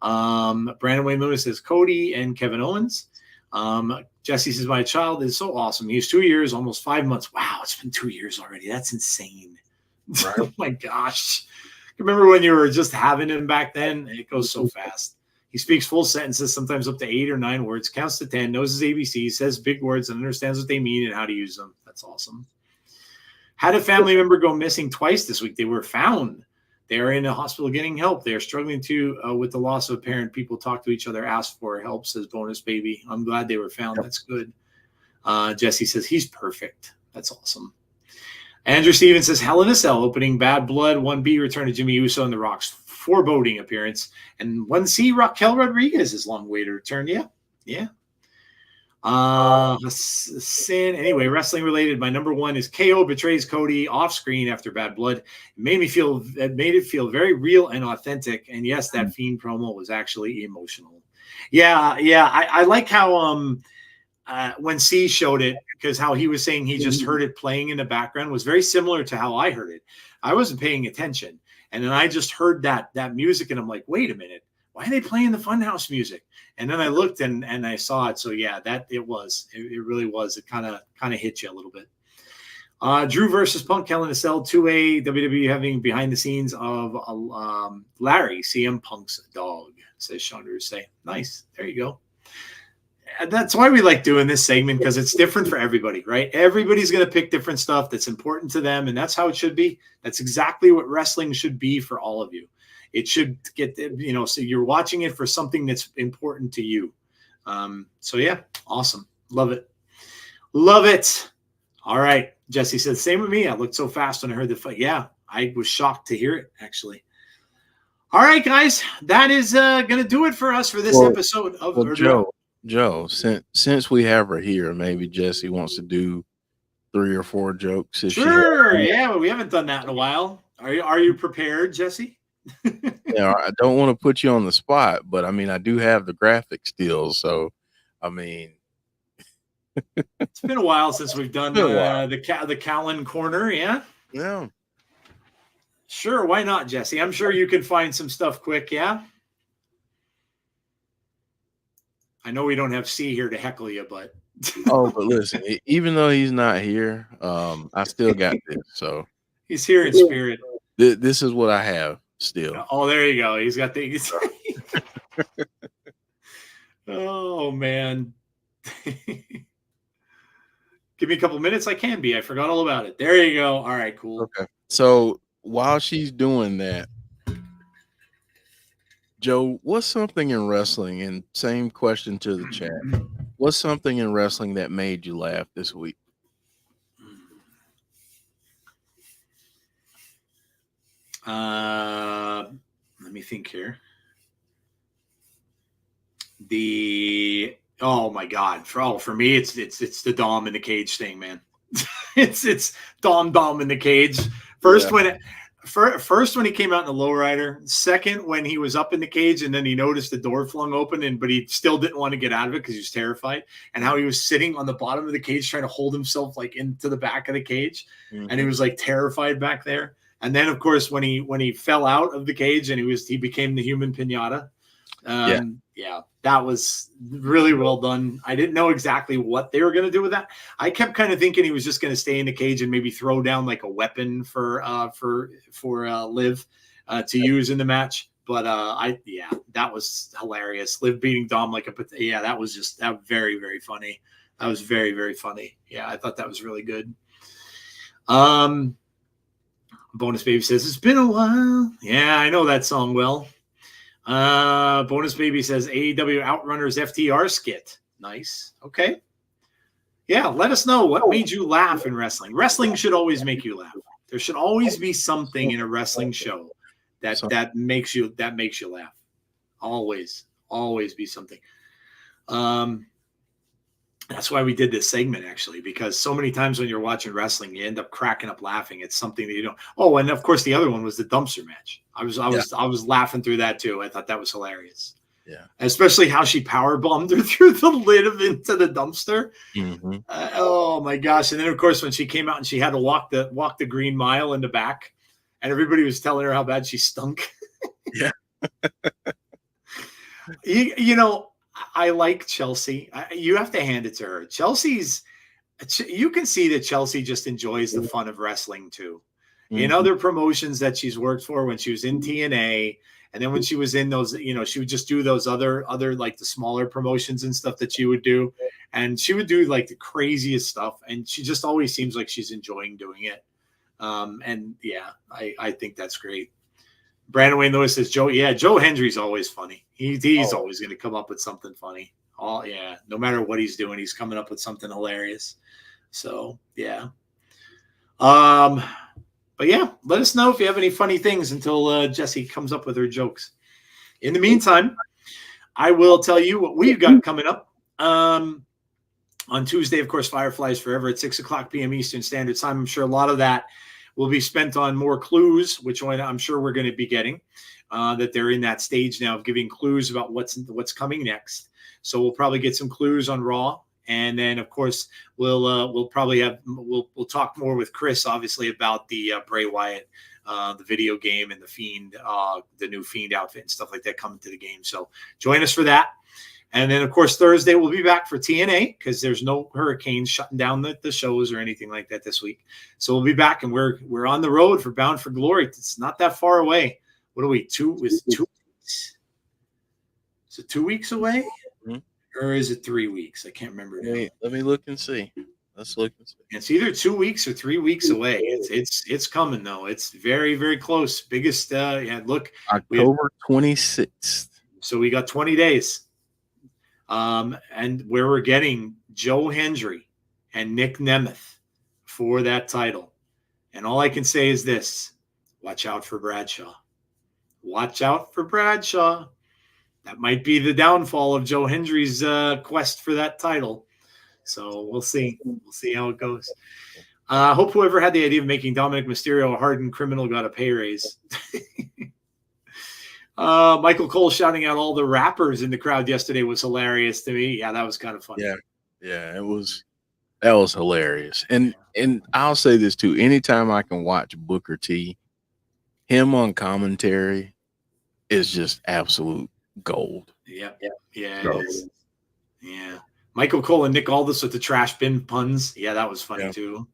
Brandon Wayne Lewis says Cody and Kevin Owens. Jesse says my child is so awesome. He's 2 years, almost 5 months. Wow, it's been 2 years already. That's insane. Right. Oh my gosh. Remember when you were just having him back then? It goes so fast. He speaks full sentences, sometimes up to 8 or 9 words, counts to 10, knows his ABC, says big words, and understands what they mean and how to use them. That's awesome. Had a family member go missing twice this week. They were found. They are in a hospital getting help. They are struggling with the loss of a parent. People talk to each other, ask for help, says Bonus Baby. I'm glad they were found. That's good. Jesse says he's perfect. That's awesome. Andrew Stevens says, Hell in a Cell, opening Bad Blood, 1B, return to Jimmy Uso and The Rock's foreboding appearance, and 1C, Raquel Rodriguez's long-awaited return. Yeah. Sin. Anyway, wrestling related. My number one is KO betrays Cody off screen after Bad Blood. It made it feel very real and authentic. And yes, that Fiend promo was actually emotional. Yeah. I like how when C showed it, because how he was saying he just heard it playing in the background was very similar to how I heard it. I wasn't paying attention, and then I just heard that music, and I'm like, wait a minute, why are they playing the Funhouse music? And then I looked and I saw it. So yeah, it really was. It kind of hit you a little bit. Drew versus Punk, Hell in a Cell, 2A, WWE having behind the scenes of Larry, CM Punk's dog, says Sean Say. Nice. There you go. That's why we like doing this segment, because it's different for everybody, right? Everybody's going to pick different stuff that's important to them, and that's how it should be. That's exactly what wrestling should be for all of you. It should get, so you're watching it for something that's important to you. So yeah, awesome. Love it. Love it. All right. Jesse said, same with me. I looked so fast when I heard the fight. Yeah, I was shocked to hear it, actually. All right, guys, that is going to do it for us for this episode of Joe, since we have her here, maybe Jesse wants to do 3 or 4 jokes. Sure, yeah, but we haven't done that in a while. Are you prepared, Jesse? Yeah, I don't want to put you on the spot, but I mean, I do have the graphic still, so I mean, it's been a while since we've done the Callan corner, yeah. Yeah, sure. Why not, Jesse? I'm sure you can find some stuff quick, yeah. I know we don't have C here to heckle you, but but listen, even though he's not here, I still got this. So he's here in spirit. This is what I have still. Oh, there you go. He's got the. Oh man, give me a couple minutes. I can be. I forgot all about it. There you go. All right, cool. Okay. So while she's doing that, Joe, what's something in wrestling, and same question to the chat, what's something in wrestling that made you laugh this week? Let me think here. Oh my God. For me, it's the Dom in the cage thing, man. it's Dom in the cage. First when he came out in the lowrider. Second, when he was up in the cage and then he noticed the door flung open, but he still didn't want to get out of it because he was terrified. And how he was sitting on the bottom of the cage trying to hold himself like into the back of the cage, and he was like terrified back there. And then, of course, when he fell out of the cage and he became the human pinata. Yeah, that was really well done. I didn't know exactly what they were going to do with that. I kept kind of thinking he was just going to stay in the cage and maybe throw down like a weapon for Liv to use in the match. But that was hilarious. Liv beating Dom that was very, very funny. That was very, very funny. Yeah, I thought that was really good. Bonus Baby says, it's been a while. Yeah, I know that song well. Bonus Baby says, AEW Outrunners FTR skit. Nice. Okay. Yeah, let us know what made you laugh in wrestling. Wrestling should always make you laugh. There should always be something in a wrestling show that makes you laugh. Always be something. That's why we did this segment, actually, because so many times when you're watching wrestling, you end up cracking up laughing. It's something that you don't. Oh, and of course, the other one was the dumpster match. I was laughing through that too. I thought that was hilarious. Yeah, especially how she power bombed her through the lid into the dumpster. Mm-hmm. Oh my gosh! And then of course when she came out and she had to walk the green mile in the back, and everybody was telling her how bad she stunk. Yeah. You know, I like Chelsea. You have to hand it to her. You can see that Chelsea just enjoys the fun of wrestling too. in other promotions that she's worked for when she was in TNA. And then when she was in those, she would just do those other like the smaller promotions and stuff that she would do. And she would do like the craziest stuff. And she just always seems like she's enjoying doing it. And yeah, I think that's great. Brandon Wayne Lewis says, Joe Hendry's always funny. He's always going to come up with something funny. No matter what he's doing, he's coming up with something hilarious. So yeah. But yeah, let us know if you have any funny things until Jessie comes up with her jokes. In the meantime, I will tell you what we've got coming up. On Tuesday, of course, Fireflies Forever at 6 o'clock p.m. Eastern Standard Time. I'm sure a lot of that will be spent on more clues, which one I'm sure we're going to be getting. That they're in that stage now of giving clues about what's coming next. So we'll probably get some clues on Raw. And then, of course, we'll probably we'll talk more with Chris, obviously, about the Bray Wyatt, the video game, and the Fiend, the new Fiend outfit and stuff like that coming to the game. So join us for that. And then, of course, Thursday we'll be back for TNA because there's no hurricanes shutting down the shows or anything like that this week. So we'll be back, and we're on the road for Bound for Glory. It's not that far away. What are we? 2 weeks? Is it 2 weeks away? Mm-hmm. Or is it 3 weeks? I can't remember now. Let me look and see. Let's look and see. It's either 2 weeks or 3 weeks away. It's coming though. It's very, very close. Biggest look. October 26th. So we got 20 days. And where we're getting Joe Hendry and Nick Nemeth for that title. And all I can say is this: watch out for Bradshaw. Watch out for Bradshaw. That might be the downfall of Joe Hendry's quest for that title. So we'll see. We'll see how it goes. I hope whoever had the idea of making Dominic Mysterio a hardened criminal got a pay raise. Michael Cole shouting out all the rappers in the crowd yesterday was hilarious to me. Yeah, that was kind of funny. Yeah, that was hilarious. And I'll say this too: anytime I can watch Booker T, him on commentary is just absolute gold. Yeah, it is. Yeah. Michael Cole and Nick Aldis with the trash bin puns. Yeah, that was funny too.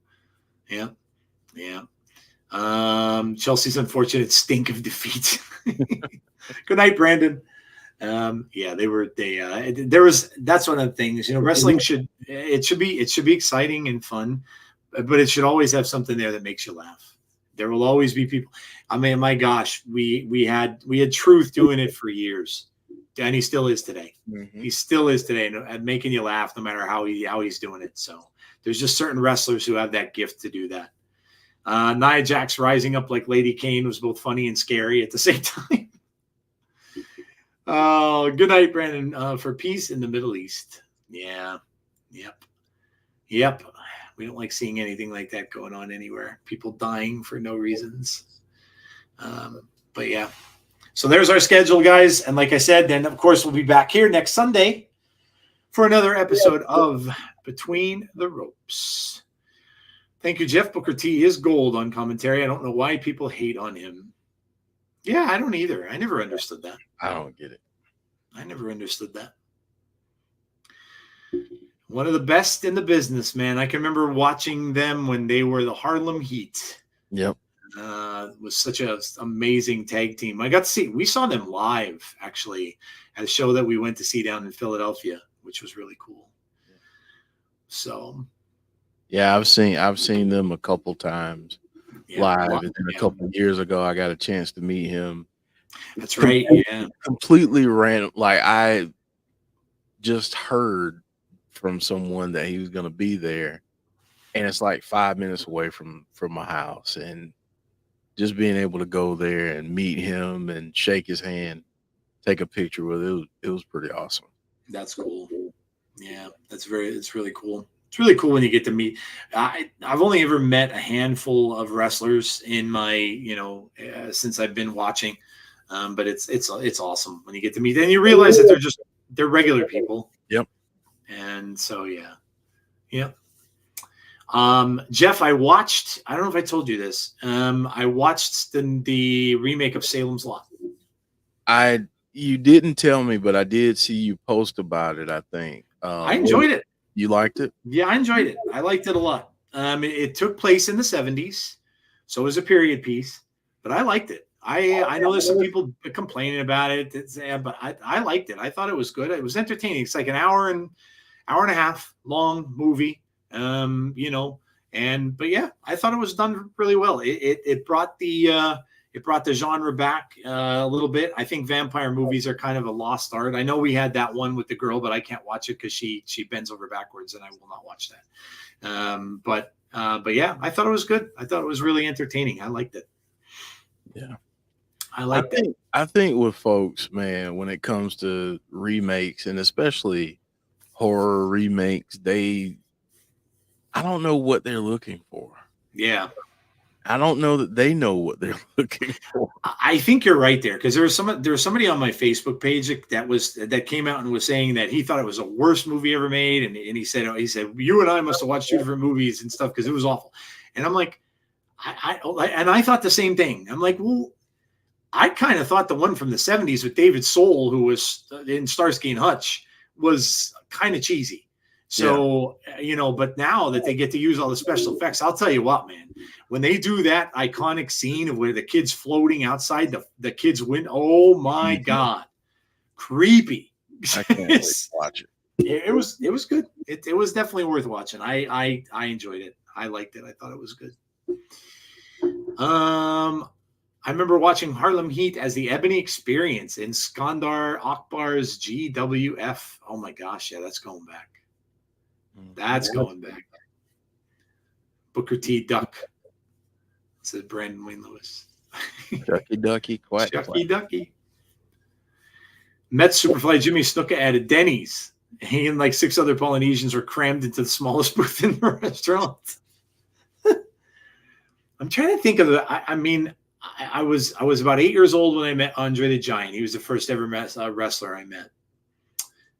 Yeah. Chelsea's unfortunate stink of defeat. Good night, Brandon. That's one of the things, wrestling should be exciting and fun, but it should always have something there that makes you laugh. There will always be people. I mean, my gosh, we had Truth doing it for years, and he still is today. Mm-hmm. He still is today, and making you laugh no matter how he's doing it. So there's just certain wrestlers who have that gift to do that. Nia Jax rising up like Lady Kane was both funny and scary at the same time. Good night, Brandon. For peace in the Middle East. Yeah. Yep. We don't like seeing anything like that going on anywhere. People dying for no reasons. But yeah. So there's our schedule, guys. And like I said, then of course we'll be back here next Sunday for another episode of Between the Ropes. Thank you, Jeff. Booker T is gold on commentary. I don't know why people hate on him. Yeah, I don't either. I never understood that. I don't get it. I never understood that. One of the best in the business, man. I can remember watching them when they were the Harlem Heat. Yep. It was such an amazing tag team. We saw them live, actually, at a show that we went to see down in Philadelphia, which was really cool. So... yeah, I've seen them a couple times live, and then a couple of years ago, I got a chance to meet him. That's right. Yeah, completely random. Like I just heard from someone that he was going to be there, and it's like 5 minutes away from my house, and just being able to go there and meet him and shake his hand, take a picture with it, it was pretty awesome. That's cool. Yeah, it's really cool. It's really cool when you get to meet. I've only ever met a handful of wrestlers in my, since I've been watching. But it's awesome when you get to meet them and you realize that they're regular people. Yep. And so, yeah. Jeff, I don't know if I told you this. I watched the remake of Salem's Lot. You didn't tell me, but I did see you post about it, I think. I enjoyed it. You liked it? Yeah, I enjoyed it. I liked it a lot. It took place in the 70s, So it was a period piece, but I liked it. I know there's some people complaining about it, but I liked it. I thought it was good. It was entertaining. It's like an hour and a half long movie. But yeah, I thought it was done really well. It brought the genre back a little bit. I think vampire movies are kind of a lost art. I know we had that one with the girl, but I can't watch it because she bends over backwards, and I will not watch that. But yeah, I thought it was good. I thought it was really entertaining. I liked it. Yeah. I think with folks, man, when it comes to remakes and especially horror remakes, I don't know what they're looking for. Yeah. I don't know that they know what they're looking for. I think you're right there, because there was somebody on my Facebook page that came out and was saying that he thought it was the worst movie ever made, and he said you and I must have watched two different movies and stuff because it was awful. And I'm like, I thought the same thing. I'm like, well, I kind of thought the one from the 70s with David Soul, who was in Starsky and Hutch, was kind of cheesy. So, but now that they get to use all the special effects, I'll tell you what, man, when they do that iconic scene of where the kid's floating outside the kid's window, oh my God, creepy. I can't wait to watch it. It was good. It was definitely worth watching. I enjoyed it. I liked it. I thought it was good. I remember watching Harlem Heat as the Ebony Experience in Skandar Akbar's GWF. Oh my gosh, yeah, that's going back. That's going back. Booker T. Duck. Said Brandon Wayne Lewis. Ducky Ducky, quack. Ducky Ducky. Met Superfly Jimmy Snuka at a Denny's. He and like 6 other Polynesians were crammed into the smallest booth in the restaurant. I'm trying to think of I was about 8 years old when I met Andre the Giant. He was the first ever wrestler I met.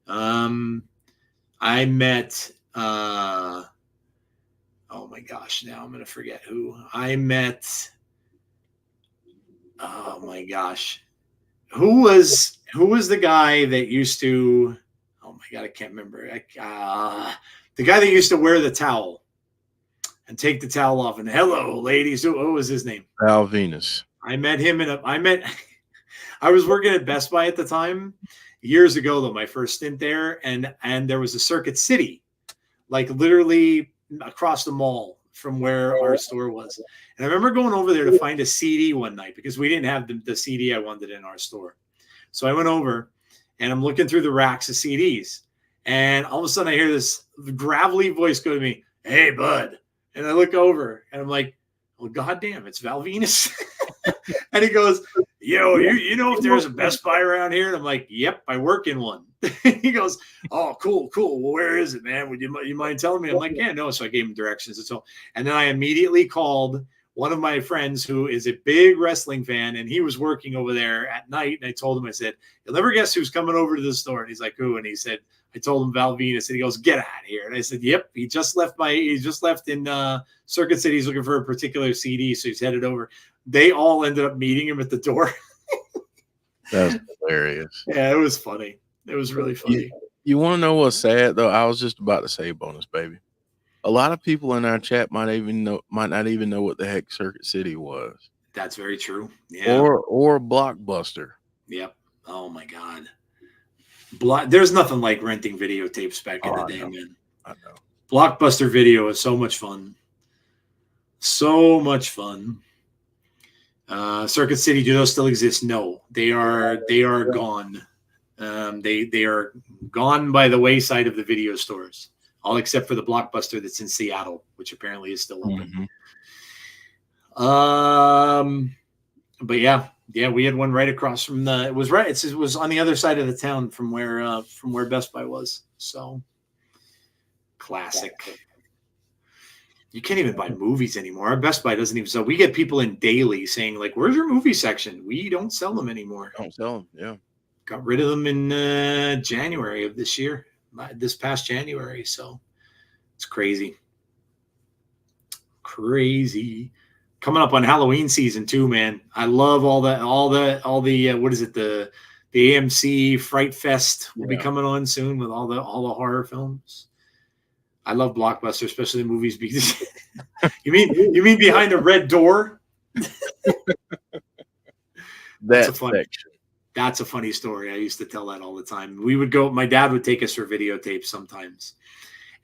I met oh my gosh, now I'm gonna forget who I met. Oh my gosh, who was the guy that used to? Oh my God, I can't remember. The guy that used to wear the towel and take the towel off and hello, ladies. What was his name? Val Venus. I met him I was working at Best Buy at the time, years ago though, my first stint there, and there was a Circuit City, like literally across the mall from where our store was. And I remember going over there to find a CD one night because we didn't have the CD I wanted in our store. So I went over and I'm looking through the racks of CDs, and all of a sudden I hear this gravelly voice go to me, "Hey, bud." And I look over and I'm like, "Well, goddamn, it's Val Venus." And he goes, "Yo, you know if there's a Best Buy around here?" And I'm like, "Yep, I work in one." He goes, "Oh, cool. Well, where is it, man? Would you mind telling me?" I'm like, "Yeah, no." So I gave him directions and so. And then I immediately called one of my friends who is a big wrestling fan, and he was working over there at night. And I told him, I said, "You'll never guess who's coming over to the store." And he's like, "Who?" And he said, I told him Val Venus, and he goes, "Get out of here." And I said, "Yep, he just left in Circuit City. He's looking for a particular CD, so he's headed over." They all ended up meeting him at the door. That was hilarious. Yeah, it was funny. It was really funny. You want to know what's sad though? I was just about to say, bonus baby. A lot of people in our chat might not even know what the heck Circuit City was. That's very true. Yeah. Or Blockbuster. Yep. Oh my God. There's nothing like renting videotapes back in the day, man. I know. Blockbuster Video is so much fun. So much fun. Circuit City, do those still exist? No, they are gone. They are gone by the wayside of the video stores, all except for the Blockbuster that's in Seattle, which apparently is still open. Mm-hmm. But yeah, we had one right across from it was on the other side of the town from where Best Buy was. So classic. You can't even buy movies anymore. Our Best Buy doesn't even sell. We get people in daily saying like, "Where's your movie section?" We don't sell them anymore. Don't sell them. Yeah. Got rid of them in January of this year, this past January. So it's crazy. Crazy. Coming up on Halloween season too, man. I love all the what is it? The AMC Fright Fest will be coming on soon with all the horror films. I love Blockbuster, especially the movies, because You mean behind the red door? That funny. section. That's a funny story. I used to tell that all the time. We would go. My dad would take us for videotapes sometimes,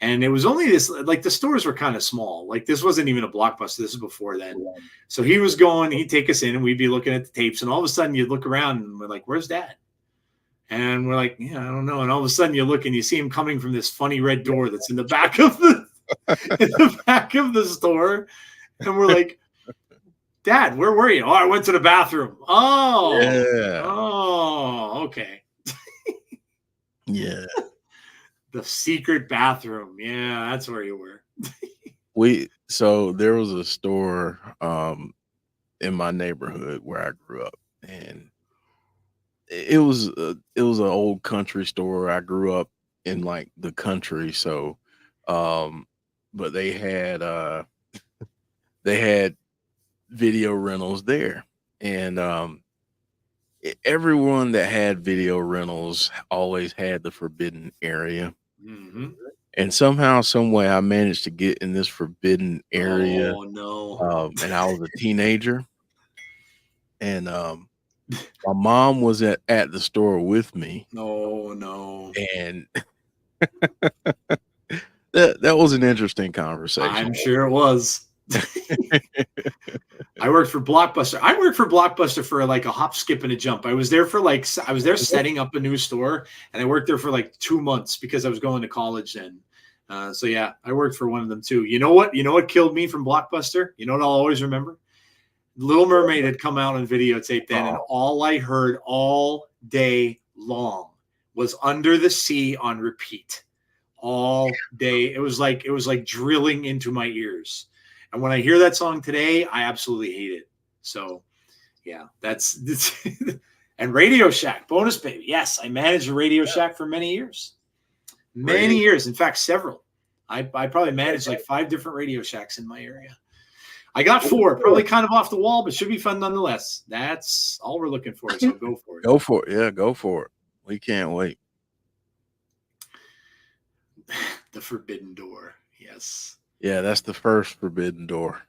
and it was only this. Like the stores were kind of small. Like this wasn't even a Blockbuster. This is before then. So he was going. He'd take us in, and we'd be looking at the tapes. And all of a sudden, you'd look around, and we're like, "Where's Dad?" And we're like, "Yeah, I don't know." And all of a sudden, you look, and you see him coming from this funny red door that's in the back of the store, and we're like, "Dad, where were you?" "Oh, I went to the bathroom." "Oh, Yeah. Oh, okay." Yeah. The secret bathroom. Yeah, that's where you were. So there was a store in my neighborhood where I grew up, and it was an old country store. I grew up in like the country, so but they had video rentals there, and everyone that had video rentals always had the forbidden area. Mm-hmm. And somehow, some way, I managed to get in this forbidden area. Oh no! And I was a teenager, and my mom was at the store with me. Oh no! And that was an interesting conversation. I'm sure it was. I worked for Blockbuster. I worked for Blockbuster for like a hop, skip, and a jump. I was there setting up a new store, and I worked there for like 2 months because I was going to college then. So yeah, I worked for one of them too. You know what? You know what killed me from Blockbuster? You know what I'll always remember? Little Mermaid had come out on videotape then, and all I heard all day long was "Under the Sea" on repeat all day. It was like drilling into my ears. And when I hear that song today, I absolutely hate it. So, yeah, that's and Radio Shack, Bonus Baby. Yes, I managed a Radio Shack for many years. Many years. In fact, several. I probably managed like 5 different Radio Shacks in my area. I got 4, probably kind of off the wall, but should be fun nonetheless. That's all we're looking for. So go for it. Go for it. Yeah, go for it. We can't wait. The Forbidden Door. Yes. Yeah, that's the first forbidden door.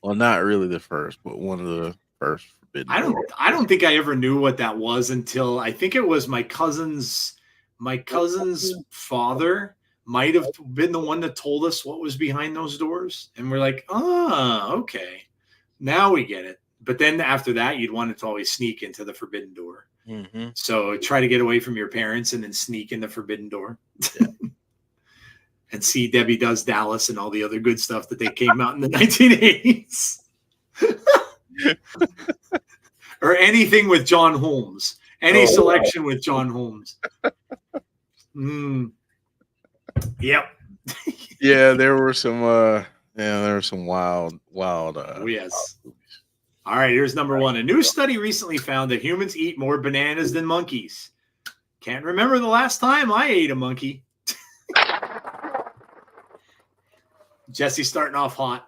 Well, not really the first, but one of the first forbidden doors. I don't think I ever knew what that was until I think it was my cousin's father might have been the one that told us what was behind those doors. And we're like, okay. Now we get it. But then after that, you'd want to always sneak into the forbidden door. Mm-hmm. So try to get away from your parents and then sneak in the forbidden door. Yeah. And see Debbie Does Dallas and all the other good stuff that they came out in the 1980s. Or anything with John Holmes. Any selection with John Holmes. Yep. Yeah, there were some wild yes. All right, here's number 1. A new study recently found that humans eat more bananas than monkeys. Can't remember the last time I ate a monkey. Jesse starting off hot.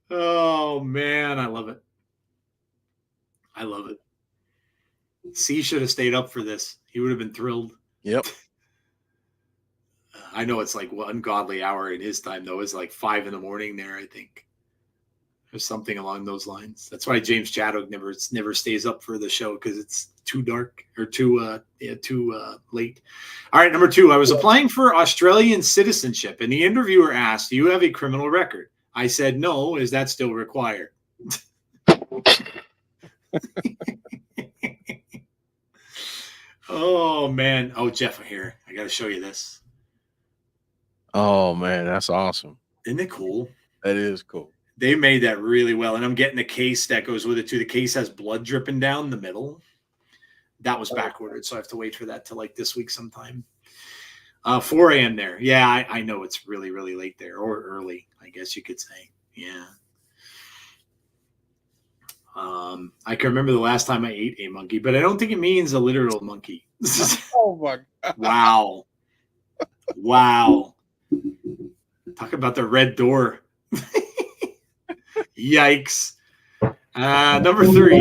Oh, man, I love it. C should have stayed up for this. He would have been thrilled. Yep. I know it's like ungodly hour in his time, though. It's like 5 a.m. there, I think. Or something along those lines. That's why James Chadwick never stays up for the show, because it's too dark or too late. All right, number 2. I was applying for Australian citizenship, and the interviewer asked, "Do you have a criminal record?" I said, "No. Is that still required?" Oh man! Oh, Jeff, here, I got to show you this. Oh man, that's awesome! Isn't it cool? That is cool. They made that really well, and I'm getting a case that goes with it too. The case has blood dripping down the middle. That was back ordered, so I have to wait for that till like this week sometime. 4 a.m. there. Yeah, I know it's really, really late there, or early, I guess you could say. Yeah. I can remember the last time I ate a monkey, but I don't think it means a literal monkey. Oh my God. Wow. Talk about the red door. Yikes. Number 3.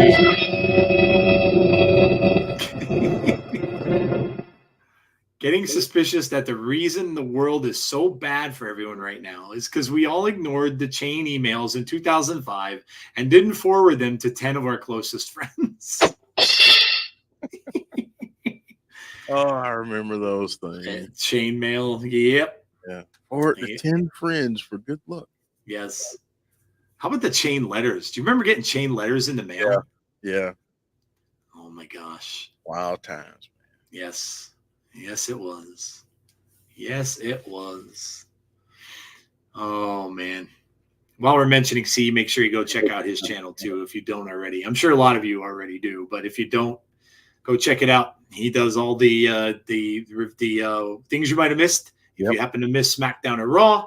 Getting suspicious that the reason the world is so bad for everyone right now is because we all ignored the chain emails in 2005 and didn't forward them to 10 of our closest friends. Oh, I remember those things. Chain mail. Yep. Yeah. Or the Yeah. 10 friends for good luck. Yes. How about the chain letters? Do you remember getting chain letters in the mail? Yeah. Oh my gosh. Wild times. Yes. Yes, it was. Yes, it was. Oh man. While we're mentioning C, make sure you go check out his channel too if you don't already. I'm sure a lot of you already do, but if you don't, go check it out. He does all the things you might have missed if you happen to miss SmackDown or Raw.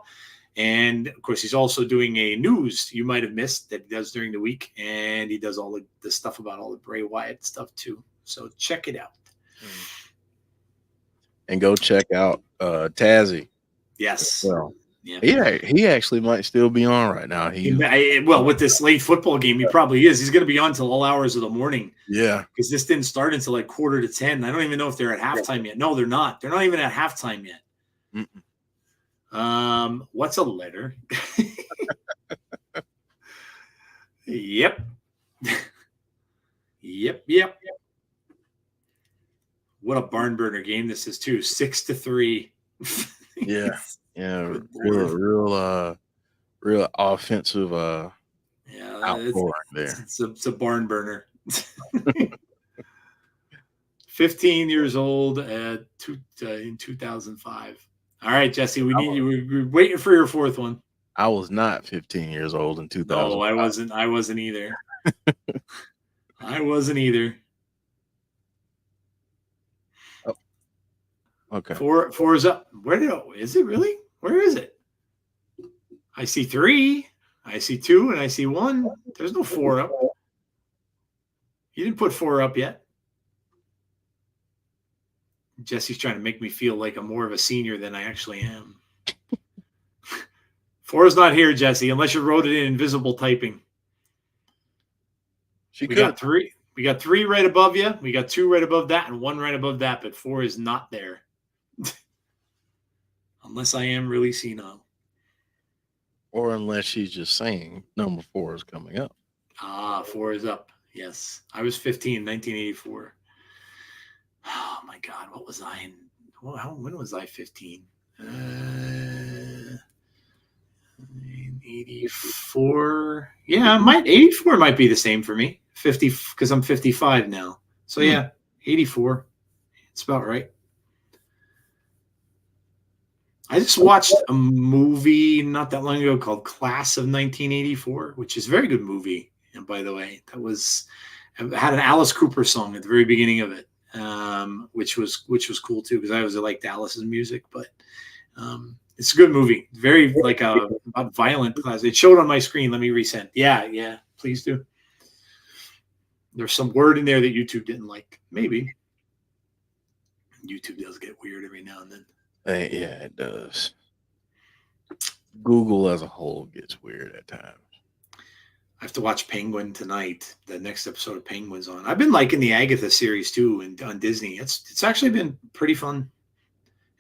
And of course, he's also doing a news you might have missed that he does during the week, and he does all the stuff about all the Bray Wyatt stuff too. So check it out. And go check out Tazzy. Yes. Well, yeah. He actually might still be on right now. Well, with this late football game, he probably is. He's going to be on till all hours of the morning. Yeah. Because this didn't start until like 9:45. I don't even know if they're at halftime yet. No, they're not. They're not even at halftime yet. Mm-mm. What's a letter? Yep. Yep. What a barn burner game this is too. 6-3. Yeah. Real offensive outpouring there. It's a barn burner. 15 years old in 2005. All right, Jesse, we're waiting for your fourth one. I was not 15 years old in 2000. No, I wasn't either. I wasn't either. Oh. Okay. Four is up. Is it really? Where is it? I see 3. I see 2, and I see 1. There's no 4 up. You didn't put 4 up yet. Jesse's trying to make me feel like I'm more of a senior than I actually am. 4 is not here, Jesse, unless you wrote it in invisible typing. We got 3. We got 3 right above you. We got 2 right above that and 1 right above that, but 4 is not there. Unless I am really senile. Or unless she's just saying number 4 is coming up. 4 is up. Yes. I was 15 in 1984. Oh my God. What was I in? When was I 15? 84. Yeah, 84 might be the same for me. 50 because I'm 55 now. So yeah, 84. It's about right. I just watched a movie not that long ago called Class of 1984, which is a very good movie. And by the way, it had an Alice Cooper song at the very beginning of it, which was cool too because I always liked Alice's music. But it's a good movie. Very about violent class. It showed on my screen. Let me resend. Yeah, please do. There's some word in there that YouTube didn't like. Maybe YouTube does get weird every now and then. Yeah, it does. Google as a whole gets weird at times. I have to watch Penguin tonight. The next episode of Penguin's on. I've been liking the Agatha series too, and on Disney. It's actually been pretty fun.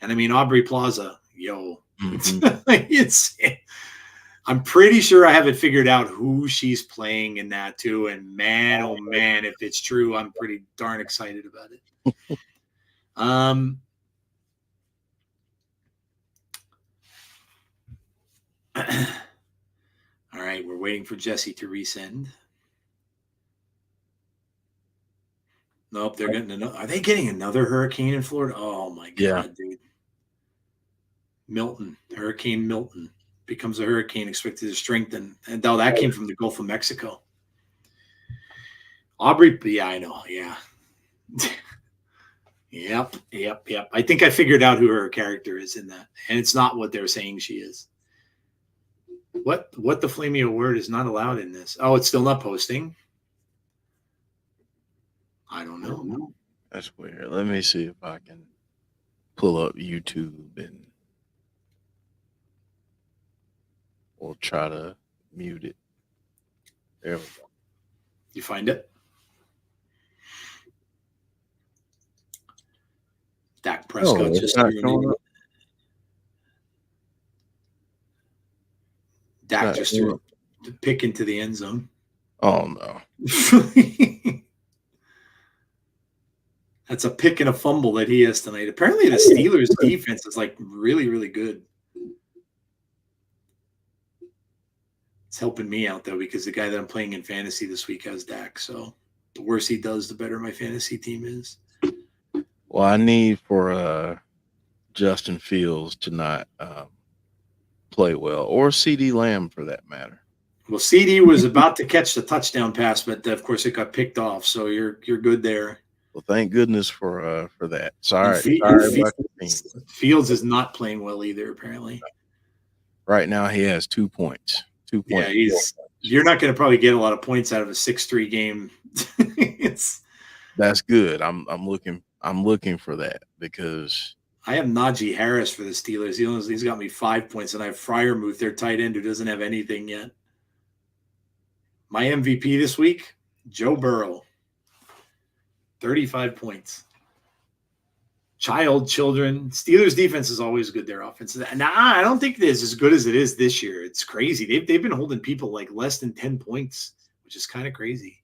And I mean Aubrey Plaza, yo. Mm-hmm. I'm pretty sure I have it figured out who she's playing in that too. And man, oh man, if it's true, I'm pretty darn excited about it. All right, we're waiting for Jesse to resend. Nope, they're getting another. Are they getting another hurricane in Florida? Oh my God, dude. Hurricane Milton becomes a hurricane expected to strengthen. And now that came from the Gulf of Mexico. Aubrey, yeah, I know. Yeah. Yep. I think I figured out who her character is in that. And it's not what they're saying she is. What the Flamio word is not allowed in this? Oh, it's still not posting. I don't know. That's weird. Let me see if I can pull up YouTube and we'll try to mute it. There we go. You find it? Dak Prescott it's just not threw showing up. Dak just threw a pick into the end zone. Oh no. That's a pick and a fumble that he has tonight. Apparently the Steelers defense is like really, really good. It's helping me out though, because the guy that I'm playing in fantasy this week has Dak. So the worse he does, the better my fantasy team is. Well, I need for Justin Fields to not play well, or CD Lamb for that matter. Well, CD was about to catch the touchdown pass, but of course it got picked off. So you're good there. Well, thank goodness for that. Sorry, Fields is not playing well either. Apparently, right now he has 2 points. 2 points. Yeah, you're not going to probably get a lot of points out of a 6-3 game. That's good. I'm looking for that, because I have Najee Harris for the Steelers. He's got me 5 points, and I have Freiermuth, their tight end, who doesn't have anything yet. My MVP this week, Joe Burrow, 35 points. Children. Steelers defense is always good. Their offense. Nah, I don't think it is as good as it is this year. It's crazy. They've been holding people like less than 10 points, which is kind of crazy.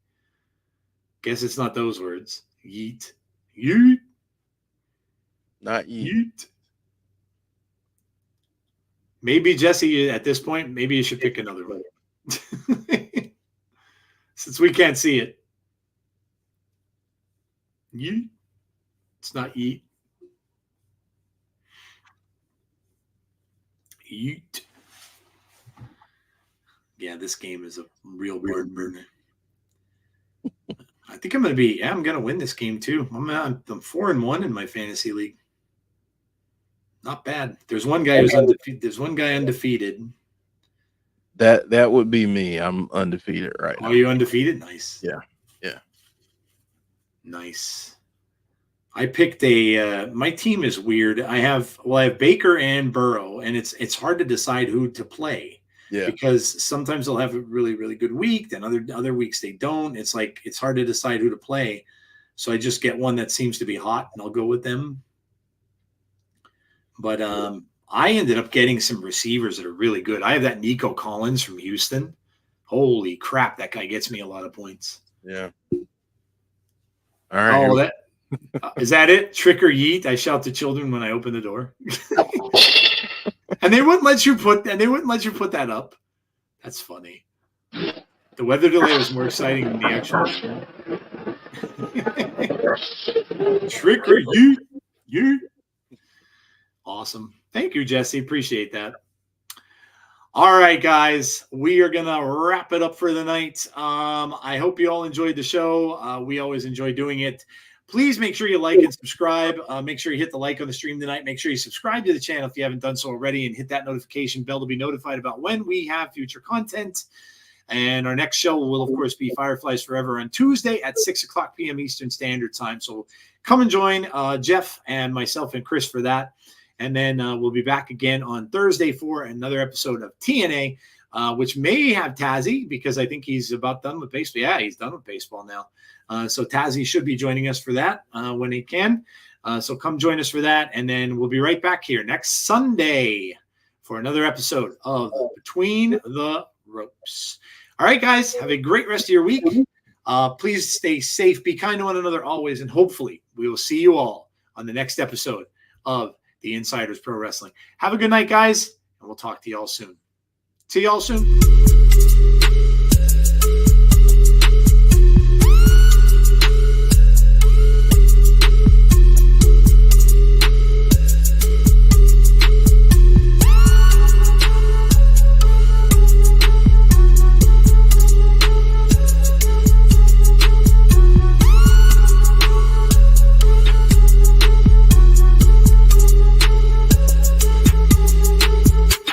Guess it's not those words. Yeet. Yeet. not yeet. Yeet. Maybe, Jesse, at this point, maybe you should pick another one. Since we can't see it. Yeet. It's not yeet. Yeet. Yeah, this game is a real barn burner. I think I'm going to win this game too. I'm 4-1 in my fantasy league. Not bad. There's one guy who's undefeated. There's one guy undefeated. That would be me. I'm undefeated right now. Are you undefeated? Nice. Yeah. Nice. I picked my team is weird. I have Baker and Burrow, and it's hard to decide who to play. Yeah. Because sometimes they'll have a really, really good week, then other weeks they don't. It's like it's hard to decide who to play. So I just get one that seems to be hot, and I'll go with them. But I ended up getting some receivers that are really good. I have that Nico Collins from Houston. Holy crap, that guy gets me a lot of points. Yeah. All right. Oh, is that it? Trick or yeet? I shout to children when I open the door. And they wouldn't let you put that up. That's funny. The weather delay was more exciting than the actual trick or yeet. Yeet. Awesome. Thank you, Jesse. Appreciate that. All right, guys, we are going to wrap it up for the night. I hope you all enjoyed the show. We always enjoy doing it. Please make sure you like and subscribe. Make sure you hit the like on the stream tonight. Make sure you subscribe to the channel if you haven't done so already, and hit that notification bell to be notified about when we have future content. And our next show will, of course, be Fireflies Forever on Tuesday at 6:00 p.m. Eastern Standard Time. So come and join Jeff and myself and Chris for that. And then we'll be back again on Thursday for another episode of TNA, which may have Tazzy, because I think he's about done with baseball. Yeah, he's done with baseball now. So Tazzy should be joining us for that when he can. So come join us for that. And then we'll be right back here next Sunday for another episode of Between the Ropes. All right, guys, have a great rest of your week. Please stay safe. Be kind to one another always. And hopefully we will see you all on the next episode of The Insiders Pro Wrestling. Have a good night, guys, and we'll talk to you all soon. See you all soon.